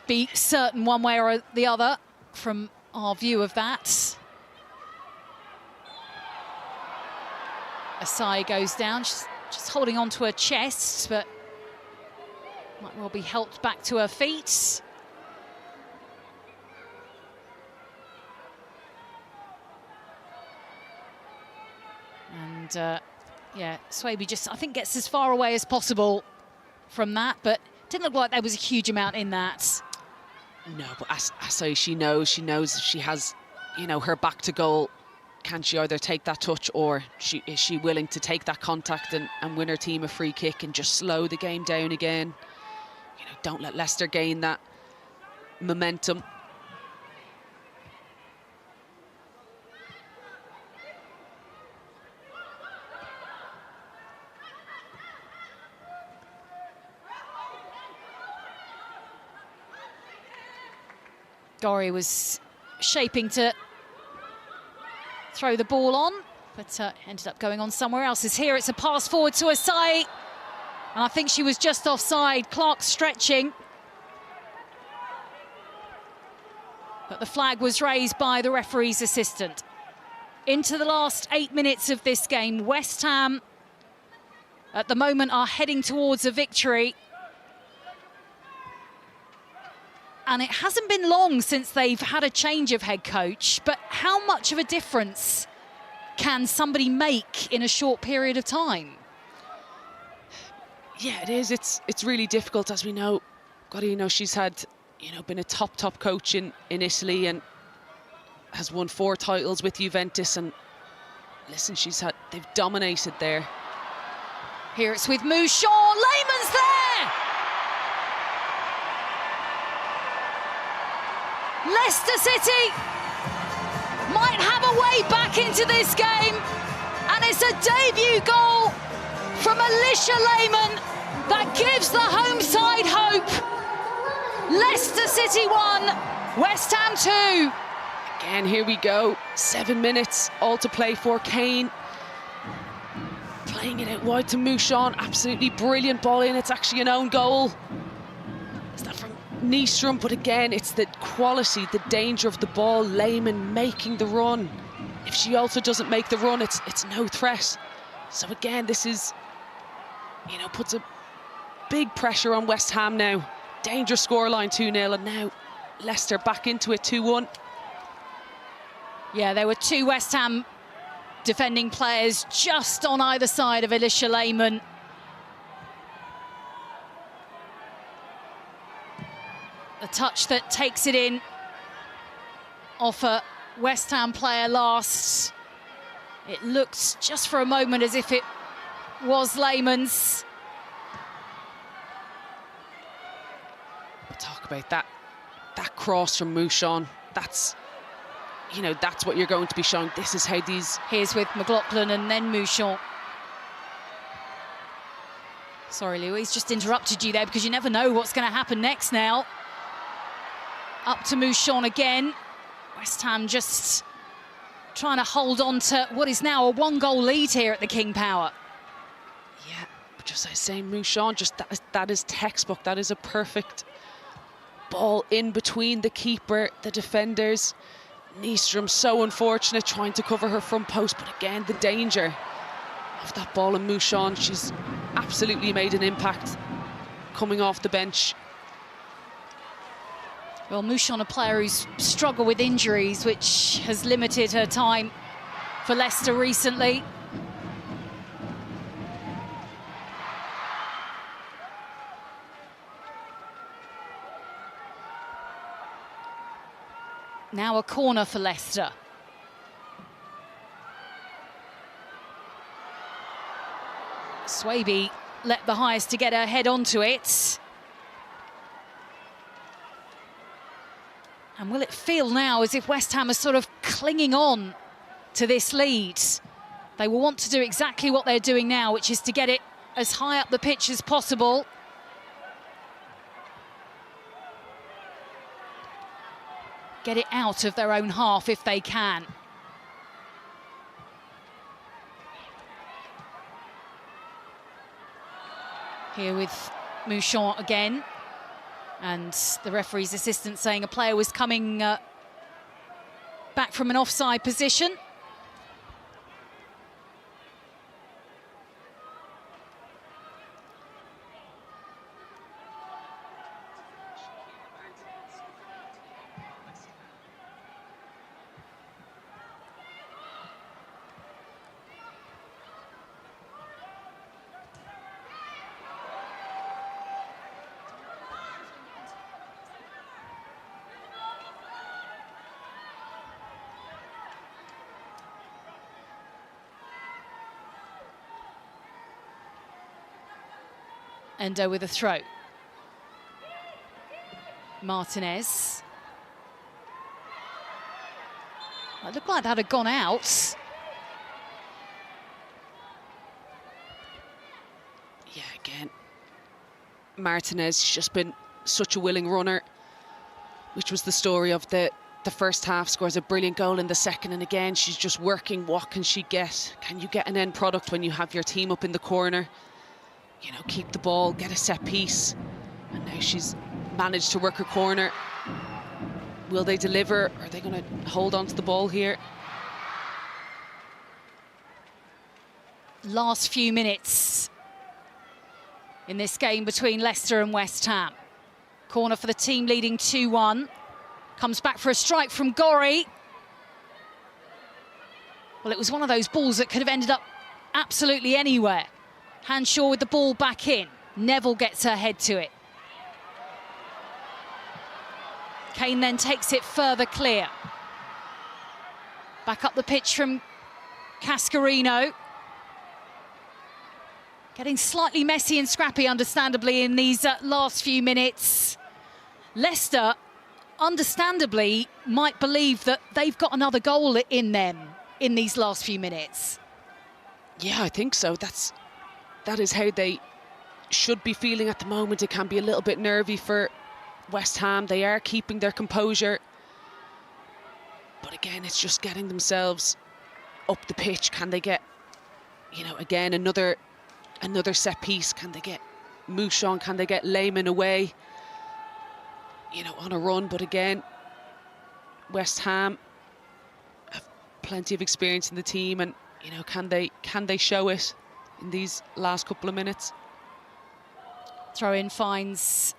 S2: be certain one way or the other from our view of that. Asai goes down, she's just holding on to her chest, but might well be helped back to her feet. And yeah, Swaby just, I think, gets as far away as possible from that, but didn't look like there was a huge amount in that.
S6: No, but Asai, she knows if she has, you know, her back to goal, can she either take that touch or is she willing to take that contact and win her team a free kick and just slow the game down again? You know, don't let Leicester gain that momentum.
S2: Gorry was shaping to throw the ball on, but ended up going on somewhere else. Is here, it's a pass forward to Asai, and I think she was just offside. Clark stretching, but the flag was raised by the referee's assistant. Into the last 8 minutes of this game, West Ham at the moment are heading towards a victory. And it hasn't been long since they've had a change of head coach, but how much of a difference can somebody make in a short period of time?
S6: Yeah, it is. It's really difficult, as we know. Guino, she's had, you know, been a top coach in Italy and has won 4 titles with Juventus. And listen, they've dominated there.
S2: Here it's with Mouchon. Lehmann's there. Leicester City might have a way back into this game, and it's a debut goal from Alicia Lehmann that gives the home side hope. Leicester City 1, West Ham 2.
S6: Again, here we go. 7 minutes, all to play for. Kane playing it out wide to Mouchon. Absolutely brilliant ball in. It's actually an own goal. Is that from Nystrom? But again, it's the quality, the danger of the ball. Lehmann making the run. If she also doesn't make the run, it's no threat. So again, this is, you know, puts a big pressure on West Ham now. Dangerous scoreline, 2-0, and now Leicester back into it, 2-1.
S2: Yeah, there were 2 West Ham defending players just on either side of Alicia Lehmann. A touch that takes it in off a West Ham player last. It looked just for a moment as if it was Lehmann's.
S6: We'll talk about that cross from Mouchon. That's, you know, that's what you're going to be showing. This is how these...
S2: Here's with McLaughlin and then Mouchon. Sorry, Louise, just interrupted you there because you never know what's going to happen next now. Up to Mouchon again. West Ham just trying to hold on to what is now a 1-goal lead here at the King Power.
S6: Yeah, but just as I say, Mouchon, just that is textbook. That is a perfect ball in between the keeper, the defenders. Nystrom, so unfortunate, trying to cover her front post, but again, the danger of that ball. And Mouchon, she's absolutely made an impact coming off the bench.
S2: Well, Mouchon, a player who's struggled with injuries, which has limited her time for Leicester recently. Now a corner for Leicester. Swaby let the highest to get her head onto it. And will it feel now as if West Ham are sort of clinging on to this lead? They will want to do exactly what they're doing now, which is to get it as high up the pitch as possible. Get it out of their own half if they can. Here with Mouchon again. And the referee's assistant saying a player was coming back from an offside position. Endo with a throw. Martinez. It looked like that had gone out.
S6: Yeah, again, Martinez, she's just been such a willing runner, which was the story of the first half. Scores a brilliant goal in the second, and again, she's just working. What can she get? Can you get an end product when you have your team up in the corner? You know, keep the ball, get a set piece. And now she's managed to work her corner. Will they deliver? Are they going to hold on to the ball here?
S2: Last few minutes in this game between Leicester and West Ham. Corner for the team leading 2-1. Comes back for a strike from Gorry. Well, it was one of those balls that could have ended up absolutely anywhere. Hanshaw with the ball back in. Neville gets her head to it. Kane then takes it further clear. Back up the pitch from Cascarino. Getting slightly messy and scrappy, understandably, in these last few minutes. Leicester, understandably, might believe that they've got another goal in them in these last few minutes.
S6: Yeah, I think so. That is how they should be feeling at the moment. It can be a little bit nervy for West Ham. They are keeping their composure. But again, it's just getting themselves up the pitch. Can they get, you know, again, another set piece? Can they get Mouchon? Can they get Lehmann away, you know, on a run? But again, West Ham have plenty of experience in the team, and, you know, can they show it in these last couple of minutes?
S2: Throw-in finds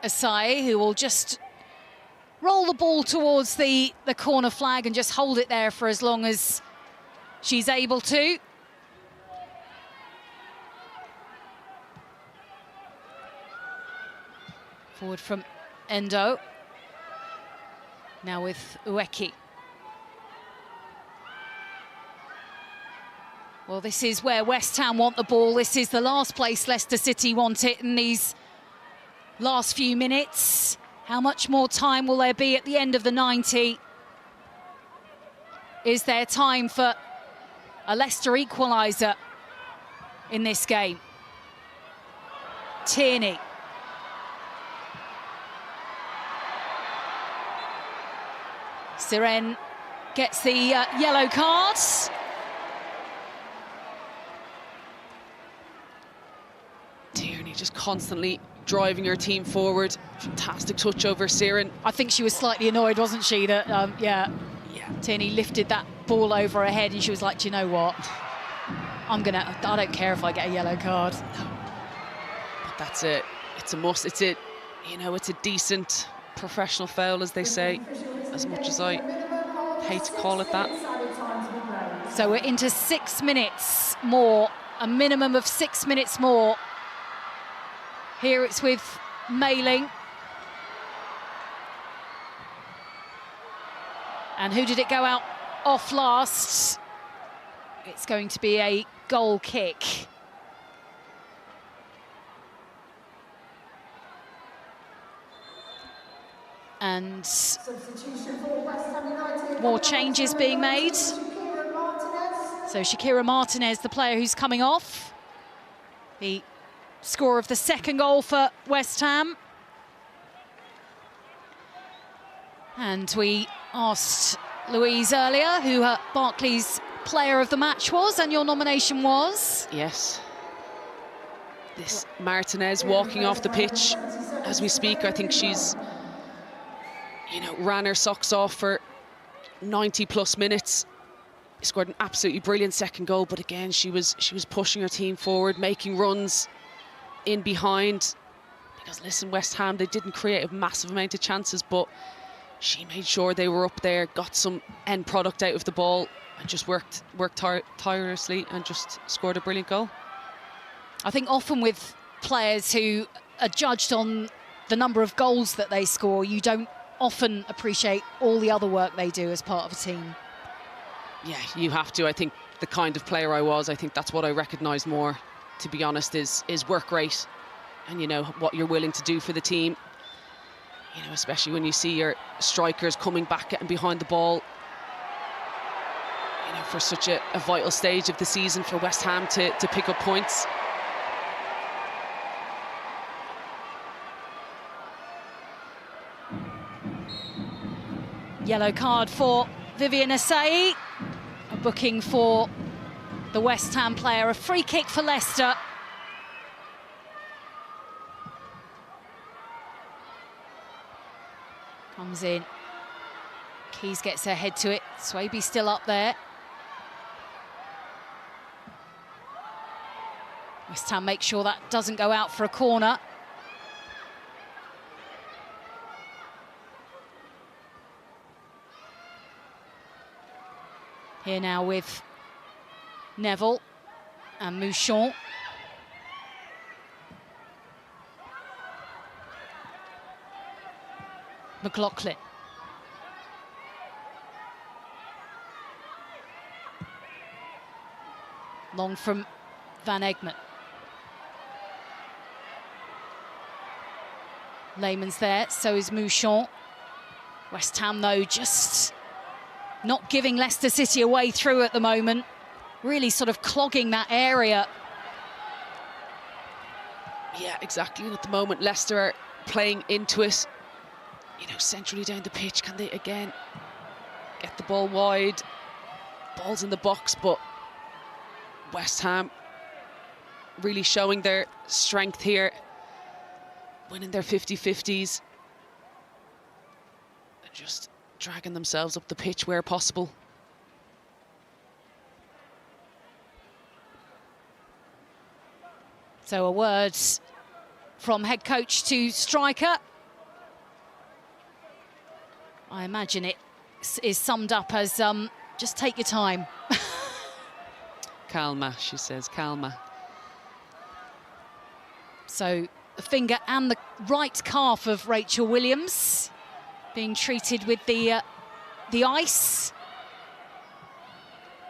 S2: Asai, who will just roll the ball towards the corner flag and just hold it there for as long as she's able to. Forward from Endo. Now with Ueki. Well, this is where West Ham want the ball. This is the last place Leicester City want it in these last few minutes. How much more time will there be at the end of the 90? Is there time for a Leicester equaliser in this game? Tierney. Siren gets the yellow cards.
S6: Tierney just constantly driving her team forward. Fantastic touch over Siren.
S2: I think she was slightly annoyed, wasn't she, that, Tierney lifted that ball over her head and she was like, do you know what? I don't care if I get a yellow card.
S6: But that's it. It's a must. It's a decent professional foul, as they say, as much as I hate to call it that.
S2: So we're into 6 minutes more, a minimum of 6 minutes more. Here it's with Mailing. And who did it go out off last? It's going to be a goal kick. And more changes being made. So Shakira Martinez, the player who's coming off. The scorer of the second goal for West Ham. And we asked Louise earlier who her Barclays player of the match was, and your nomination was?
S6: Yes. This Martinez walking off the pitch as we speak. I think she's, you know, ran her socks off for 90+ minutes. Scored an absolutely brilliant second goal, but again, she was pushing her team forward, making runs in behind. Because listen, West Ham, they didn't create a massive amount of chances, but she made sure they were up there, got some end product out of the ball, and just worked tirelessly and just scored a brilliant goal.
S2: I think often with players who are judged on the number of goals that they score, you don't often appreciate all the other work they do as part of a team.
S6: Yeah, you have to. I think the kind of player I was, I think that's what I recognised more, to be honest, is work rate and, you know, what you're willing to do for the team. You know, especially when you see your strikers coming back and behind the ball, you know, for such a vital stage of the season for West Ham to pick up points.
S2: Yellow card for Vivian Asai. A booking for the West Ham player. A free kick for Leicester. Comes in. Keys gets her head to it. Swaby still up there. West Ham make sure that doesn't go out for a corner. Here now with Neville and Mouchon. McLaughlin. Long from Van Egmond. Lehman's there, so is Mouchon. West Ham, though, just not giving Leicester City a way through at the moment. Really sort of clogging that area.
S6: Yeah, exactly. And at the moment, Leicester are playing into it. You know, centrally down the pitch. Can they, again, get the ball wide? Ball's in the box, but West Ham really showing their strength here. Winning their 50-50s. And just dragging themselves up the pitch where possible.
S2: So a word from head coach to striker. I imagine it is summed up as just take your time.
S6: Calma, she says, calma.
S2: So the finger and the right calf of Rachel Williams being treated with the ice.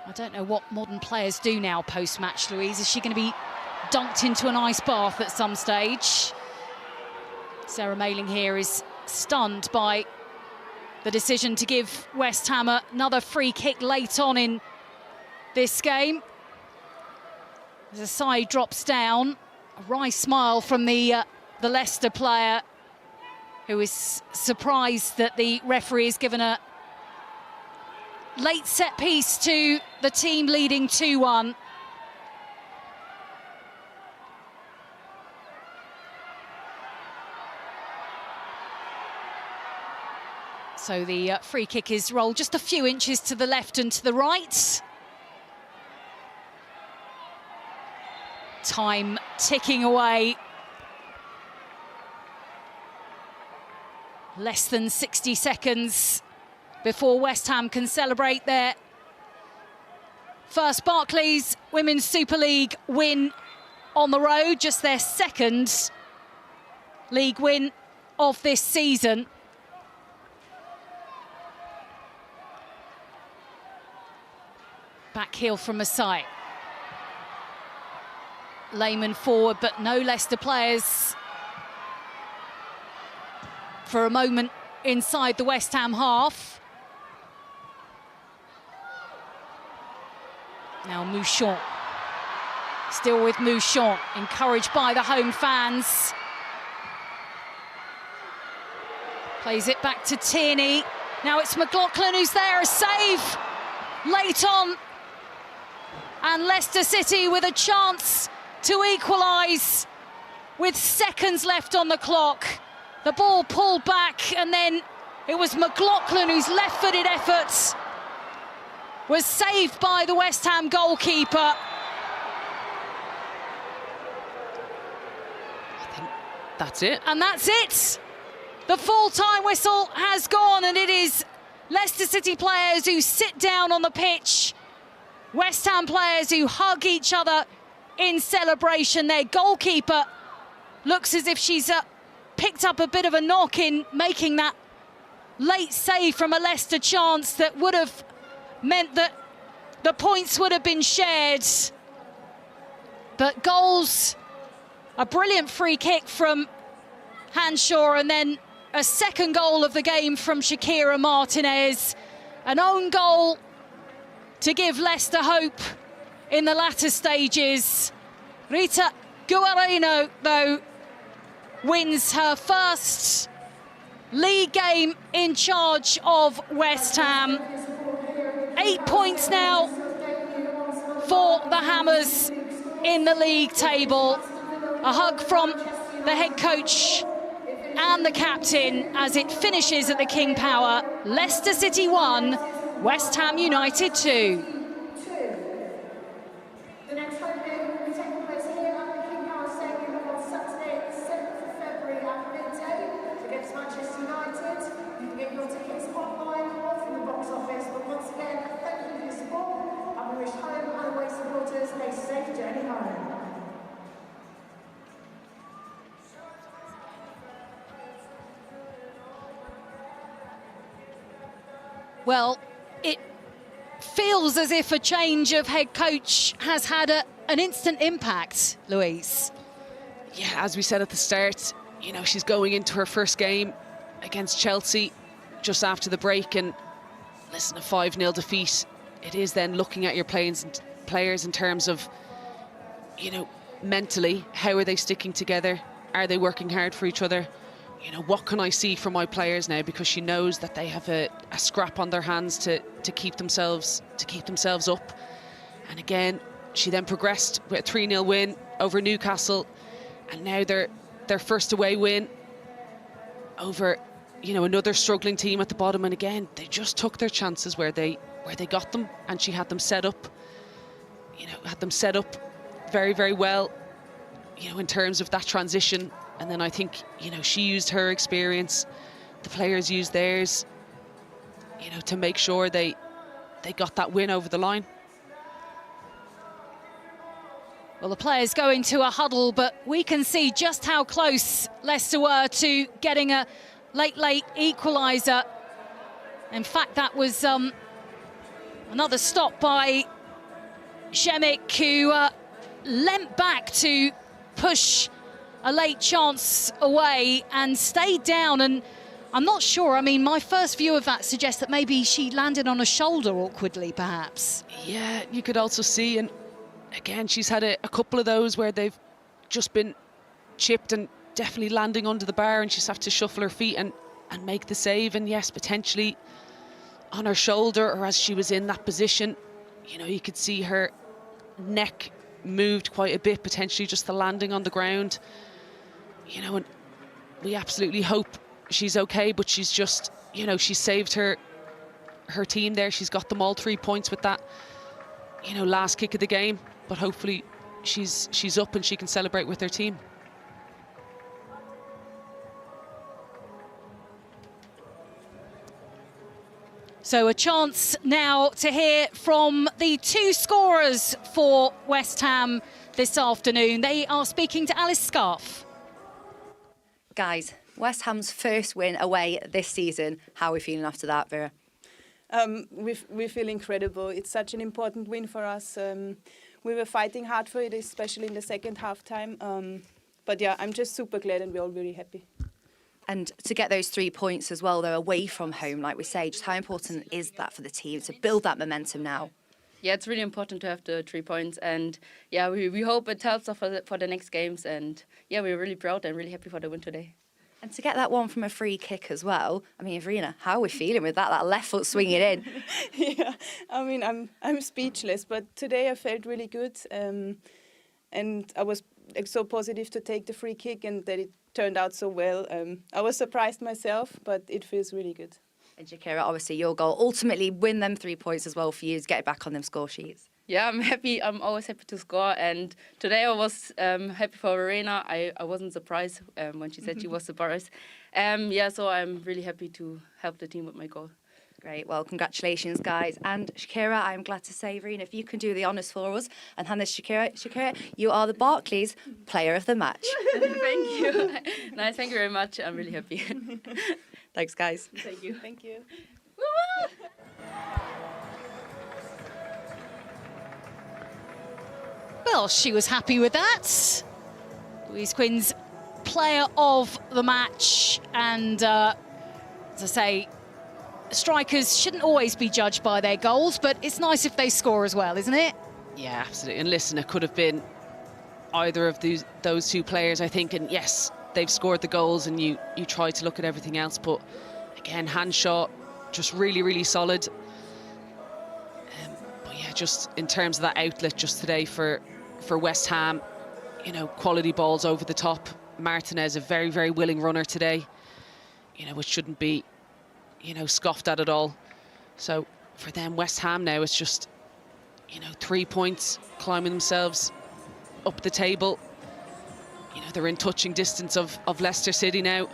S2: I don't know what modern players do now post-match, Louise. Is she going to be dunked into an ice bath at some stage? Sarah Mailing here is stunned by the decision to give West Ham another free kick late on in this game. As a side drops down, a wry smile from the Leicester player, who is surprised that the referee has given a late set piece to the team leading 2-1. So the free kick is rolled just a few inches to the left and to the right. Time ticking away. Less than 60 seconds before West Ham can celebrate their first Barclays Women's Super League win on the road, just their second league win of this season. back heel from Masai. Lehman forward, but no Leicester players for a moment inside the West Ham half. Now Mouchon, still with Mouchon, encouraged by the home fans. Plays it back to Tierney. Now it's McLaughlin who's there, a save late on. And Leicester City with a chance to equalise with seconds left on the clock. The ball pulled back, and then it was McLaughlin whose left-footed effort was saved by the West Ham goalkeeper.
S6: I think that's it.
S2: And that's it. The full-time whistle has gone, and it is Leicester City players who sit down on the pitch, West Ham players who hug each other in celebration. Their goalkeeper looks as if she's picked up a bit of a knock in making that late save from a Leicester chance that would have meant that the points would have been shared. But goals, a brilliant free kick from Hanshaw, and then a second goal of the game from Shakira Martinez. An own goal to give Leicester hope in the latter stages. Rita Guino, though, wins her first league game in charge of West Ham. 8 points now for the Hammers in the league table. A hug from the head coach and the captain as it finishes at the King Power. Leicester City 1, West Ham United 2.
S12: The next home game will be taking place here at the King Power Stadium on Saturday, the 7th of February at midday against Manchester United. You can get your tickets online or from the box office. But once again, thank you for your support, and we wish home and away supporters a safe journey home.
S2: Well, it feels as if a change of head coach has had an instant impact, Louise.
S6: Yeah, as we said at the start, you know, she's going into her first game against Chelsea just after the break, and listen, a 5-0 defeat, it is then looking at your players in terms of, you know, mentally, how are they sticking together? Are they working hard for each other? You know, what can I see from my players now? Because she knows that they have a scrap on their hands to keep themselves up. And again, she then progressed with a 3-0 win over Newcastle, and now their first away win over, you know, another struggling team at the bottom. And again, they just took their chances where they got them, and she had them set up. You know, had them set up very, very well. You know, in terms of that transition. And then I think, you know, she used her experience, the players used theirs, you know, to make sure they got that win over the line.
S2: Well, the players go into a huddle, but we can see just how close Leicester were to getting a late equaliser. In fact, that was another stop by Shemek, who leant back to push a late chance away and stayed down. And I'm not sure, I mean, my first view of that suggests that maybe she landed on a shoulder awkwardly, perhaps.
S6: Yeah, you could also see, and again, she's had a couple of those where they've just been chipped and definitely landing under the bar, and she's had to shuffle her feet and make the save. And yes, potentially on her shoulder, or as she was in that position, you know, you could see her neck moved quite a bit, potentially just the landing on the ground. You know, and we absolutely hope she's okay, but she's just, you know, she saved her team there. She's got them all 3 points with that, you know, last kick of the game. But hopefully she's up and she can celebrate with her team.
S2: So a chance now to hear from the two scorers for West Ham this afternoon. They are speaking to Alice Scarf.
S3: Guys, West Ham's first win away this season. How are we feeling after that, Vera?
S13: We feel incredible. It's such an important win for us. We were fighting hard for it, especially in the second half time. But yeah, I'm just super glad and we're all really happy.
S3: And to get those 3 points as well, though, away from home, like we say, just how important is that for the team to build that momentum now?
S14: Yeah, it's really important to have the 3 points. And yeah, we hope it helps us for the next games. And yeah, we're really proud and really happy for the win today.
S3: And to get that one from a free kick as well, I mean, Rina, how are we feeling with that left foot swinging in?
S13: Yeah, I mean, I'm speechless, but today I felt really good. And I was so positive to take the free kick and that it turned out so well. I was surprised myself, but it feels really good.
S3: And Shakira, obviously your goal, ultimately win them 3 points as well for you to get back on them score sheets.
S14: Yeah, I'm happy. I'm always happy to score. And today I was happy for Verena. I wasn't surprised when she said she was surprised. Yeah, so I'm really happy to help the team with my goal.
S3: Great. Well, congratulations, guys. And Shakira, I'm glad to say, Verena, if you can do the honours for us and hand this to Shakira, you are the Barclays Player of the Match.
S14: Thank you. Nice. Thank you very much. I'm really happy.
S3: Thanks, guys.
S13: Thank you. Thank you.
S2: Well, she was happy with that. Louise Quinn's player of the match. And as I say, strikers shouldn't always be judged by their goals, but it's nice if they score as well, isn't it?
S6: Yeah, absolutely. And listen, it could have been either of those 2 players, I think. And yes, they've scored the goals and you try to look at everything else. But again, hand shot, just really, really solid. But yeah, just in terms of that outlet just today for West Ham, you know, quality balls over the top. Martinez, a very, very willing runner today, you know, which shouldn't be, you know, scoffed at all. So for them, West Ham now, it's just, you know, 3 points, climbing themselves up the table. You know, they're in touching distance of Leicester City now.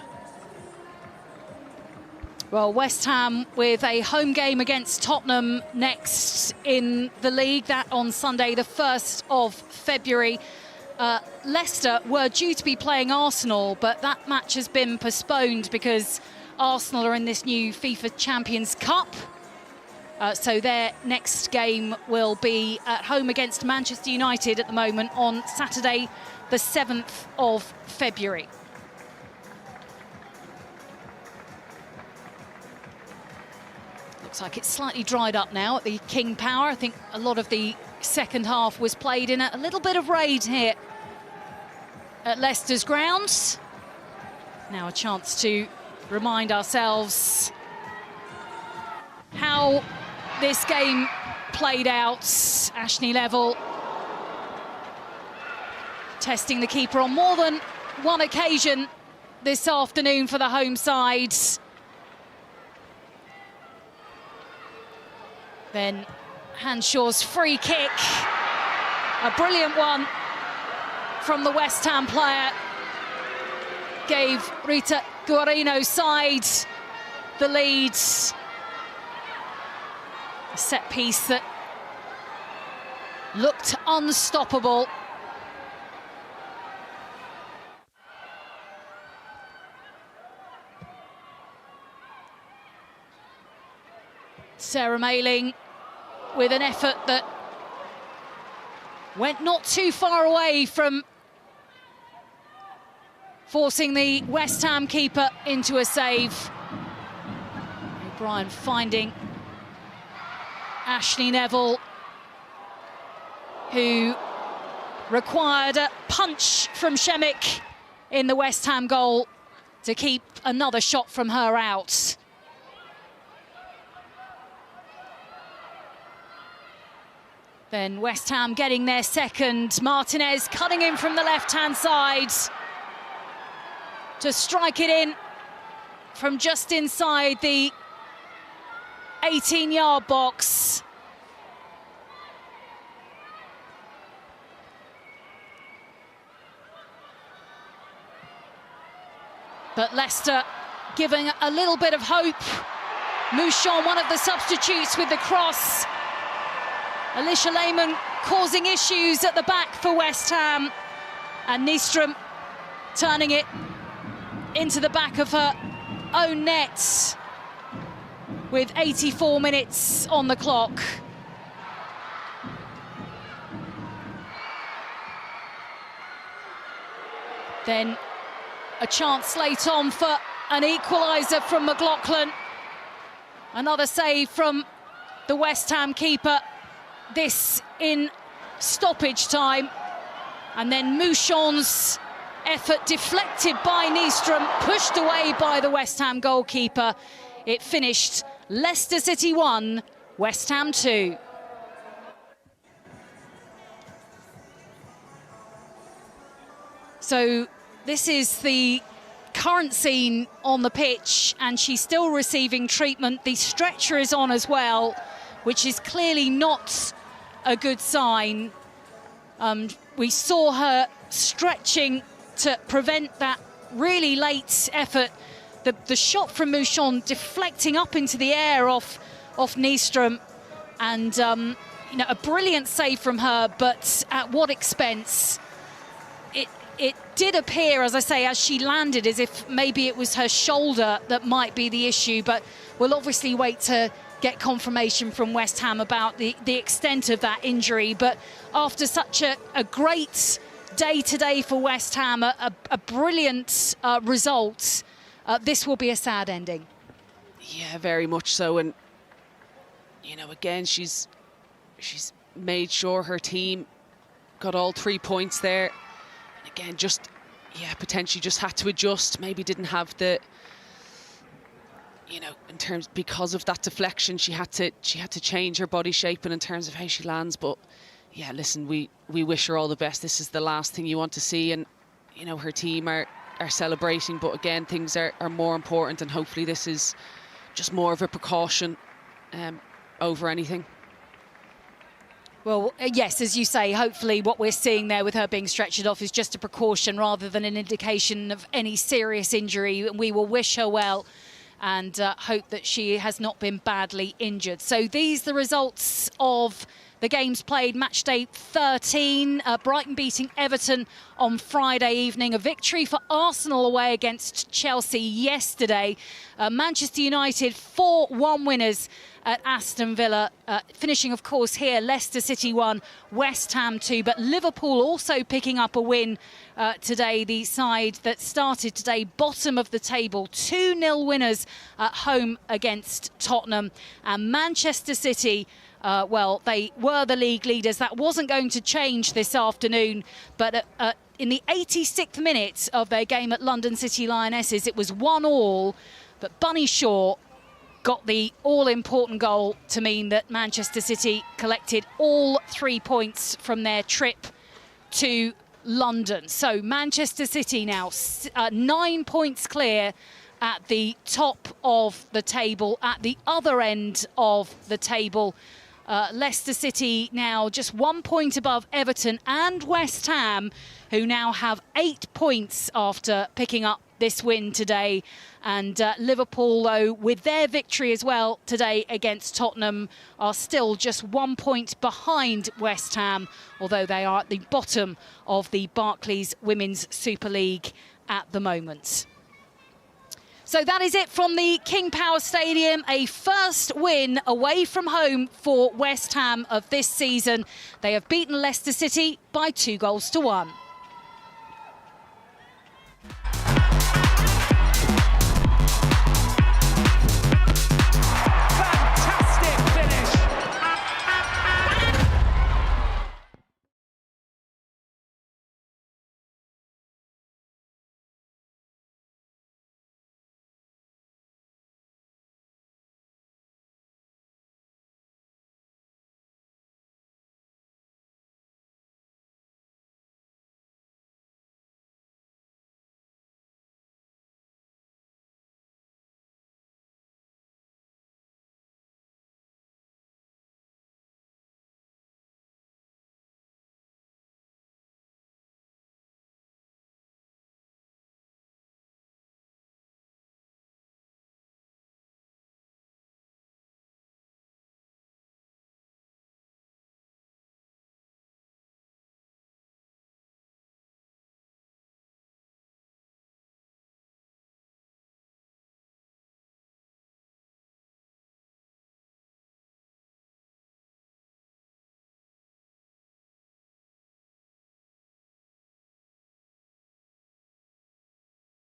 S2: Well, West Ham with a home game against Tottenham next in the league, that on Sunday, the 1st of February. Leicester were due to be playing Arsenal, but that match has been postponed because Arsenal are in this new FIFA Champions Cup. So their next game will be at home against Manchester United at the moment on Saturday, the 7th of February. Looks like it's slightly dried up now at the King Power. I think a lot of the second half was played in a little bit of rain here at Leicester's grounds. Now a chance to remind ourselves how this game played out. Ashley Neville testing the keeper on more than one occasion this afternoon for the home side. Then Hanshaw's free kick, a brilliant one from the West Ham player, gave Rita Guino's side the lead. A set piece that looked unstoppable. Sarah Mayling with an effort that went not too far away from forcing the West Ham keeper into a save. O'Brien finding Ashley Neville, who required a punch from Shemik in the West Ham goal to keep another shot from her out. Then West Ham getting their second. Martinez cutting in from the left-hand side to strike it in from just inside the 18-yard box. But Leicester giving a little bit of hope. Mouchon, one of the substitutes, with the cross. Alicia Lehmann causing issues at the back for West Ham. And Nystrom turning it into the back of her own net. with 84 minutes on the clock. Then a chance late on for an equaliser from McLaughlin. Another save from the West Ham keeper, this in stoppage time. And then Mouchon's effort deflected by Nystrom, pushed away by the West Ham goalkeeper. It finished Leicester City 1, West Ham 2. So this is the current scene on the pitch, and she's still receiving treatment. The stretcher is on as well, which is clearly not a good sign. We saw her stretching to prevent that really late effort. The shot from Mouchon deflecting up into the air off Nystrom, and you know, a brilliant save from her, but at what expense? It did appear, as I say, as she landed, as if maybe it was her shoulder that might be the issue, but we'll obviously wait to get confirmation from West Ham about the extent of that injury. But after such a great day today for West Ham, a brilliant result, this will be a sad ending.
S6: Yeah, very much so. And, you know, again, she's made sure her team got all 3 points there. And again, just, yeah, potentially just had to adjust, maybe didn't have the, you know, in terms, because of that deflection, she had to change her body shape and in terms of how she lands. But yeah, listen, we wish her all the best. This is the last thing you want to see, and you know, her team are celebrating, but again, things are more important, and hopefully this is just more of a precaution over anything.
S2: Well, yes, as you say, hopefully what we're seeing there with her being stretchered off is just a precaution rather than an indication of any serious injury. We will wish her well and hope that she has not been badly injured. So these are the results of the games played. Match day 13, Brighton beating Everton on Friday evening. A victory for Arsenal away against Chelsea yesterday. Manchester United 4-1 winners at Aston Villa. Finishing, of course, here, Leicester City 1, West Ham 2. But Liverpool also picking up a win today. The side that started today bottom of the table. 2-0 winners at home against Tottenham. And Manchester City, well, they were the league leaders. That wasn't going to change this afternoon, but in the 86th minute of their game at London City Lionesses, it was 1-1, but Bunny Shaw got the all-important goal to mean that Manchester City collected all 3 points from their trip to London. So Manchester City now 9 points clear at the top of the table, at the other end of the table. Leicester City now just 1 point above Everton and West Ham, who now have 8 points after picking up this win today. And Liverpool, though, with their victory as well today against Tottenham, are still just 1 point behind West Ham, although they are at the bottom of the Barclays Women's Super League at the moment. So that is it from the King Power Stadium. A first win away from home for West Ham of this season. They have beaten Leicester City by 2-1.